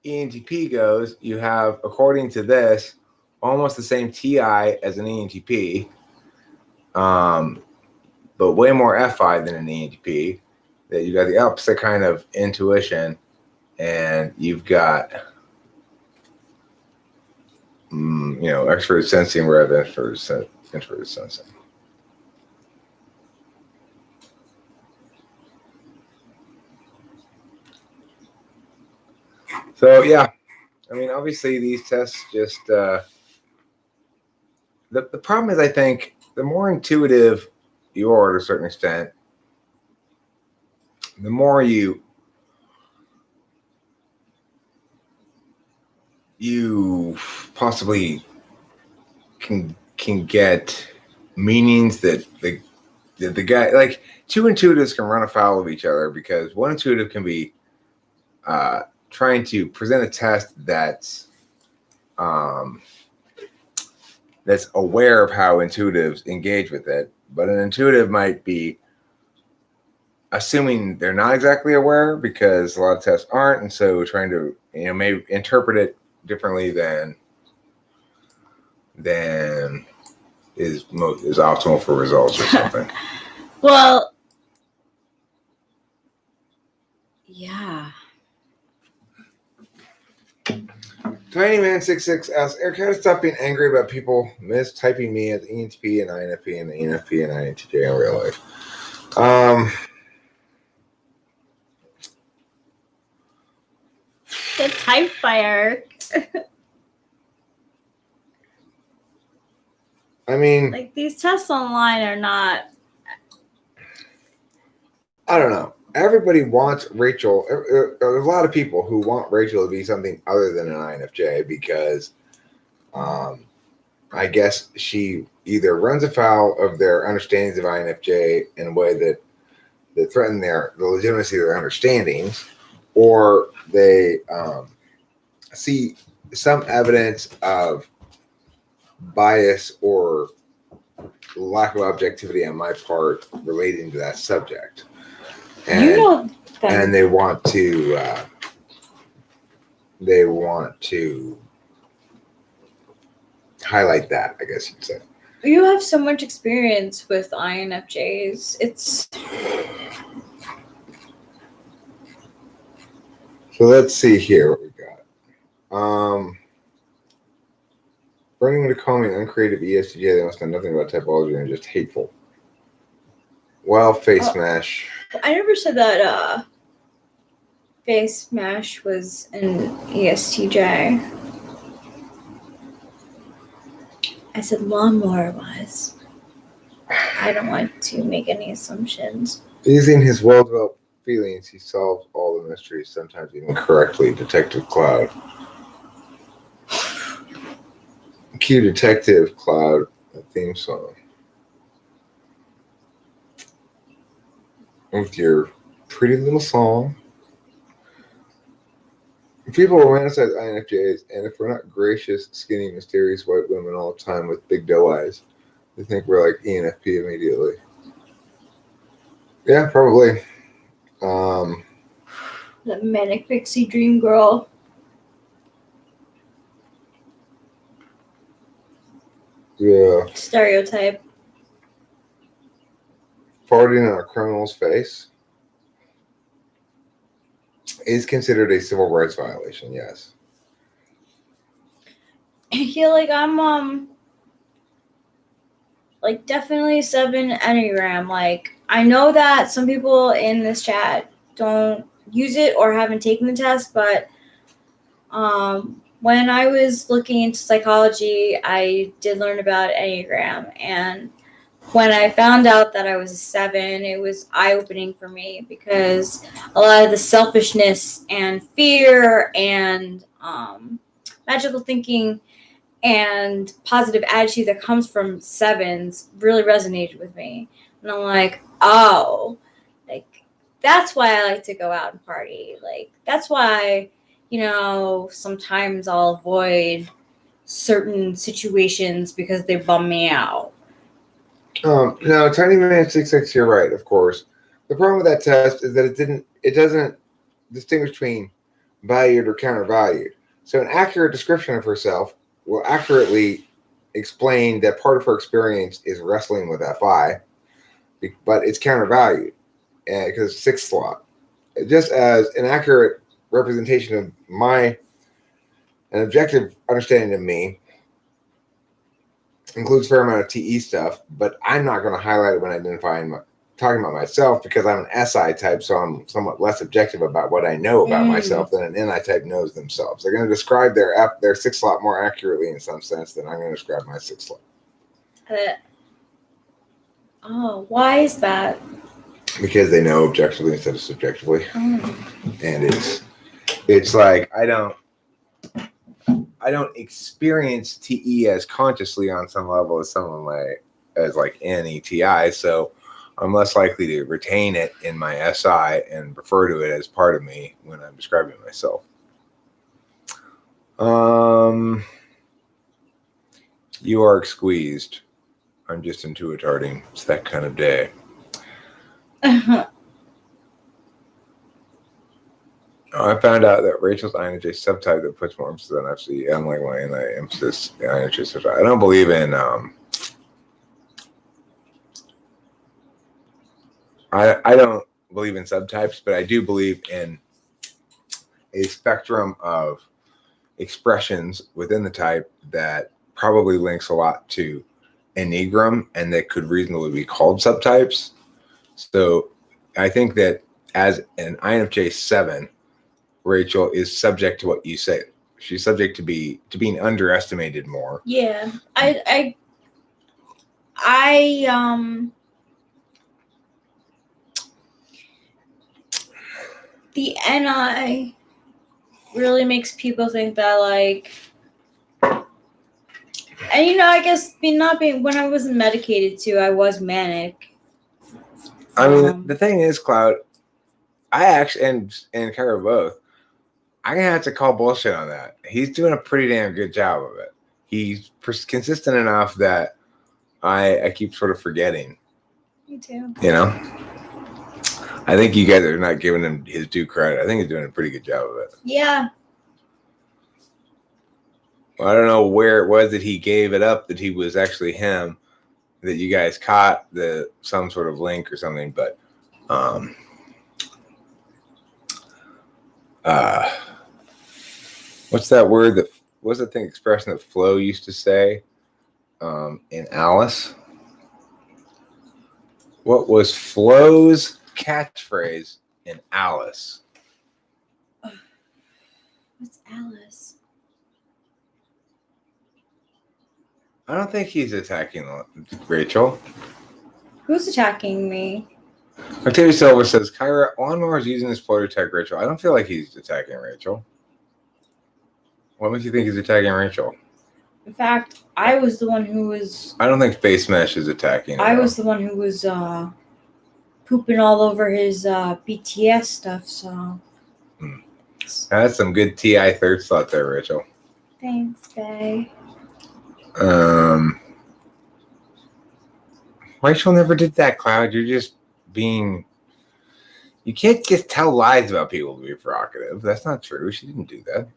ENTP goes, you have, according to this, almost the same TI as an ENTP, but way more FI than an ENTP. That you got the opposite kind of intuition, and you've got extroverted sensing rather than introverted sensing. So yeah, I mean, obviously these tests just the problem is, I think the more intuitive you are to a certain extent, the more you possibly can get meanings that the guy, like, two intuitives can run afoul of each other because one intuitive can be trying to present a test that's aware of how intuitives engage with it, but an intuitive might be assuming they're not exactly aware because a lot of tests aren't, and so trying to maybe interpret it differently than is optimal for results or something. Well, yeah. TinyMan66 asks, Eric, how to stop being angry about people mistyping me as ENTP and INFP and the ENFP and INTJ in real life? Get typed by Eric. I mean, Like, these tests online are not. I don't know. Everybody wants Rachel. There's a lot of people who want Rachel to be something other than an INFJ because I guess she either runs afoul of their understandings of INFJ in a way that threaten the legitimacy of their understandings, or they see some evidence of bias or lack of objectivity on my part relating to that subject. And, and they want to highlight that, I guess you'd say. You have so much experience with INFJs. It's so let's see here what we got. Burning to call me an uncreative ESTJ, they must know nothing about typology and are just hateful. Well, face smash. I never said that face smash was an ESTJ. I said lawnmower was. I don't want to make any assumptions. Using his well-developed feelings, he solves all the mysteries, sometimes even correctly. Detective Cloud. Cue Detective Cloud, a theme song. With your pretty little song. People romanticize INFJs, and if we're not gracious, skinny, mysterious white women all the time with big doe eyes, they think we're like ENFP immediately. Yeah, probably. The manic pixie dream girl. Yeah. Stereotype. Farting on a criminal's face is considered a civil rights violation, yes. I feel like I'm like definitely 7 Enneagram. Like, I know that some people in this chat don't use it or haven't taken the test, but when I was looking into psychology, I did learn about Enneagram, and when I found out that I was a 7, it was eye-opening for me because a lot of the selfishness and fear and magical thinking and positive attitude that comes from 7s really resonated with me. And I'm like, oh, like, that's why I like to go out and party. Like, that's why, sometimes I'll avoid certain situations because they bum me out. No, TinyMan66, you're right, of course. The problem with that test is that it doesn't distinguish between valued or countervalued. So an accurate description of herself will accurately explain that part of her experience is wrestling with FI, but it's countervalued because it's 6th slot. Just as an accurate representation of an objective understanding of me includes a fair amount of TE stuff, but I'm not going to highlight it when talking about myself because I'm an SI type, so I'm somewhat less objective about what I know about myself than an NI type knows themselves. They're going to describe their 6th slot more accurately in some sense than I'm going to describe my 6th slot. Why is that? Because they know objectively instead of subjectively. And it's like I don't experience TE as consciously on some level as some of my as like NETI. So I'm less likely to retain it in my SI and refer to it as part of me when I'm describing myself. You are squeezed. I'm just intuiting. It's that kind of day. I found out that Rachel's INFJ subtype that puts more emphasis on FC, unlike my emphasis INFJ subtype. I don't believe in I don't believe in subtypes, but I do believe in a spectrum of expressions within the type that probably links a lot to Enneagram and that could reasonably be called subtypes. So I think that as an INFJ 7, Rachel is subject to what you say. She's subject to being underestimated more. Yeah. The NI really makes people think that, like, and I guess when I wasn't medicated too, I was manic. I mean, the thing is, Cloud, I actually and Kyra both, I'm gonna have to call bullshit on that. He's doing a pretty damn good job of it. He's consistent enough that I keep sort of forgetting. Me too. I think you guys are not giving him his due credit. I think he's doing a pretty good job of it. Yeah. Well, I don't know where it was that he gave it up that he was actually him, that you guys caught some sort of link or something, but what's that word what's the expression that Flo used to say in Alice? What was Flo's catchphrase in Alice? What's Alice? I don't think he's attacking Rachel. Who's attacking me? Octavia Silver says, Kyra, Lawnmower is using this ploy to attack Rachel. I don't feel like he's attacking Rachel. What makes you think he's attacking Rachel? In fact, I was the one who was... I don't think Face Mesh is attacking I was the one who was pooping all over his BTS stuff, so... That's some good TI third slot there, Rachel. Thanks, Faye. Rachel never did that, Cloud. You're just being... You can't just tell lies about people to be provocative. That's not true. She didn't do that.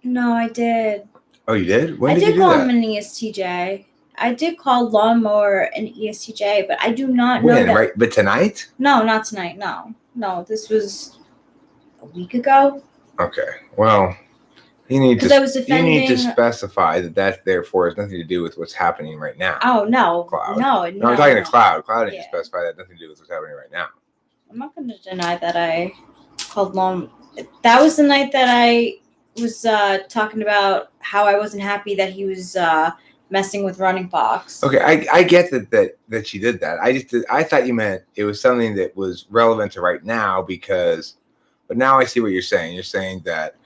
No, I did. Oh, you did? When I did you did do call that? him an ESTJ. I did call Lawnmower an ESTJ, but I do not know When, that. right? But tonight? No, not tonight. No, this was a week ago. Okay. Well, you need Because I was defending... You need to specify that therefore has nothing to do with what's happening right now. Oh, no. Cloud. No, I'm talking to Cloud. Cloud needs Yeah. to specify that nothing to do with what's happening right now. I'm not going to deny that I called That was the night that I was talking about how I wasn't happy that he was messing with Running Fox. Okay, I get that she did that. I thought you meant it was something that was relevant to right now but now I see what you're saying. You're saying that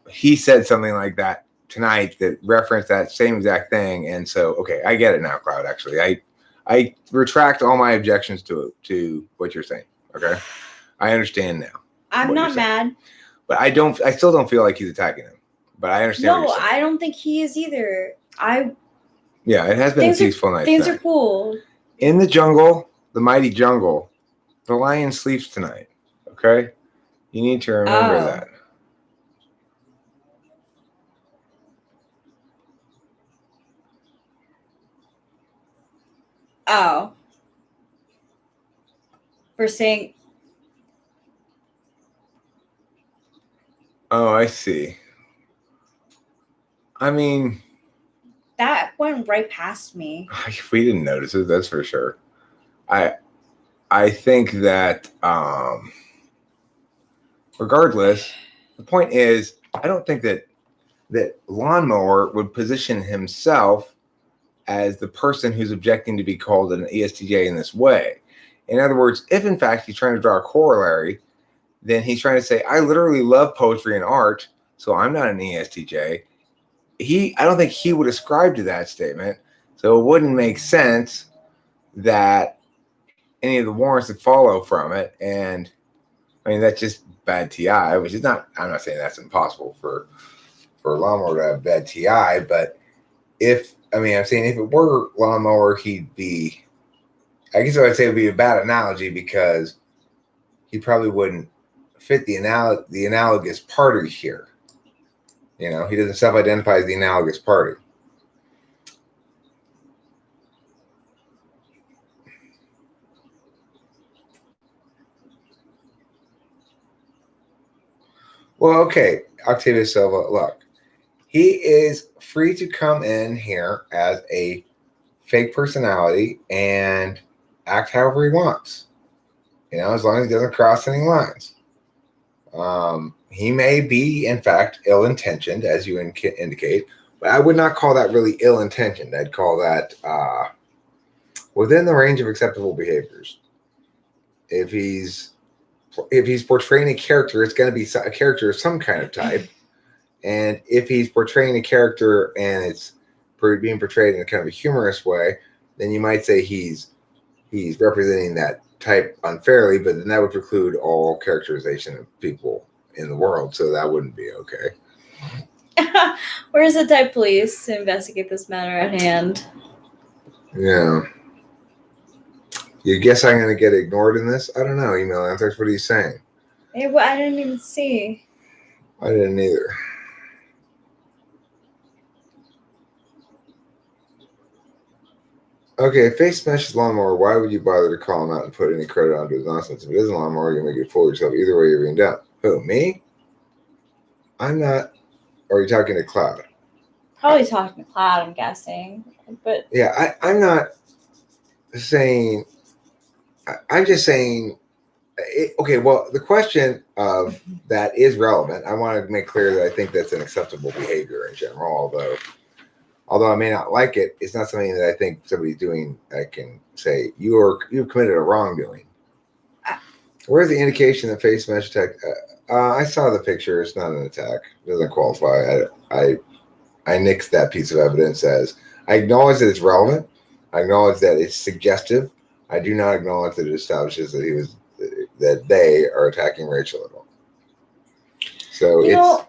he said something like that tonight that referenced that same exact thing, and so okay, I get it now, Cloud. Actually, I retract all my objections to what you're saying. Okay, I understand now. I'm not mad. But I still don't feel like he's attacking him. But I understand. No, what you're saying. I don't think he is either. Yeah, it has been a peaceful night. Things are cool. In the jungle, the mighty jungle, the lion sleeps tonight. Okay? You need to remember that. Oh. For saying... Oh, I see. I mean... That went right past me. We didn't notice it, that's for sure. I think that regardless, the point is, I don't think that Lawnmower would position himself as the person who's objecting to be called an ESTJ in this way. In other words, if in fact he's trying to draw a corollary, then he's trying to say, I literally love poetry and art, so I'm not an ESTJ. I don't think he would ascribe to that statement, so it wouldn't make sense that any of the warrants that follow from it. And I mean, that's just bad TI, which is not, I'm not saying that's impossible for a lawnmower to have bad TI, but I'm saying if it were lawnmower, he'd be, I guess I would say it would be a bad analogy because he probably wouldn't fit the analogous party here. You know, he doesn't self-identify as the analogous party. Well, okay, Octavia Silva, look, he is free to come in here as a fake personality and act however he wants. You know, as long as he doesn't cross any lines. He may be, in fact, ill-intentioned, as you indicate, but I would not call that really ill-intentioned. I'd call that within the range of acceptable behaviors. If he's portraying a character, it's going to be a character of some kind of type. And if he's portraying a character and it's being portrayed in a kind of a humorous way, then you might say he's representing that type unfairly, but then that would preclude all characterization of people in the world, so that wouldn't be okay. Where's the type police to investigate this matter at hand? Yeah. You guess I'm going to get ignored in this? I don't know, Email Anthrax. What are you saying? Hey, well, I didn't even see. I didn't either. Okay, if Face smashes lawnmower, why would you bother to call him out and put any credit onto his nonsense? If it isn't lawnmower, you'll make it fool yourself. Either way, you're being down. Who, me? I'm not. Or are you talking to Cloud? Probably talking to Cloud, I'm guessing. But yeah, I'm not saying. I'm just saying. Okay, well, the question of that is relevant. I want to make clear that I think that's an acceptable behavior in general, although I may not like it, it's not something that I think somebody's doing. I can say you've committed a wrongdoing. Where's the indication that face mesh attack? I saw the picture. It's not an attack. It doesn't qualify. I nixed that piece of evidence as I acknowledge that it's relevant. I acknowledge that it's suggestive. I do not acknowledge that it establishes that they are attacking Rachel at all. So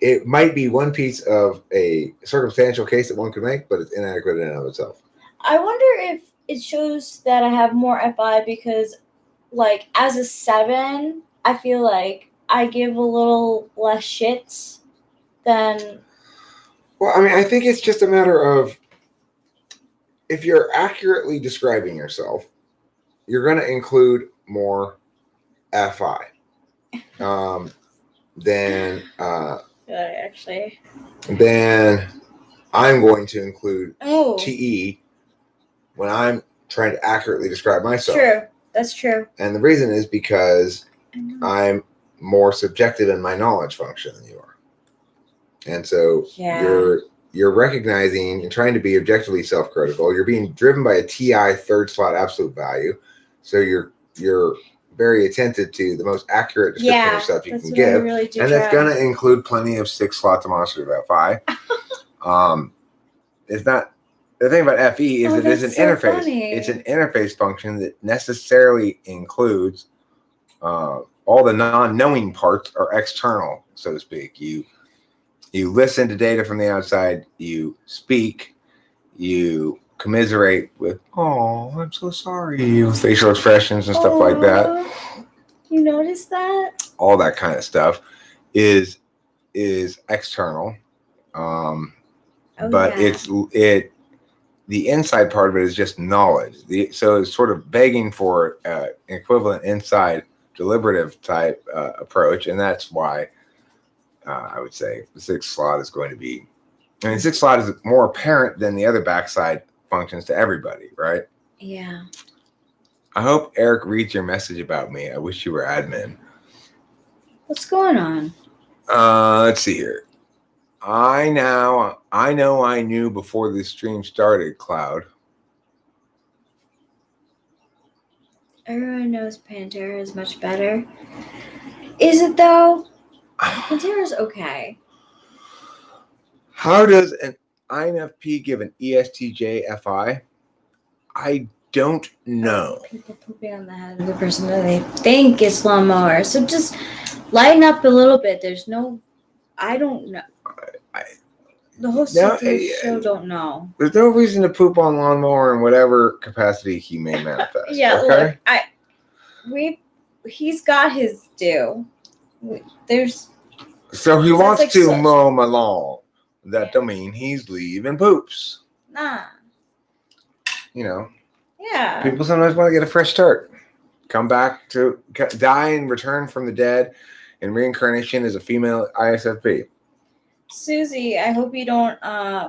it might be one piece of a circumstantial case that one could make, but it's inadequate in and of itself. I wonder if it shows that I have more FI because, like, as a 7, I feel like I give a little less shits than. Well, I mean, I think it's just a matter of if you're accurately describing yourself, you're going to include more FI than Actually. Then I'm going to include Oh. TE when I'm trying to accurately describe myself. True. That's true. And the reason is because I'm more subjective in my knowledge function than you are. And so you're recognizing and trying to be objectively self-critical. You're being driven by a TI third slot absolute value. So you're very attentive to the most accurate description of stuff you can give. Really and that's going to include plenty of 6 slot demonstrative FI. It's not the thing about FE is it is an interface. Funny. It's an interface function that necessarily includes all the non-knowing parts are external, so to speak. You listen to data from the outside, you speak, you commiserate with, oh, I'm so sorry, with facial expressions and stuff like that. You notice that? All that kind of stuff is external. But the inside part of it is just knowledge. So it's sort of begging for an equivalent inside deliberative type approach. And that's why I would say the 6th slot is going to be, I mean, 6th slot is more apparent than the other backside functions to everybody, right? Yeah. I hope Eric reads your message about me. I wish you were admin. What's going on? Let's see here. I know I knew before the stream started, Cloud. Everyone knows Pantera is much better. Is it though? Pantera's okay. How does an INFP give an ESTJ FI? I don't know. People pooping on the head of the person that they think is lawnmower. So just lighten up a little bit. There's no, I don't know. The hosts of the show don't know. There's no reason to poop on lawnmower in whatever capacity he may manifest. Yeah, okay? look, he's got his due. So he wants like to mow my lawn. That don't mean he's leaving poops. Nah. You know. Yeah. People sometimes want to get a fresh start. Come back to die and return from the dead in reincarnation as a female ISFP. Susie, I hope you don't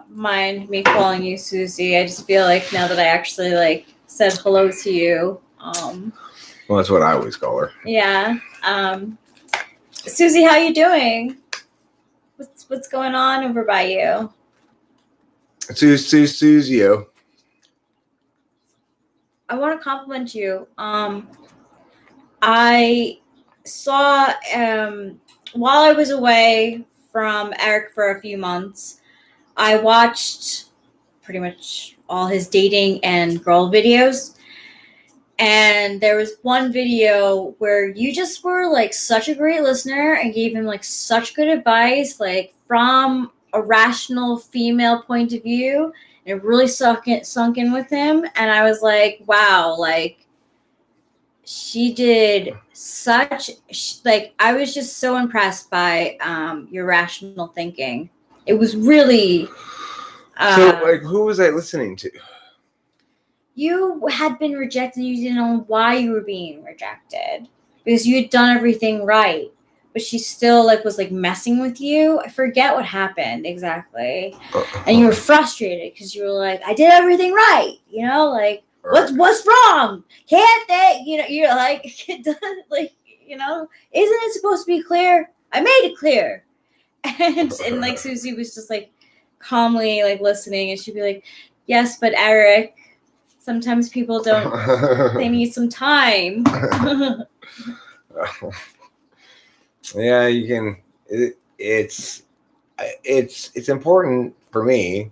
mind me calling you Susie. I just feel like now that I actually said hello to you. Well, that's what I always call her. Yeah. Susie, how you doing? What's going on over by you? Susio. I want to compliment you. I saw while I was away from Eric for a few months, I watched pretty much all his dating and girl videos. And there was one video where you just were such a great listener and gave him such good advice, from a rational female point of view. And it really sunk in with him. And I was like, wow, she did I was just so impressed by your rational thinking. It was really so who was I listening to? You had been rejected. You didn't know why you were being rejected because you had done everything right, but she still was messing with you. I forget what happened exactly, and you were frustrated because you were like, "I did everything right," what's wrong? Can't they? You're isn't it supposed to be clear? I made it clear, and Susie was just calmly listening, and she'd be like, "Yes, but Eric." Sometimes people don't. They need some time. Yeah, you can. It's important for me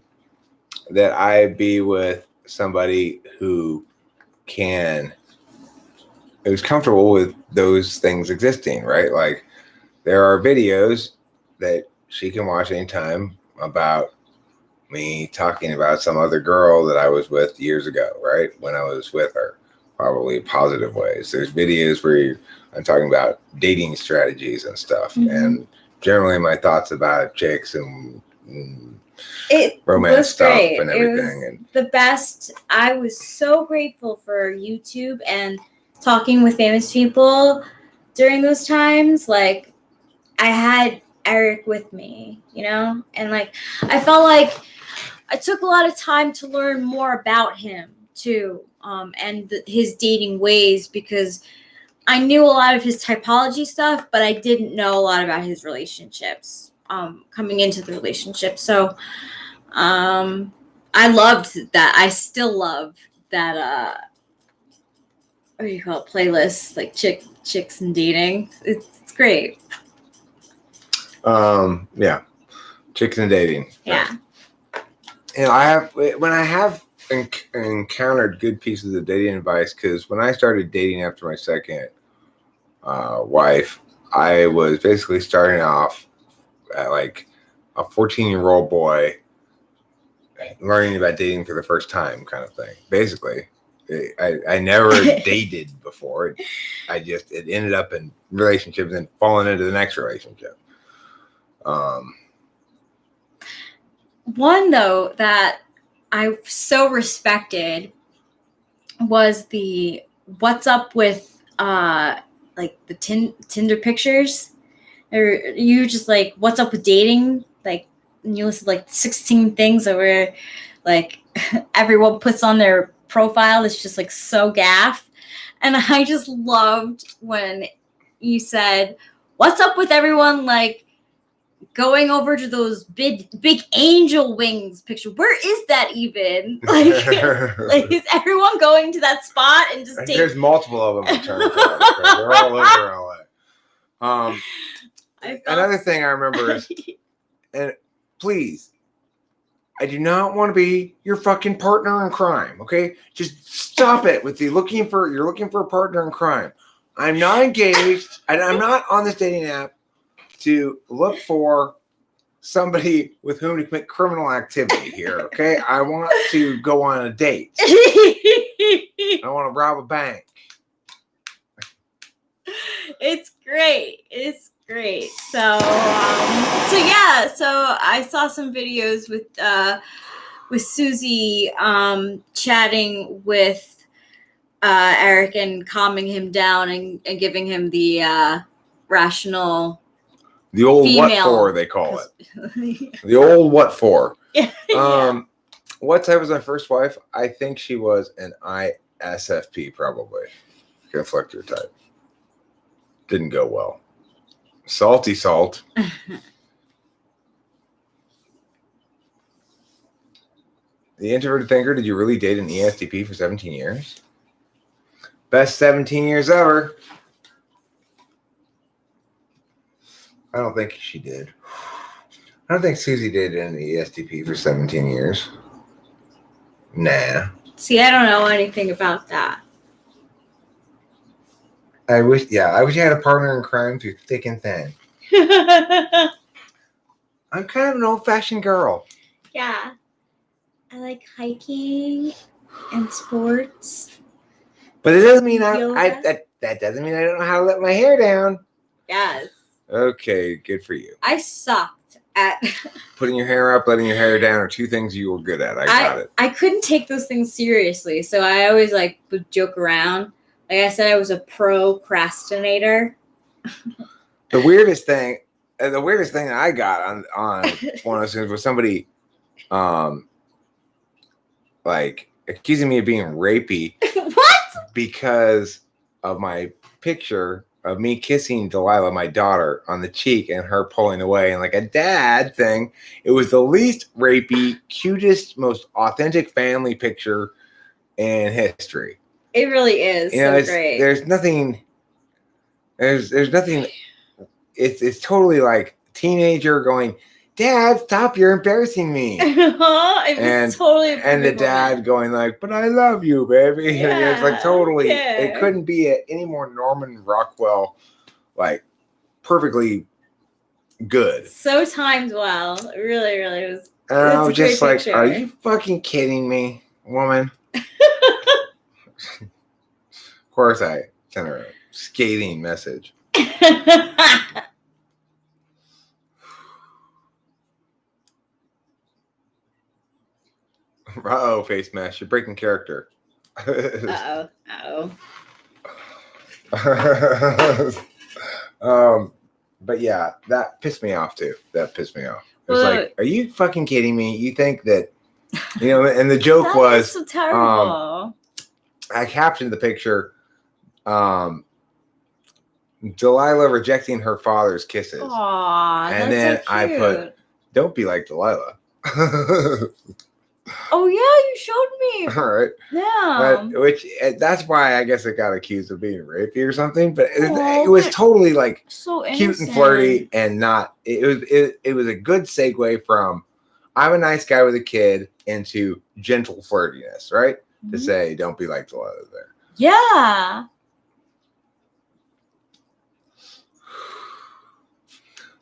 that I be with somebody who's comfortable with those things existing, right? There are videos that she can watch anytime about me talking about some other girl that I was with years ago, right? When I was with her, probably positive ways. There's videos where I'm talking about dating strategies and stuff, and generally my thoughts about chicks and romance stuff and everything. And the best. I was so grateful for YouTube and talking with famous people during those times. I had Eric with me, and I felt like I took a lot of time to learn more about him too, and his dating ways, because I knew a lot of his typology stuff, but I didn't know a lot about his relationships coming into the relationship. So I loved that. I still love that. What do you call it? Playlist, chicks and dating. It's great. Yeah, chicks and dating. Yeah. And when I have encountered good pieces of dating advice, because when I started dating after my second wife, I was basically starting off at a 14-year-old boy learning about dating for the first time kind of thing. Basically, I never dated before. It ended up in relationships and falling into the next relationship. One, though, that I so respected was the what's up with the Tinder pictures. Or you just what's up with dating? And you list 16 things that were everyone puts on their profile. It's just so gaff. And I just loved when you said, what's up with everyone going over to those big angel wings picture? Where is that even? Is everyone going to that spot and just take? There's multiple of them. They're all over LA. Another thing I remember is, and please, I do not want to be your fucking partner in crime. Okay, just stop it with the you're looking for a partner in crime. I'm not engaged, and I'm not on this dating app to look for somebody with whom to commit criminal activity here. Okay, I want to go on a date. I want to rob a bank. It's great. It's great. So yeah. So I saw some videos with Susie chatting with Eric and calming him down and giving him the rational. The old female. What for, they call it. The old what for. Yeah. What type was my first wife? I think she was an ISFP, probably. Conflictor type. Didn't go well. Salty salt. The introverted thinker, did you really date an ESTP for 17 years? Best 17 years ever. I don't think she did. I don't think Susie dated an ESTP for 17 years. Nah. See, I don't know anything about that. I wish you had a partner in crime through thick and thin. I'm kind of an old-fashioned girl. Yeah. I like hiking and sports. But it doesn't mean that doesn't mean I don't know how to let my hair down. Yes. Okay, good for you. I sucked at putting your hair up, letting your hair down are two things you were good at. I got it. I couldn't take those things seriously, so I always would joke around. Like I said, I was a procrastinator. The weirdest thing that I got on one of those things was somebody accusing me of being rapey. What? Because of my picture of me kissing Delilah, my daughter, on the cheek and her pulling away, and like a dad thing. It was the least rapey, cutest, most authentic family picture in history. It really is. Great. There's nothing. It's totally like teenager going, Dad, stop! You're embarrassing me. It was totally. And the dad going like, but I love you, baby. Yeah, it's like totally. yeah. It couldn't be any more Norman Rockwell, like perfectly good. So timed well. It really, really was. And I was just like, picture. Are you fucking kidding me, woman? Of course, I sent her a scathing message. Uh-oh, face mask. You're breaking character. Uh-oh. But yeah, that pissed me off too. It was like, are you fucking kidding me? You think that, and the joke was so terrible. I captioned the picture, Delilah rejecting her father's kisses. Aww, and then so I put, don't be like Delilah. Oh yeah, you showed me. All right. Yeah. That's why I guess it got accused of being rapey or something. But it was totally like so cute and flirty, and not. It was a good segue from I'm a nice guy with a kid into gentle flirtiness, right? Mm-hmm. To say don't be like Delilah there. Yeah.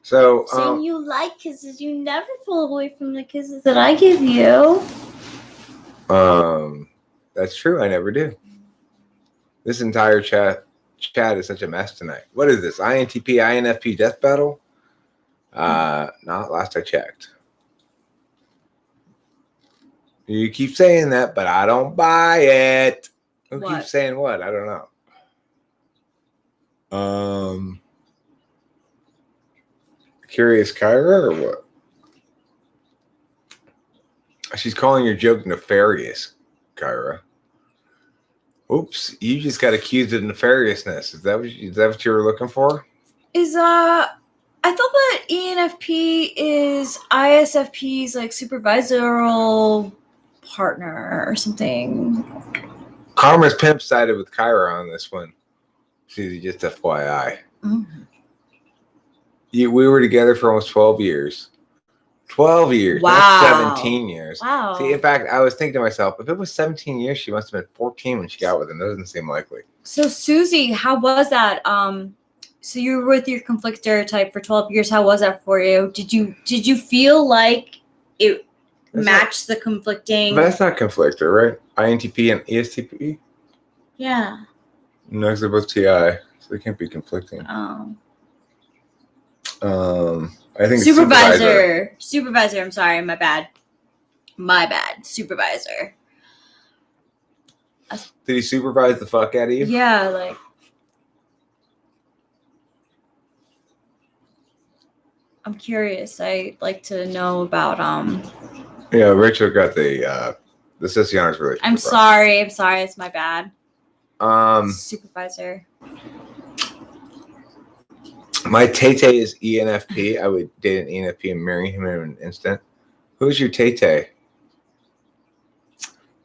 So saying you like kisses, you never pull away from the kisses that I give you. That's true. I never do. This entire chat is such a mess tonight. What is this? INTP, INFP death battle? Not last I checked. You keep saying that, but I don't buy it. Who keeps saying what? I don't know. Curious Kyra or what? She's calling your joke nefarious, Kyra. Oops, you just got accused of nefariousness. Is that what you were looking for? I thought that ENFP is ISFP's like supervisorial partner or something. Karma's pimp sided with Kyra on this one. She's just FYI. Mm-hmm. We were together for almost 12 years. 12 years, Wow. not 17 years. Wow. See, in fact, I was thinking to myself, if it was 17 years, she must have been 14 when she got with him. That doesn't seem likely. So Susie, how was that? So you were with your conflictor type for 12 years. How was that for you? Did you feel like it That's matched the conflicting? But that's not conflictor, right? INTP and ESTP? Yeah. No, because they're both TI, so they can't be conflicting. Oh. I think Supervisor. Supervisor. I'm sorry. My bad. Supervisor. Did he supervise the fuck out of you? Yeah, like. I'm curious. I like to know about Yeah, Rachel got the Sissiona's relationship. I'm sorry. It's my bad. Supervisor. My Tay-Tay is ENFP. I would date an ENFP and marry him in an instant. Who's your Tay-Tay?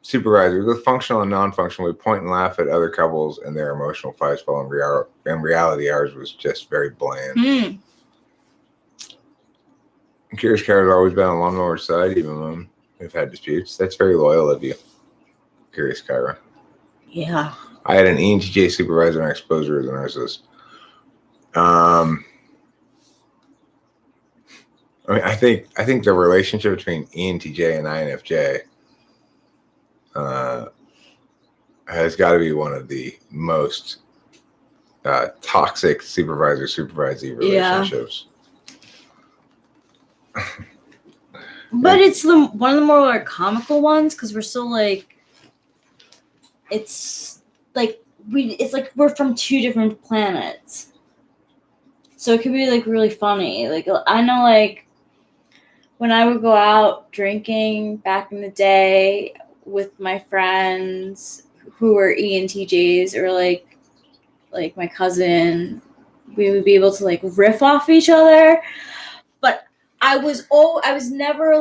Supervisor. Both functional and non-functional. We point and laugh at other couples and their emotional fights, while in reality, ours was just very bland. Curious Cat has always been on Lawnmower's side, even when we've had disputes. That's very loyal of you, Curious Kyra. Yeah. I had an ENTJ supervisor and I exposed her as a narcissist. I mean, I think the relationship between ENTJ and INFJ has got to be one of the most toxic supervisor-supervisee relationships. Yeah. But it's one of the more like comical ones because we're so like, it's like we're from two different planets. So it could be like really funny. Like I know like when I would go out drinking back in the day with my friends who were ENTJs or like my cousin, we would be able to like riff off each other. But I was always never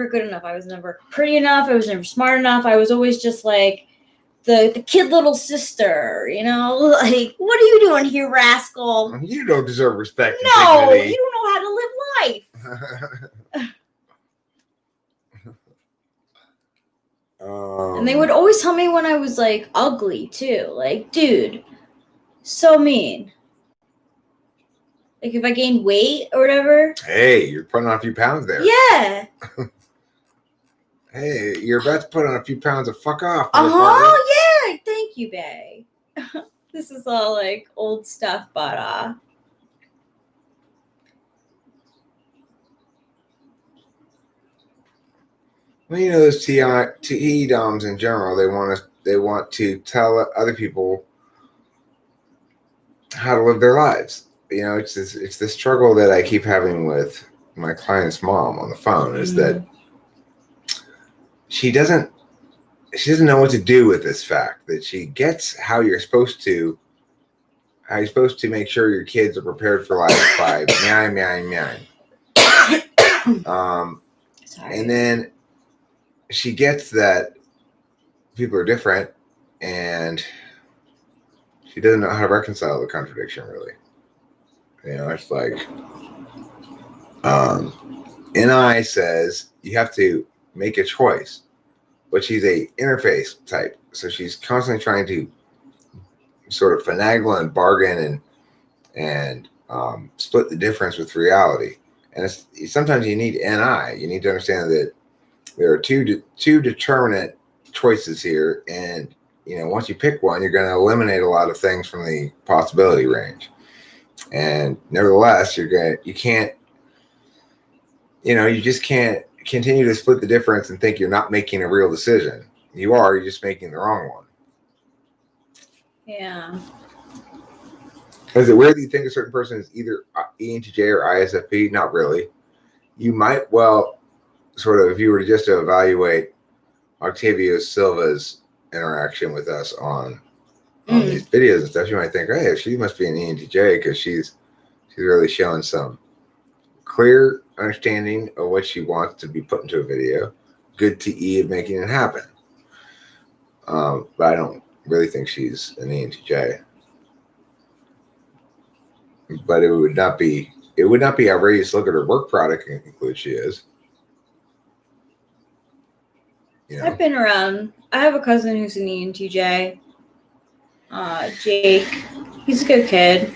good enough. I was never pretty enough. I was never smart enough. I was always just like the kid little sister, you know, like, what are you doing here, rascal? You don't deserve respect. No, you don't know how to live life. And they would always tell me when I was like ugly too. Like, dude, so mean. Like if I gained weight or whatever. Hey, you're putting on a few pounds there. Yeah. Hey, you're about to put on a few pounds of fuck off. Yeah. Thank you, bae. This is all like old stuff, but well, you know, those TE DOMs in general, they want to tell other people how to live their lives. You know, it's the struggle that I keep having with my client's mom on the phone is that she doesn't know what to do with this fact that she gets how you're supposed to make sure your kids are prepared for life by meowing. sorry. And then she gets that people are different and she doesn't know how to reconcile the contradiction really. You know, it's like NI says you have to make a choice, but she's a interface type, so she's constantly trying to sort of finagle and bargain and split the difference with reality. And sometimes you need NI. You need to understand that there are two determinate choices here, and you know, once you pick one, you're going to eliminate a lot of things from the possibility range. And nevertheless, you just can't continue to split the difference and think you're not making a real decision. You're just making the wrong one. Yeah. Is it weird that you think a certain person is either ENTJ or ISFP? Not really. You might well sort of, if you were just to evaluate Octavio Silva's interaction with us on these videos and stuff, you might think, hey, she must be an ENTJ because she's really showing some clear understanding of what she wants to be put into a video, good TE of making it happen. But I don't really think she's an ENTJ. But it would not be it would not be outrageous to look at her work product and conclude she is. You know, I've been around. I have a cousin who's an ENTJ. Jake. He's a good kid.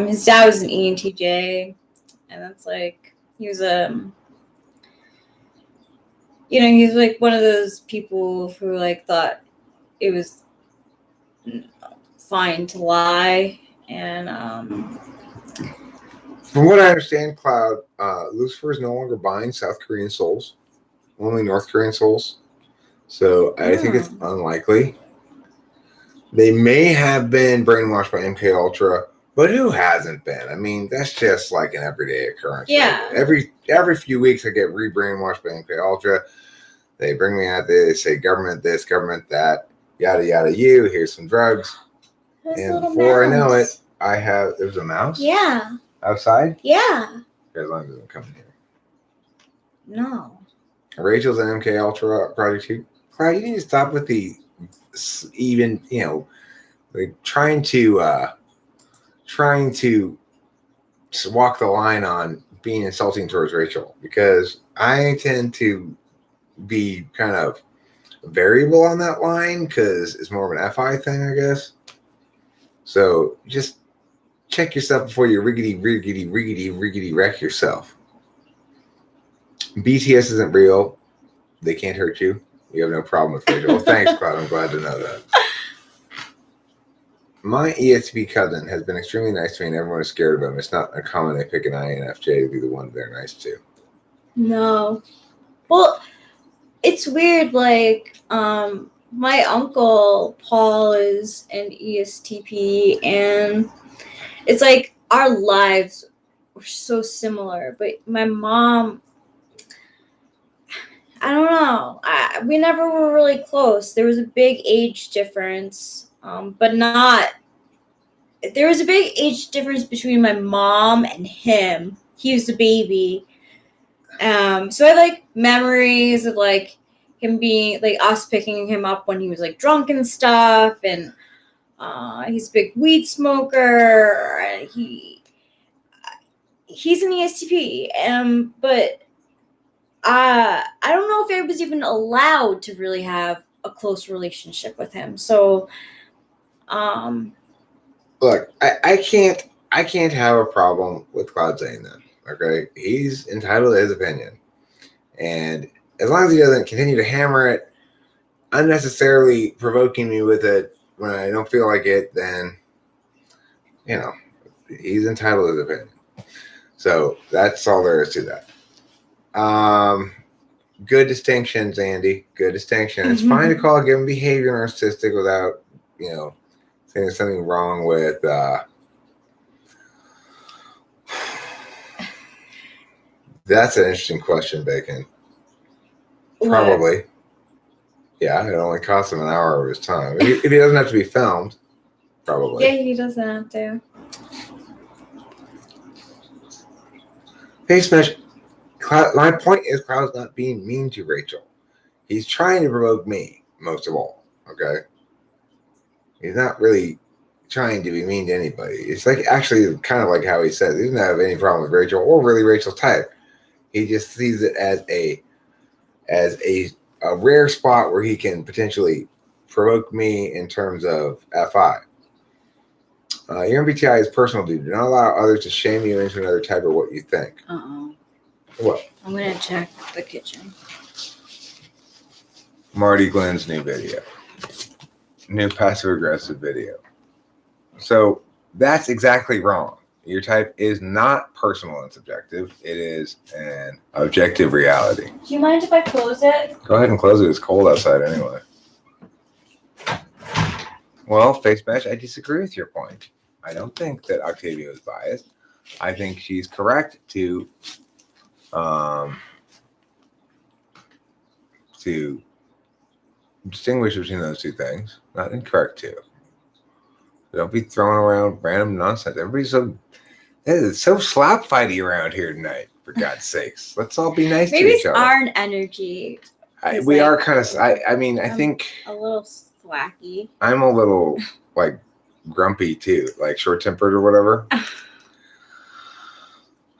His dad was an ENTJ, and that's like he was he's like one of those people who like thought it was fine to lie, and from what I understand, Cloud, Lucifer is no longer buying South Korean souls, only North Korean souls. So I think it's unlikely. They may have been brainwashed by MK Ultra, but who hasn't been? I mean, that's just like an everyday occurrence. Yeah. Every few weeks, I get re-brainwashed by MK Ultra. They bring me out there. They say government this, government that, yada yada. Here's some drugs, and before I know it, there's a mouse. Yeah. Outside. Yeah. As long as it doesn't come in here. No. Rachel's an MK Ultra project too. Cloud, you need to stop with the like trying to walk the line on being insulting towards Rachel, because I tend to be kind of variable on that line because it's more of an FI thing, I guess. So just check yourself before you riggedy wreck yourself. BTS isn't real. They can't hurt you. You have no problem with Rachel. Well, thanks, Cloud. I'm glad to know that. My ESP cousin has been extremely nice to me, and everyone is scared of him. It's not uncommon they pick an INFJ to be the one they're nice to. No. Well, it's weird. Like, my uncle Paul is an ESTP, and it's like our lives were so similar. But my mom, I don't know. We never were really close. There was a big age difference, but not. There was a big age difference between my mom and him. He was the baby. So I have like memories of like him being like us picking him up when he was like drunk and stuff, and he's a big weed smoker. And he's an ESTP, but. I don't know if I was even allowed to really have a close relationship with him. So, look, I can't have a problem with Cloud saying that. Okay, he's entitled to his opinion, and as long as he doesn't continue to hammer it, unnecessarily provoking me with it when I don't feel like it, then he's entitled to his opinion. So that's all there is to that. Good distinctions, Andy. Good distinction. It's fine to call a given behavior narcissistic without, saying there's something wrong with. That's an interesting question, Bacon. Probably. What? Yeah, it only costs him an hour of his time. If he doesn't have to be filmed, probably. Yeah, he doesn't have to. Face mesh. My point is, Cloud's not being mean to Rachel. He's trying to provoke me, most of all. Okay? He's not really trying to be mean to anybody. It's like actually kind of like how he says he doesn't have any problem with Rachel or really Rachel's type. He just sees it as a rare spot where he can potentially provoke me in terms of FI. Your MBTI is personal duty. Do not allow others to shame you into another type of what you think. What? I'm going to check the kitchen. Marty Glenn's new video. New passive-aggressive video. So that's exactly wrong. Your type is not personal and subjective. It is an objective reality. Do you mind if I close it? Go ahead and close it. It's cold outside anyway. Well, Face Mesh, I disagree with your point. I don't think that Octavia is biased. I think she's correct to distinguish between those two things. Not incorrect too. Don't be throwing around random nonsense. Everybody's so slap fighty around here tonight. For God's sakes, let's all be nice to each other. Maybe it's our energy. We are kind of. I think a little thwacky. I'm a little like grumpy too, like short tempered or whatever.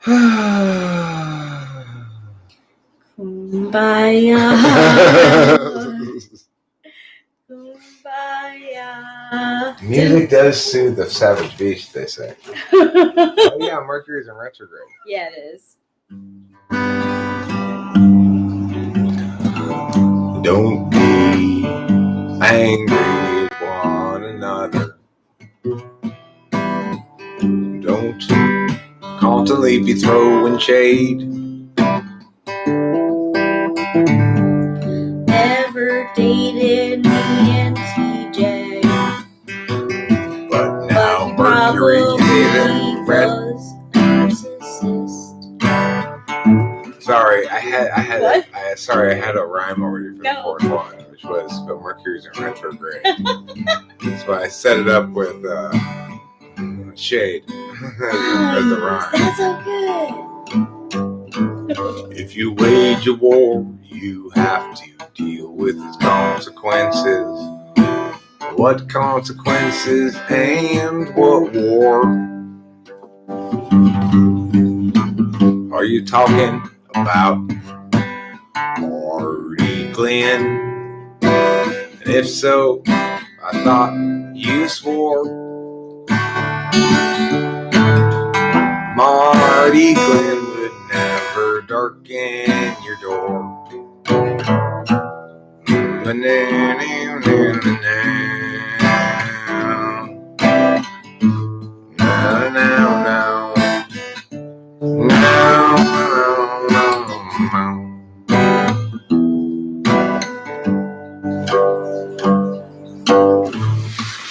Kumbaya. Kumbaya. Music does soothe the savage beast, they say. Oh yeah, Mercury's in retrograde. Yeah, it is. Don't be angry with one another. Don't constantly be throwing shade. Never dated me and TJ. But now Mercury is in ret. was narcissist. Sorry, I had What? sorry, I had a rhyme already for the No. fourth one, which was but Mercury's in retrograde. So I set it up with shade as the rhyme. That's so good. If you wage a war, you have to deal with its consequences. What consequences and what war? Are you talking about Marty Glenn? And if so, I thought you swore Marty Glenn would never darken your door.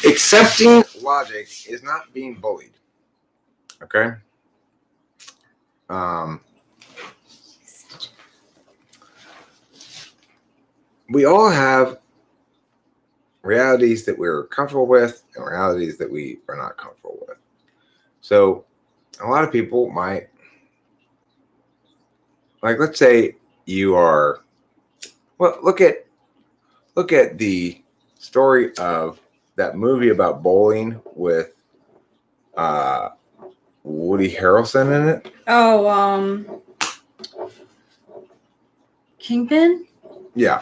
Accepting logic is not being bullied. Okay? We all have realities that we're comfortable with and realities that we are not comfortable with. So a lot of people might, like, let's say you are, well, look at the story of that movie about bowling with Woody Harrelson in it. Oh, Kingpin? Yeah.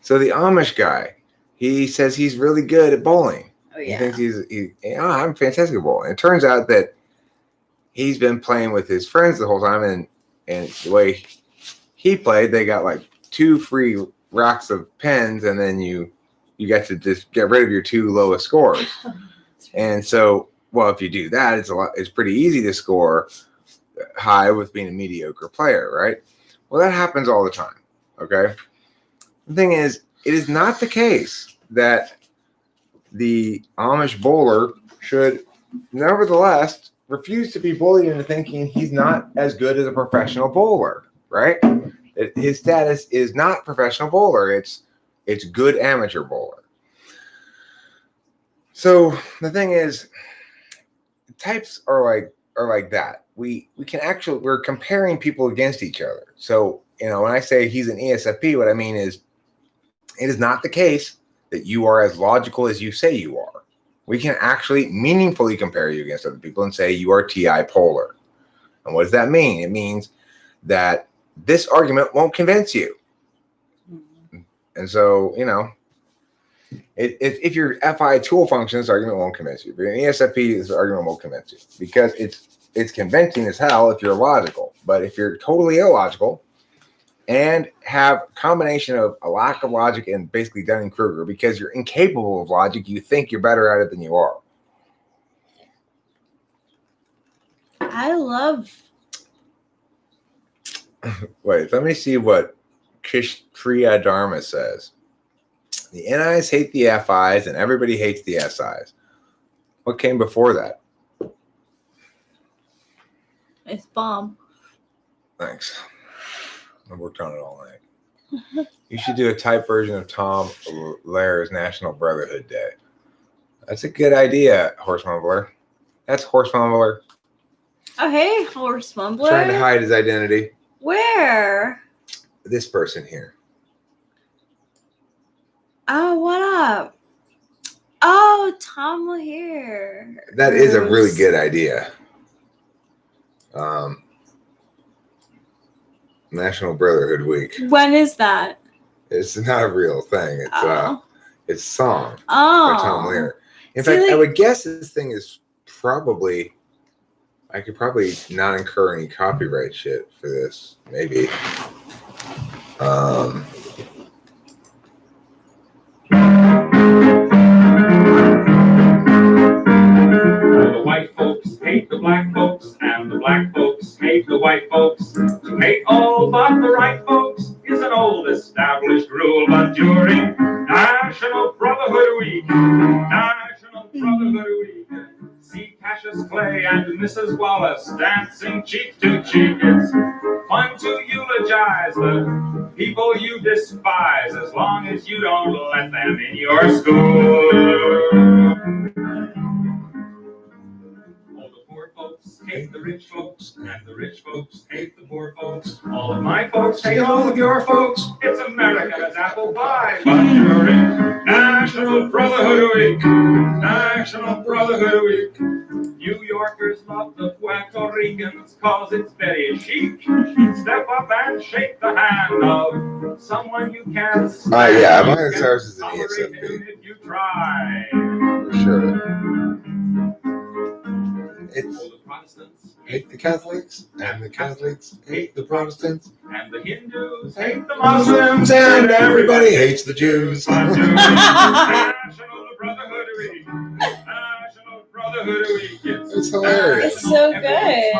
So the Amish guy, he says he's really good at bowling. Oh, He yeah. thinks I'm fantastic at bowling. It turns out that he's been playing with his friends the whole time, and the way he played, they got like 2 free racks of pens, and then you get to just get rid of your 2 lowest scores. And so, well, if you do that, it's pretty easy to score high with being a mediocre player, right? Well, that happens all the time. Okay. The thing is, it is not the case that the Amish bowler should nevertheless refuse to be bullied into thinking he's not as good as a professional bowler, right? His status is not professional bowler. It's good amateur bowler. So the thing is, types are like that. We're comparing people against each other. So, when I say he's an ESFP, what I mean is it is not the case that you are as logical as you say you are. We can actually meaningfully compare you against other people and say you are TI polar. And what does that mean? It means that this argument won't convince you. And so, if your FI tool function, this argument won't convince you. If you're an ESFP, this argument won't convince you because it's convincing as hell if you're logical. But if you're totally illogical and have a combination of a lack of logic and basically Dunning-Kruger because you're incapable of logic, you think you're better at it than you are. I love. Wait, let me see what Kishpriya Dharma says. The NIs hate the FIs and everybody hates the SIs. What came before that? It's bomb. Thanks. I worked on it all night. You should do a type version of Tom Lair's National Brotherhood Day. That's a good idea, Horse Mumbler. That's Horse Mumbler. Oh, hey, Horse Mumbler. Trying to hide his identity. Where? This person here. Oh, what up? Oh, Tom Lair. That is a really good idea. National Brotherhood Week. When is that? It's not a real thing. It's a song by Tom Oh. Lehrer. In See, fact, I like- would guess this thing is probably. I could probably not incur any copyright shit for this. Maybe. The white folks hate the black folks, and the black folks hate the white folks. To hate all but the right folks is an old established rule, but during National Brotherhood Week, see Cassius Clay and Mrs. Wallace dancing cheek to cheek. It's fun to eulogize the people you despise, as long as you don't let them in your school. All the poor folks hate the rich folks, and the rich folks hate the poor folks. All of my folks hate all of your folks. It's America's apple pie. But during National Brotherhood Week, New Yorkers love the Puerto Ricans cause it's very chic. Step up and shake the hand of someone you can't stand. Yeah, You mine can serves as an tolerate ESFP. him if you try. For sure. It's All the Protestants hate the Catholics, and the Catholics hate the Protestants, and the Hindus hate the Muslims, and everybody hates the Jews. National Brotherhood Week. National Brotherhood Week. It's hilarious. It's so good.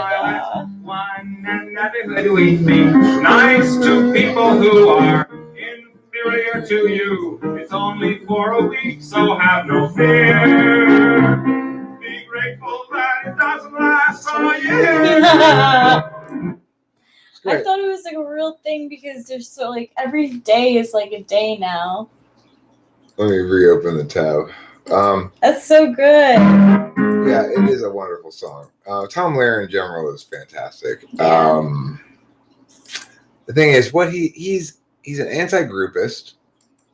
One anotherhood week. Be nice to people who are inferior to you. It's only for a week, so have no fear. Be grateful that it doesn't last all year. I thought it was like a real thing because there's so like every day is like a day now. Let me reopen the tab. That's so good. Yeah, it is a wonderful song. Tom Lehrer in general is fantastic. Yeah. The thing is, he's an anti-groupist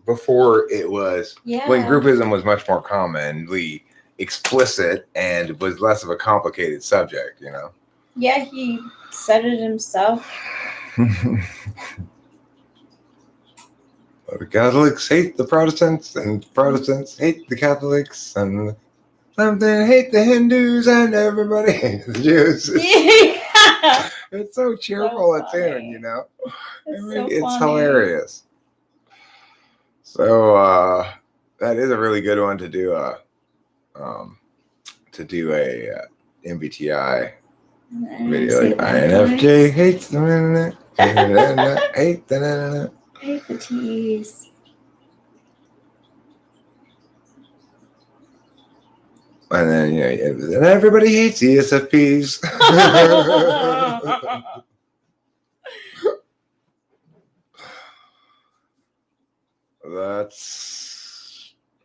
before it was Yeah. when groupism was much more commonly explicit and was less of a complicated subject, you know. Yeah, he said it himself. The Catholics hate the Protestants, and Protestants hate the Catholics, and something hate the Hindus, and everybody hates the Jews. Yeah. It's so cheerful a funny. tune, you know. It's It's funny. hilarious. So that is a really good one to do a MBTI video. Like INFJ hates the internet, hate the internet. I hate the tease. And then and everybody hates ESFPs.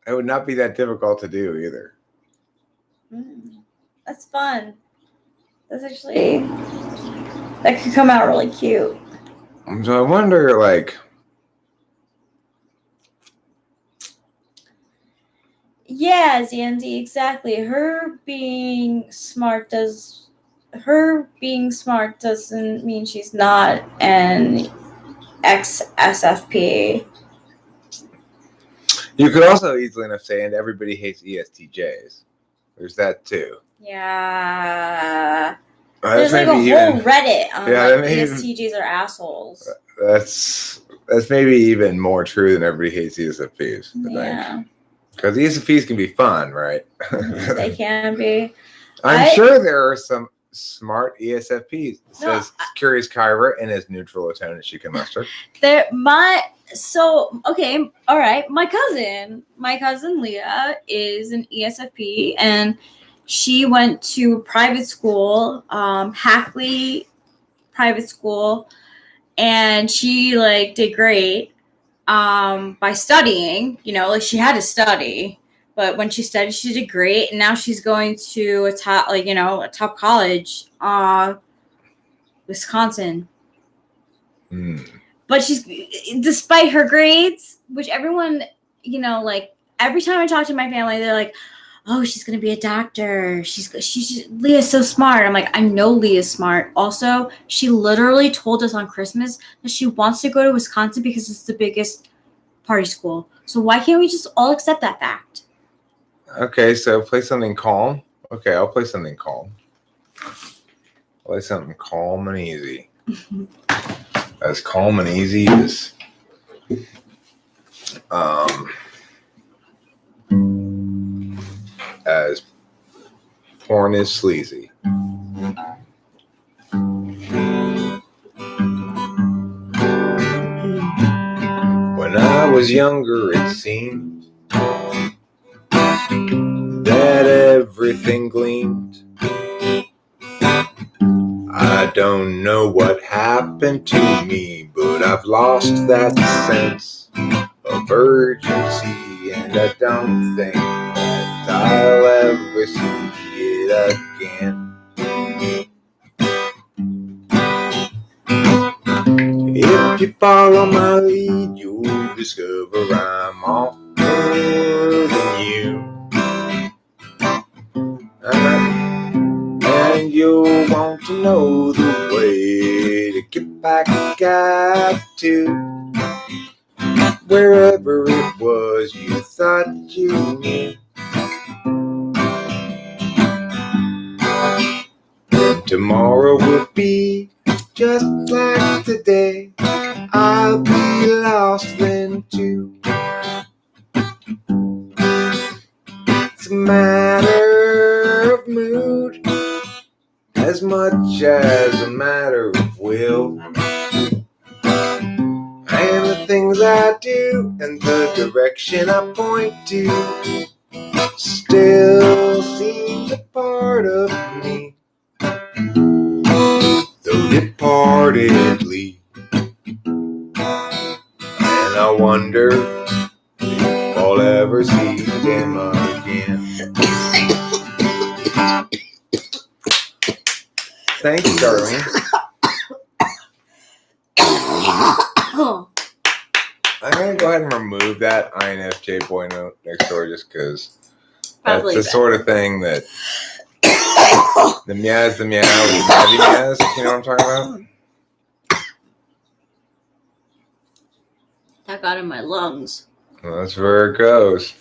It would not be that difficult to do either. That's fun. That could come out really cute. So I wonder, like, Yeah, Zandy, exactly. Her being smart doesn't mean she's not an ex-SFP. you could also easily enough say, and everybody hates ESTJs. There's that too. Yeah. There's That's like a maybe whole Reddit on Yeah, like that may ESTJs are assholes. That's maybe even more true than everybody hates ESFPs. Yeah. Because ESFPs can be fun, right? They can be. I'm sure there are some smart ESFPs. No, Says Curious Kyra in as neutral a tone as she can muster. All right. My cousin Leah is an ESFP, and she went to private school, Hackley private school, and she like did great by studying. She had to study, but when she studied, she did great, and now she's going to a top college, Wisconsin. But she's, despite her grades, which everyone, every time I talk to my family, they're like, oh, she's gonna be a doctor. Leah's so smart. I'm like, I know Leah's smart. Also, she literally told us on Christmas that she wants to go to Wisconsin because it's the biggest party school. So why can't we just all accept that fact? Okay, so play something calm. Okay, I'll play something calm. Play something calm and easy. As calm and easy as porn is sleazy. When I was younger, it seemed that everything gleamed. I don't know what happened to me, but I've lost that sense of urgency, and I don't think that I'll ever see it again. If you follow my lead, you'll discover I'm offer than you. And you'll want to know the way to get back at to wherever it was you thought you knew. And tomorrow will be just like today. I'll be lost then too. It's a matter of mood as much as a matter of will. And the things I do and the direction I point to still seems a part of me, though departedly. And I wonder if I'll ever see them again. Thank you, Darlene. I'm going to go ahead and remove that INFJ boy note next door just because that's the sort of thing that the meows, the meows, you know what I'm talking about? That got in my lungs. Well, that's where it goes.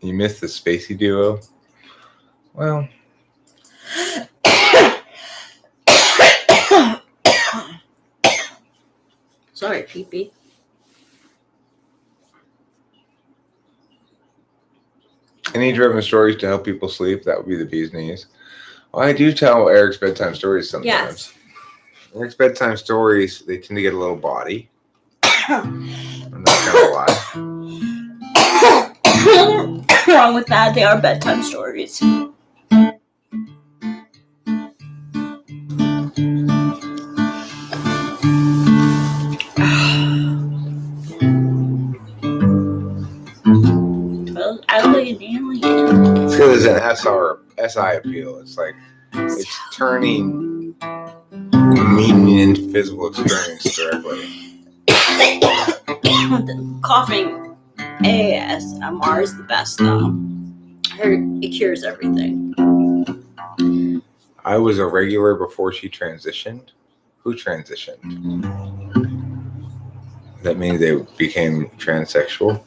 You missed the Spacey duo? Well. Sorry, pee-pee. Any driven stories to help people sleep? That would be the bee's knees. Well, I do tell Eric's bedtime stories sometimes. Yes. Eric's bedtime stories, they tend to get a little bawdy. I'm not gonna lie. What's wrong with that? They are bedtime stories. It's because it's an SI appeal. It's like it's turning meaning into physical experience directly. Coughing ASMR is the best though. I heard it cures everything. I was a regular before she transitioned. Who transitioned? That means they became transsexual.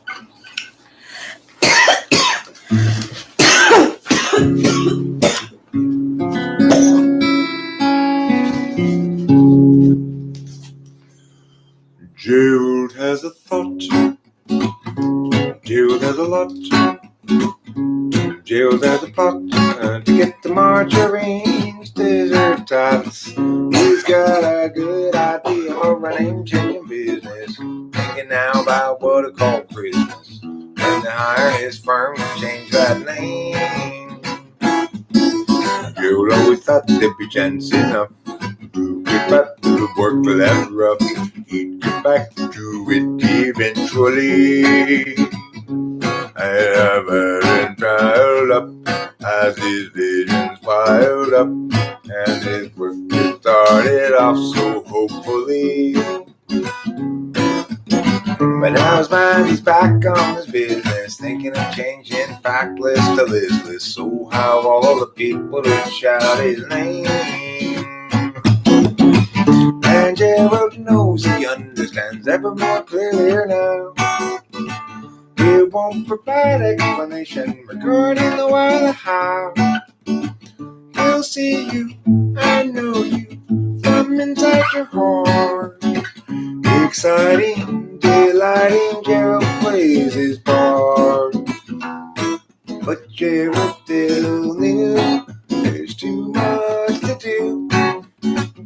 Gerald has a thought. Gerald has a lot. Gerald has a plot to get the margarine's dessert tots. He's got a good idea for a name-changing business. Thinking now about what to call Christmas. When to hire his firm to change that name. Gerald always thought there'd be chance enough to get back to the work left rough. He'd get back to it eventually. And I've been piled up as his visions piled up, and his work gets started off so hopefully. But now his mind is back on his business, thinking of changing factless to listless. So how all the people to shout his name. And Gerald knows he understands ever more clearly now. He won't provide explanation regarding the why or the how. He'll see you, I know you, from inside your heart. Exciting, delighting, Gerald plays his part. But Gerald still knew there's too much to do.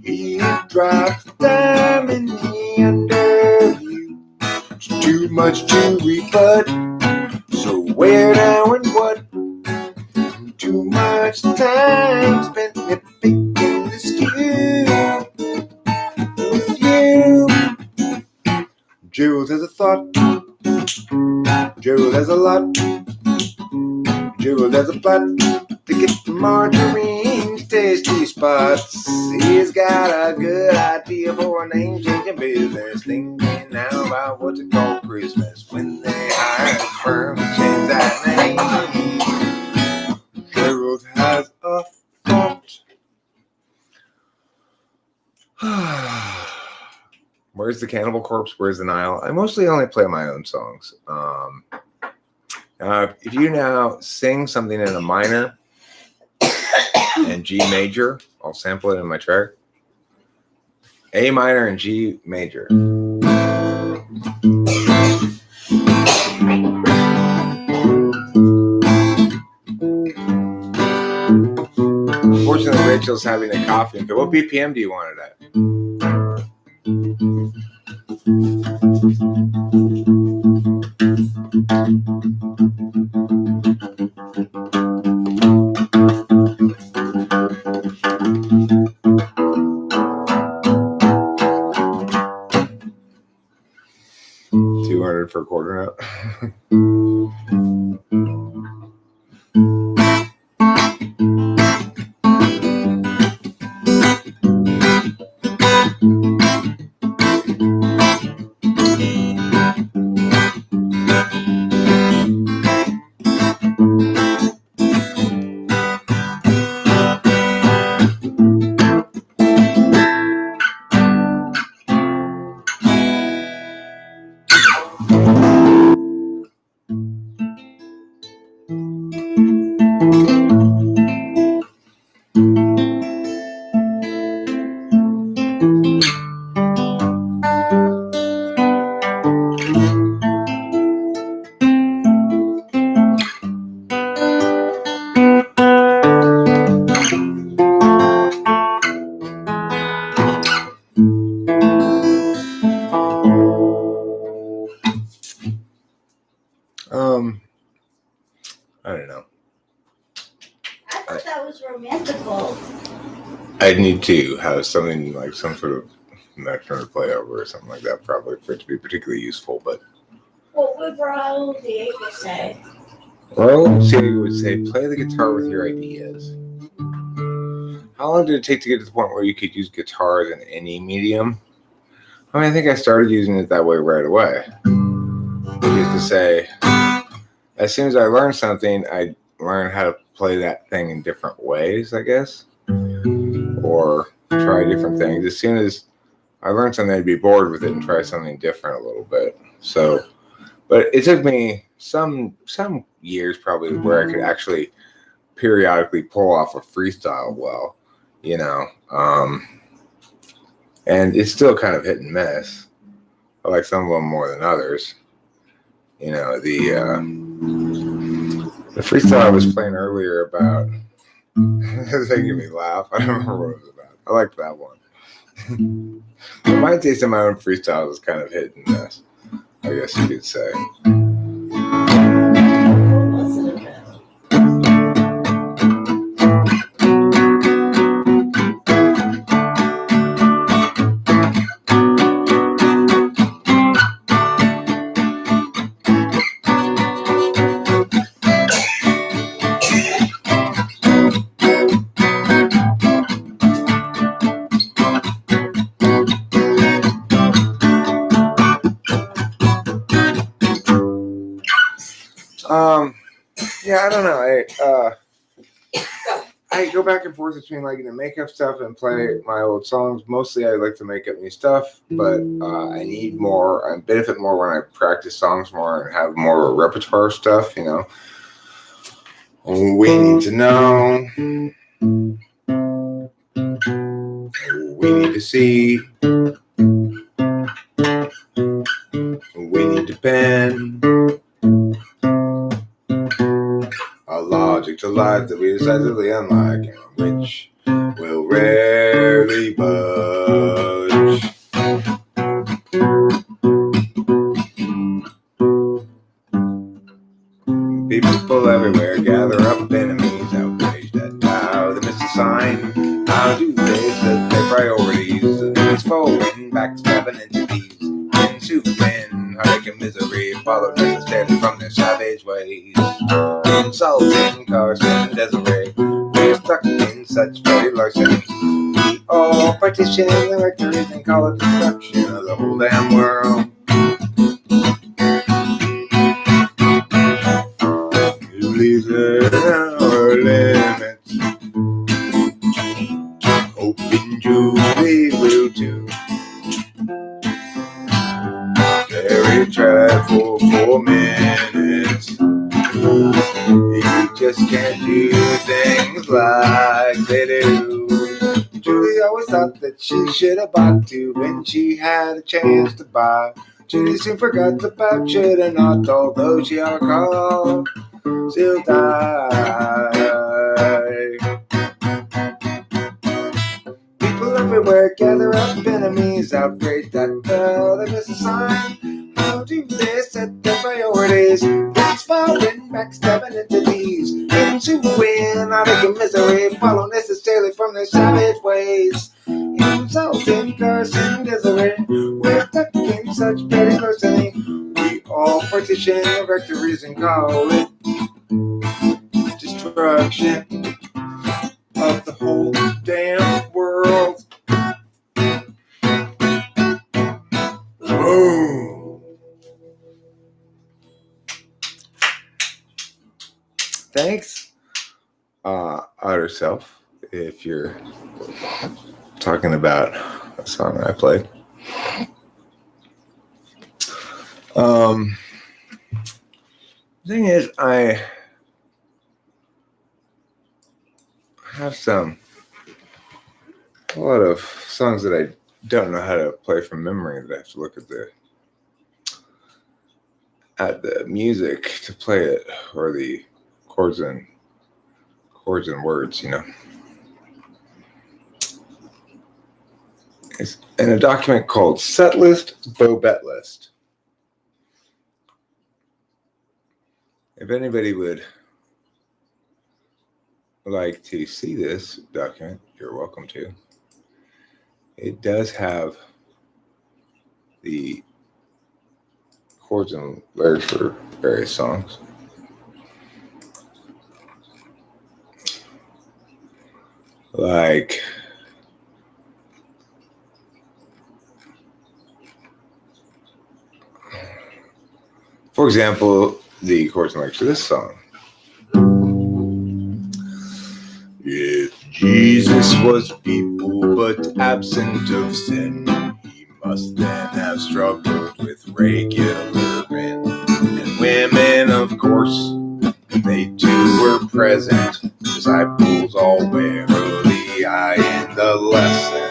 He drops the diamond he underview. It's too much to rebut. So where now and what? Too much time spent nipping the stew with you. Gerald has a thought. Gerald has a lot. Gerald has a plot to get the margarine's tasty spots. He's got a good idea for a name-changing business. Thinking now about what to call Christmas when they hire a firm to change that name. Gerald has a thought. Where's the Cannibal Corpse? Where's the Nile? I mostly only play my own songs. If you now sing something in a minor and G major, I'll sample it in my track. A minor and G major. Unfortunately, Rachel's having a coffee. But what BPM do you want it at? 200 for a quarter note. I don't know. I thought that was romantical. I'd need to have something like some sort of metronome to play over or something like that, probably for it to be particularly useful. But What would Raul Diego say? well, she would say, play the guitar with your ideas. How long did it take to get to the point where you could use guitars in any medium? I mean, I think I started using it that way right away. Which is to say, as soon as I learned something, I learned how to play that thing in different ways, I guess. Or try different things. As soon as I learned something, I'd be bored with it and try something different a little bit. So, but it took me some years probably where I could actually periodically pull off a freestyle well, you know. And it's still kind of hit and miss. I like some of them more than others. You know, the freestyle I was playing earlier about it's making me laugh. I don't remember what it was about. I liked that one. But my taste in my own freestyle is kind of hit and miss, I guess you could say. What was it about? Yeah, I don't know. I go back and forth between liking to make up stuff and play my old songs. Mostly, I like to make up new stuff, but I need more. I benefit more when I practice songs more and have more repertoire stuff. You know, we need to know. We need to see. We need to pen. A logic to life that we decidedly unlike, and which will rarely budge. People everywhere gather up, enemies outraged at how they miss a sign. How do they set their priorities? It's forwarding, backstabbing into these. Ensuing heartache and misery, followed necessarily from their savage ways. Insulting Carson Desiree, we're stuck in such petty larceny. We all partition the rectories and call it destruction of the whole damn world. Believe there are limits. Hoping Julie will too. Very trifle for minutes. You just can't do things like they do. Julie always thought that she should have bought two when she had a chance to buy. Julie soon forgot about should have not, although she ought to call. She'll die. People everywhere gather up, enemies outraged at they miss a sign. How do they set their priorities? It's falling, backstabbing into these. Ensuing heartache and misery, follow necessarily from their savage ways. Insulting Carson Desiree, we're stuck in such petty larceny. We all partition the rectories and call it destruction of the whole damn world. Boom. Thanks, Outer Self, if you're talking about a song I played. The thing is, I have a lot of songs that I don't know how to play from memory, that I have to look at the music to play it, or the chords and words, you know. It's in a document called Setlist Bobet List. If anybody would like to see this document, you're welcome to. It does have the chords and lyrics for various songs. Like for example, the chords and lyrics for this song. If Jesus was people but absent of sin, he must then have struggled with regular men and women, of course. They too were present, disciples all warily eyeing the lesson.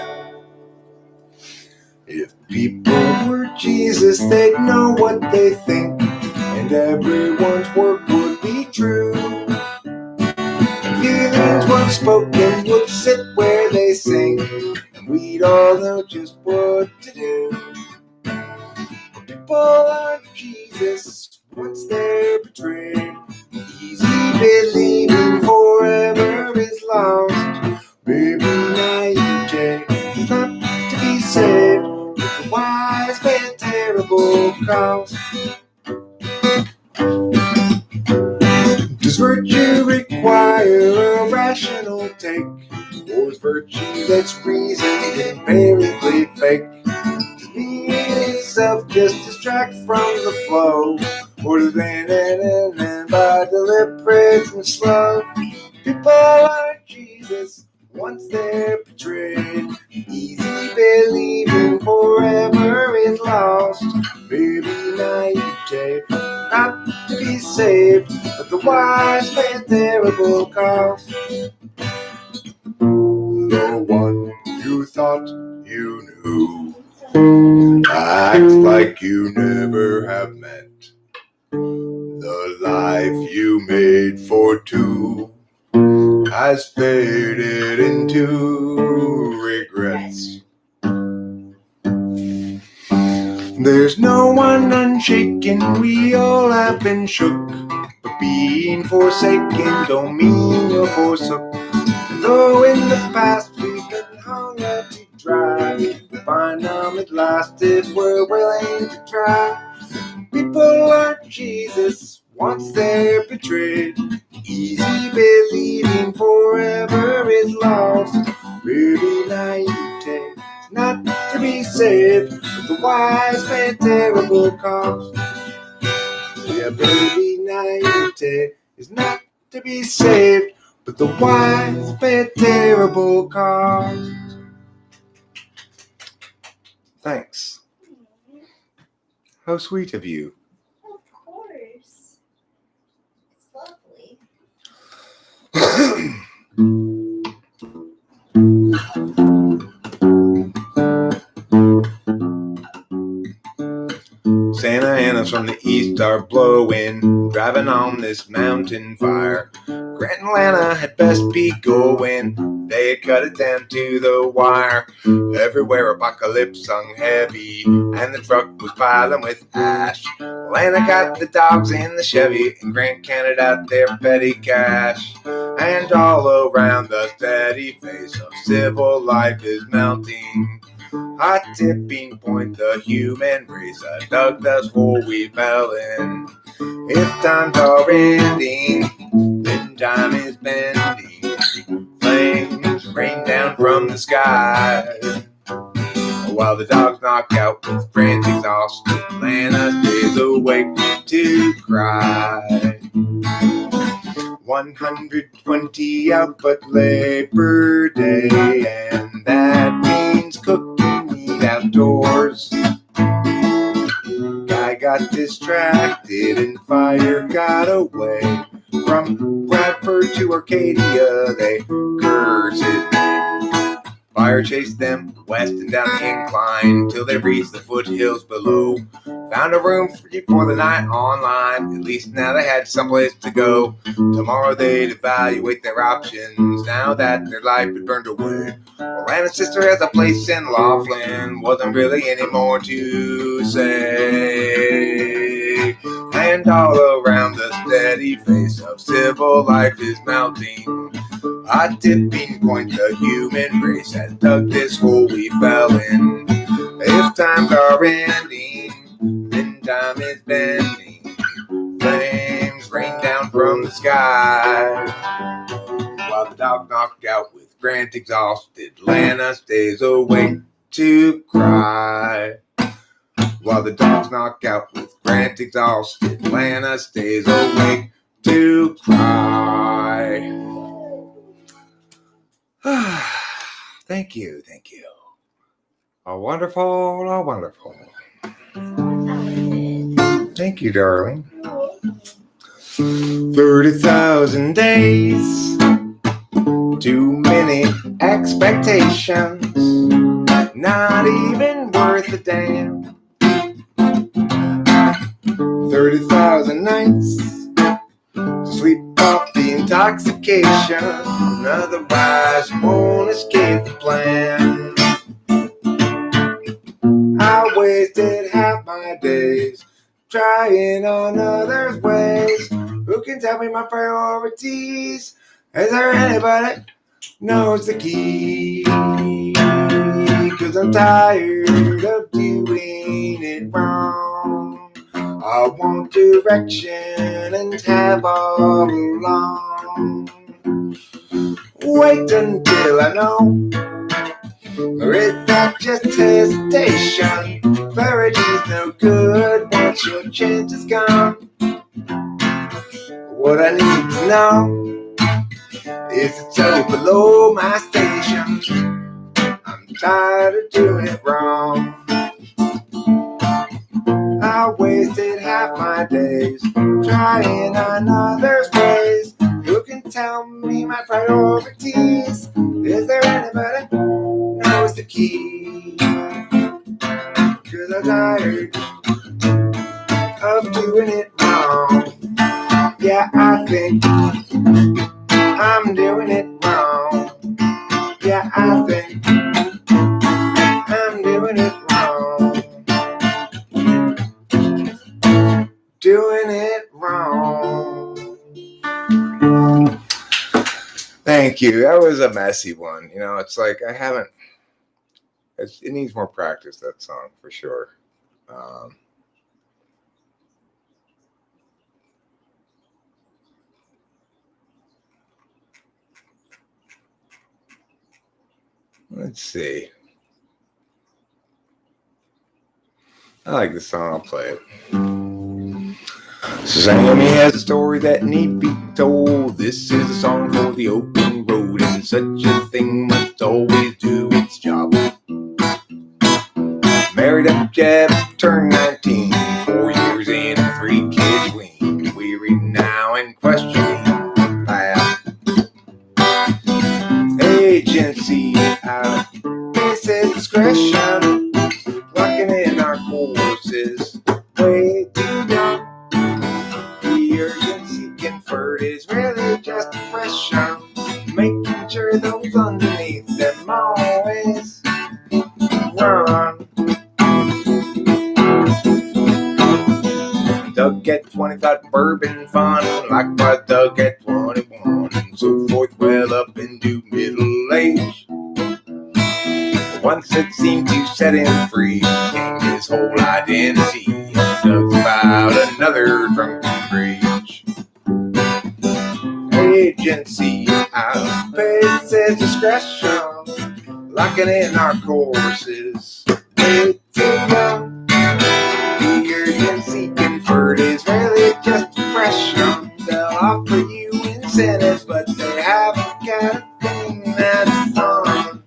If people were Jesus, they'd know what they think, and everyone's work would be true. And feelings once spoken would sit where they sing, and we'd all know just what to do. People like Jesus, once they're betrayed, easy believing forever is lost. Baby naivete, not to be saved, with a wise man terrible cost. Does virtue require a rational take, or is virtue that's reasoned invariably fake? Does being itself just distract from the flow For the land and by deliberate and slow. People like Jesus, once they're betrayed, easy believing forever is lost. Maybe naivete, not to be saved, but the wise pay a terrible cost. The one you thought you knew acts like you never have met. The life you made for two has faded into regrets. There's no one unshaken, we all have been shook. But being forsaken don't mean you're forsook. And though in the past we've been hung up to dry, we find them at last if we're willing to try. People like Jesus, once they're betrayed, easy believing forever is lost. Maybe naivete, not to be saved, but the wise pay a terrible cost. Yeah, baby, naivete is not to be saved, but the wise pay a terrible cost. Thanks. How sweet of you. Of course. It's lovely. Santa Ana's from the east are blowing, driving on this mountain fire. Grant and Lana had best be going, they had cut it down to the wire. Everywhere apocalypse hung heavy, and the truck was piling with ash. Lana got the dogs in the Chevy, and Grant counted out their petty cash. And all around the steady face of civil life is melting. A tipping point, the human race, I dug this hole we fell in. If times are ending, then time is bending. Flames rain down from the sky, while the dogs knock out with Grant's exhausted. Lana stays awake to cry. 120 out but Labor Day, and that means cooking meat outdoors. Guy got distracted and fire got away. From Bradford to Arcadia, they cursed his name. Fire chased them west and down the incline till they reached the foothills below. Found a room for the night online. At least now they had someplace to go. Tomorrow they'd evaluate their options now that their life had burned away. Lana's sister has a place in Laughlin. Wasn't really any more to say. And all around the steady face of civil life is melting. A tipping point, the human race has dug this hole we fell in. If times are ending, then time is bending. Flames rain down from the sky, while the dog knocked out with Grant exhausted. Lana stays awake to cry. While the dogs knock out with Grant exhausted, Lana stays awake to cry. Thank you. A wonderful. Thank you, darling. 30,000 days, too many expectations, not even worth a damn. 30,000 nights to sleep off the intoxication, otherwise you won't escape the plan. I wasted half my days trying on others' ways. Who can tell me my priorities? Is there anybody knows the key? 'Cause I'm tired of doing it wrong. I want direction and have all along. Wait until I know. Or is that just hesitation? Clarity's no good once your chance is gone. What I need to know is to tell you below my station. I'm tired of doing it wrong. I wasted half my days trying another's ways. Who can tell me my priorities? Is there anybody who knows the key? 'Cause I'm tired of doing it wrong. Yeah, I think I'm doing it wrong. Yeah, I think I'm doing it wrong. Doing it wrong. Thank you. That was a messy one. You know, it's like I haven't. It needs more practice. That song for sure. Let's see. I like the song. I'll play it. Sammy has a story that need be told. This is a song for the open road, and such a thing must always do its job. Married up Jeff, turned 19, 4 years in, and 3 kids weaned. Weary now and questioning the path. Agency out, basic discretion, locking in our courses. Way too young. The urgency conferred is really just pressure, making sure those underneath them always run. Doug at 25 bourbon fun, likewise Doug at 21, and so forth, well up into middle age. Once it seemed to set him free, came his whole identity. Doug's about another drunken rage. Agency outpaces discretion, locking in our courses. Way too young. The urgency conferred is really just pressure. They'll offer you incentives, but they haven't got a thing that's fun.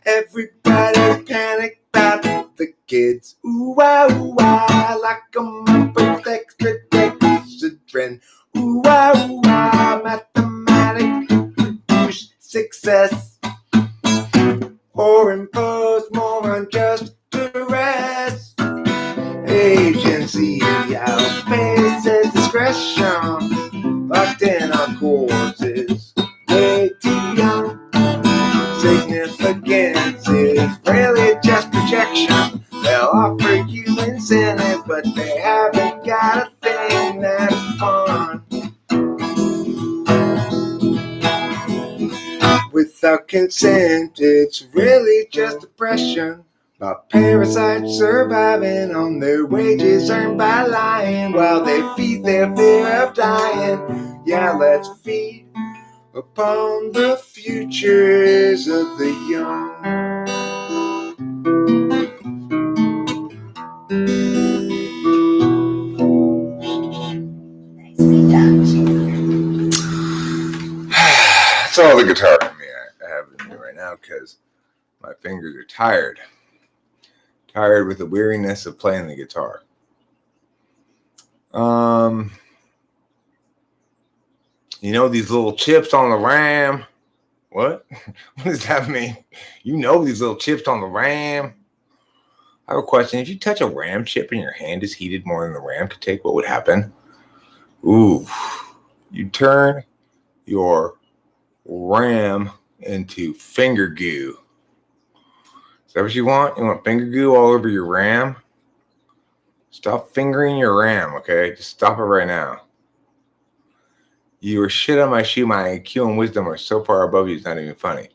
Everybody's panicked about the kids. Ooh, ah, lock 'em up with extra dextrin. Ooh, ah, mathematics produce success, or impose more unjust duress. Agency outpaces discretion, locked in our courses. Way too young. Significance is really just projection. They'll offer you incentives, but they haven't got a thing that's fun. Without consent, it's really just oppression. By parasites surviving on their wages earned by lying, while they feed their fear of dying. Yeah, let's feed upon the futures of the young. Nicely done, Junior. That's all the guitar for me I have to do right now because my fingers are tired. Tired with the weariness of playing the guitar. You know these little chips on the RAM? What? What does that mean? You know these little chips on the RAM? I have a question. If you touch a RAM chip and your hand is heated more than the RAM could take, what would happen? Ooh, you turn your RAM into finger goo. Is that what you want? You want finger goo all over your RAM? Stop fingering your RAM, okay? Just stop it right now. You were shit on my shoe. My IQ and wisdom are so far above you, it's not even funny.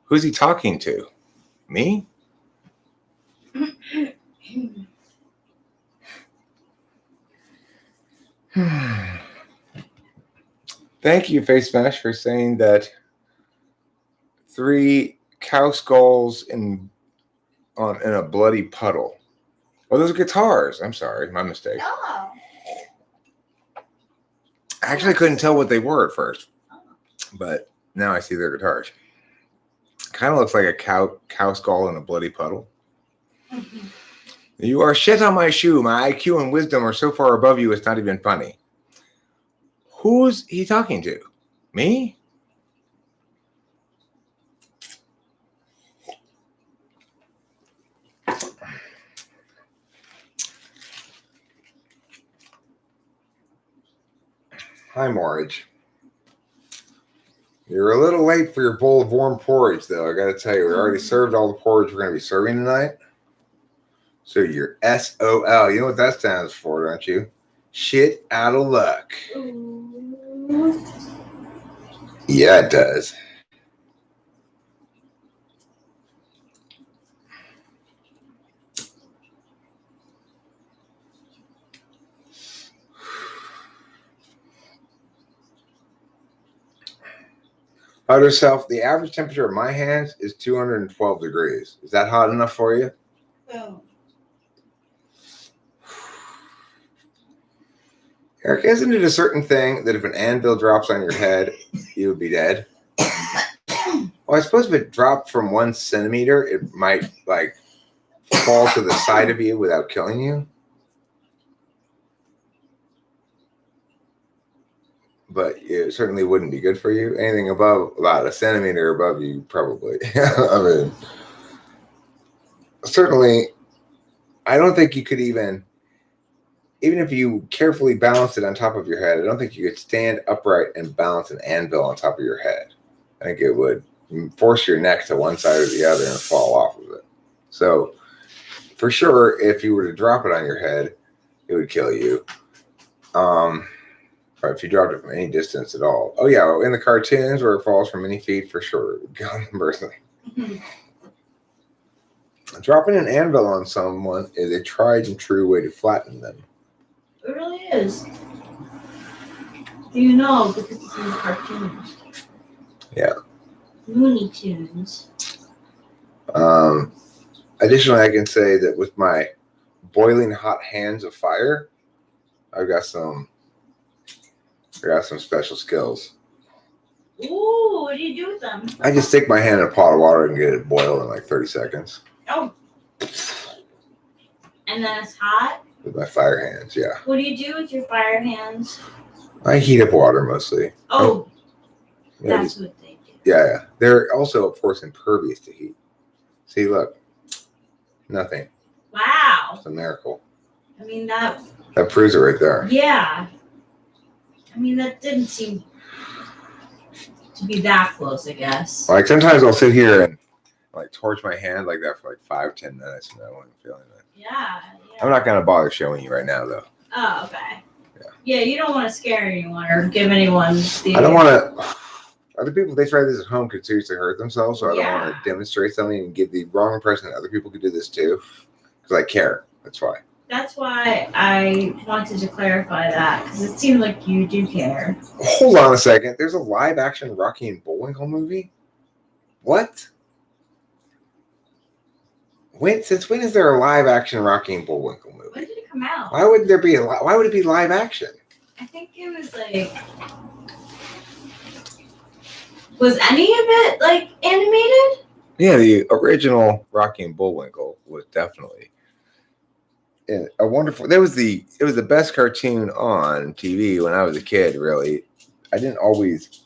Who's he talking to? Me? Thank you, Face Smash, for saying that 3 cow skulls in a bloody puddle. Well, those are guitars. I'm sorry, my mistake. Oh. I actually couldn't tell what they were at first, but now I see they're guitars. Kind of looks like a cow skull in a bloody puddle. You are shit on my shoe. My IQ and wisdom are so far above you, it's not even funny. Who's he talking to? Me? Hi, Marge. You're a little late for your bowl of warm porridge, though. I got to tell you, we already served all the porridge we're going to be serving tonight. So you're SOL. You know what that stands for, don't you? Shit out of luck. Yeah, it does. Hot yourself. The average temperature of my hands is 212 degrees. Is that hot enough for you? Oh. Eric, isn't it a certain thing that if an anvil drops on your head, you would be dead? Well, I suppose if it dropped from 1 centimeter, it might like fall to the side of you without killing you. But it certainly wouldn't be good for you. Anything above about a centimeter above you, probably. I mean, certainly, I don't think you could even if you carefully balanced it on top of your head, I don't think you could stand upright and balance an anvil on top of your head. I think it would force your neck to one side or the other and fall off of it. So, for sure, if you were to drop it on your head, it would kill you. Or if you dropped it from any distance at all. Oh, yeah, in the cartoons where it falls from many feet, for sure. Dropping an anvil on someone is a tried and true way to flatten them. It really is. Do you know? Because it's in the cartoons. Yeah. Looney Tunes. Additionally, I can say that with my boiling hot hands of fire, I've got some special skills. Ooh, what do you do with them? I just stick my hand in a pot of water and get it boiled in like 30 seconds. Oh. And then it's hot? With my fire hands, yeah. What do you do with your fire hands? I heat up water mostly. Oh, Yeah, that's what they do. yeah. They're also, of course, impervious to heat. See, look. Nothing. Wow. It's a miracle. I mean, that proves it right there. Yeah. I mean, that didn't seem to be that close, I guess. Like sometimes I'll sit here and like torch my hand like that for like 5-10 minutes and I wasn't feeling it. Yeah. I'm not gonna bother showing you right now though. Oh, okay. Yeah. Yeah, you don't want to scare anyone or give anyone the. I don't want to. Other people, if they try this at home, could seriously hurt themselves. So I don't want to demonstrate something and give the wrong impression that other people could do this too. Because I care. That's why. That's why I wanted to clarify that, because it seemed like you do care. Hold on a second. There's a live action Rocky and Bullwinkle movie? What? Since when is there a live action Rocky and Bullwinkle movie? When did it come out? Why would there be why would it be live action? I think it was like. Was any of it like animated? Yeah, the original Rocky and Bullwinkle was definitely A wonderful. It was the best cartoon on TV when I was a kid. Really, I didn't always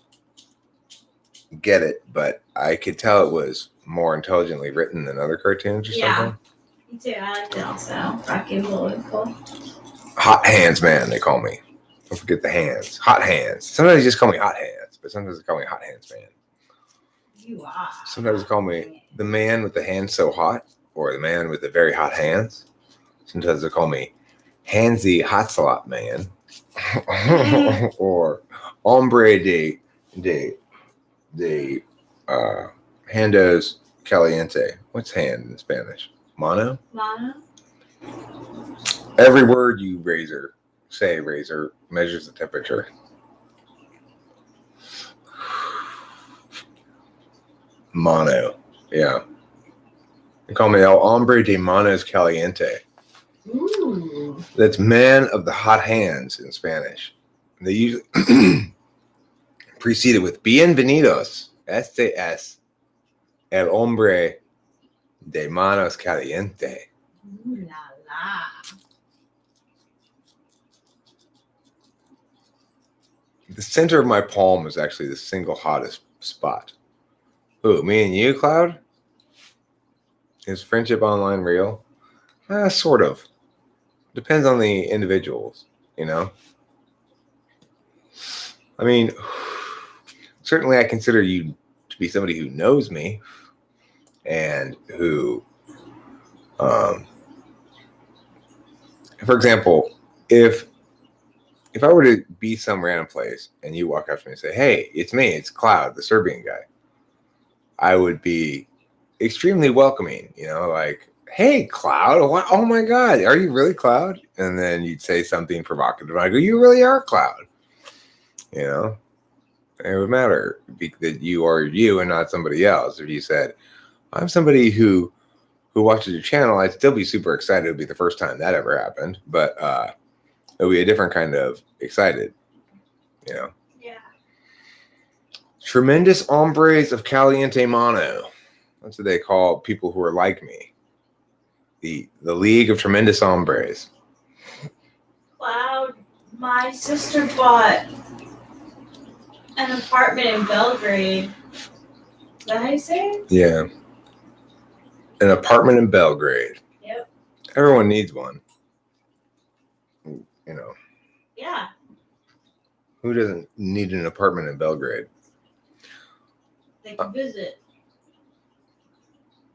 get it, but I could tell it was more intelligently written than other cartoons or something. Me too. I liked it also. Rocky and Bullwinkle. Hot Hands Man, they call me. Don't forget the hands. Hot Hands. Sometimes they just call me Hot Hands, but sometimes they call me Hot Hands Man. You are. Sometimes they call me the man with the hands so hot, or the man with the very hot hands. Sometimes they call me Handsy Hot Slot Man, or Hombre de Handos Caliente. What's hand in Spanish? Mano? Lana? Every word you say measures the temperature. Mono. Yeah. They call me El Hombre de Manos Caliente. Ooh. That's man of the hot hands in Spanish. They usually preceded with bienvenidos. Este es el hombre de manos caliente. Ooh la la. The center of my palm is actually the single hottest spot. Who, me and you, Cloud? Is friendship online real? Sort of. Depends on the individuals, you know? I mean, certainly I consider you to be somebody who knows me and who, for example, if I were to be some random place and you walk up to me and say, hey, it's me, it's Cloud, the Serbian guy, I would be extremely welcoming, you know, like, hey, Cloud, what? Oh my God, are you really Cloud? And then you'd say something provocative. I go, you really are Cloud. You know, it would matter that you are you and not somebody else. If you said, I'm somebody who watches your channel, I'd still be super excited. It would be the first time that ever happened, but it would be a different kind of excited, you know. Yeah. Tremendous hombres of caliente mano. That's what they call people who are like me. The League of Tremendous Hombres. Cloud, my sister bought an apartment in Belgrade. Is that how you say it? Yeah. An apartment in Belgrade. Yep. Everyone needs one. You know, Yeah. who doesn't need an apartment in Belgrade? They can visit.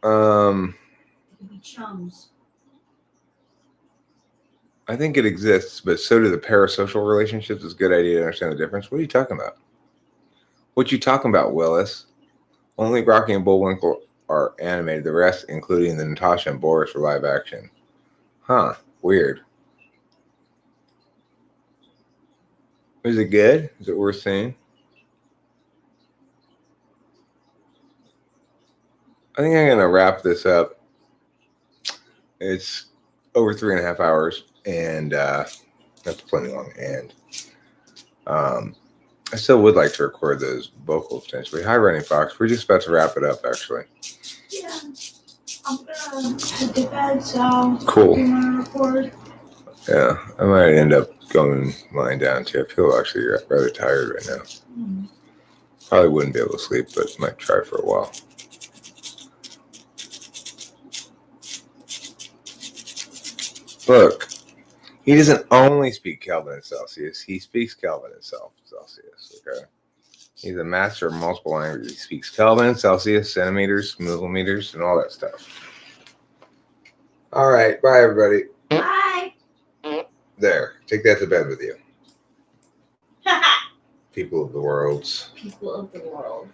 I They can be chums. think it exists, but so do the parasocial relationships. It's a good idea to understand the difference. What are you talking about? What you talking about, Willis? Only Rocky and Bullwinkle are animated. The rest, including the Natasha and Boris, were live action. Huh. Weird. Is it good? Is it worth seeing? I think I'm going to wrap this up. It's over 3.5 hours, and that's plenty long. And I still would like to record those vocals potentially. Hi, Running Fox. We're just about to wrap it up, actually. Yeah. I'm gonna head to bed, so Cool. you wanna record? Yeah, I might end up going lying down too. I feel actually rather tired right now. Probably wouldn't be able to sleep, but might try for a while. Look, he doesn't only speak Kelvin and Celsius. He speaks Kelvin and Celsius, okay? He's a master of multiple languages. He speaks Kelvin, Celsius, centimeters, millimeters, and all that stuff. All right. Bye, everybody. Bye. There. Take that to bed with you. People of the world. People of the world.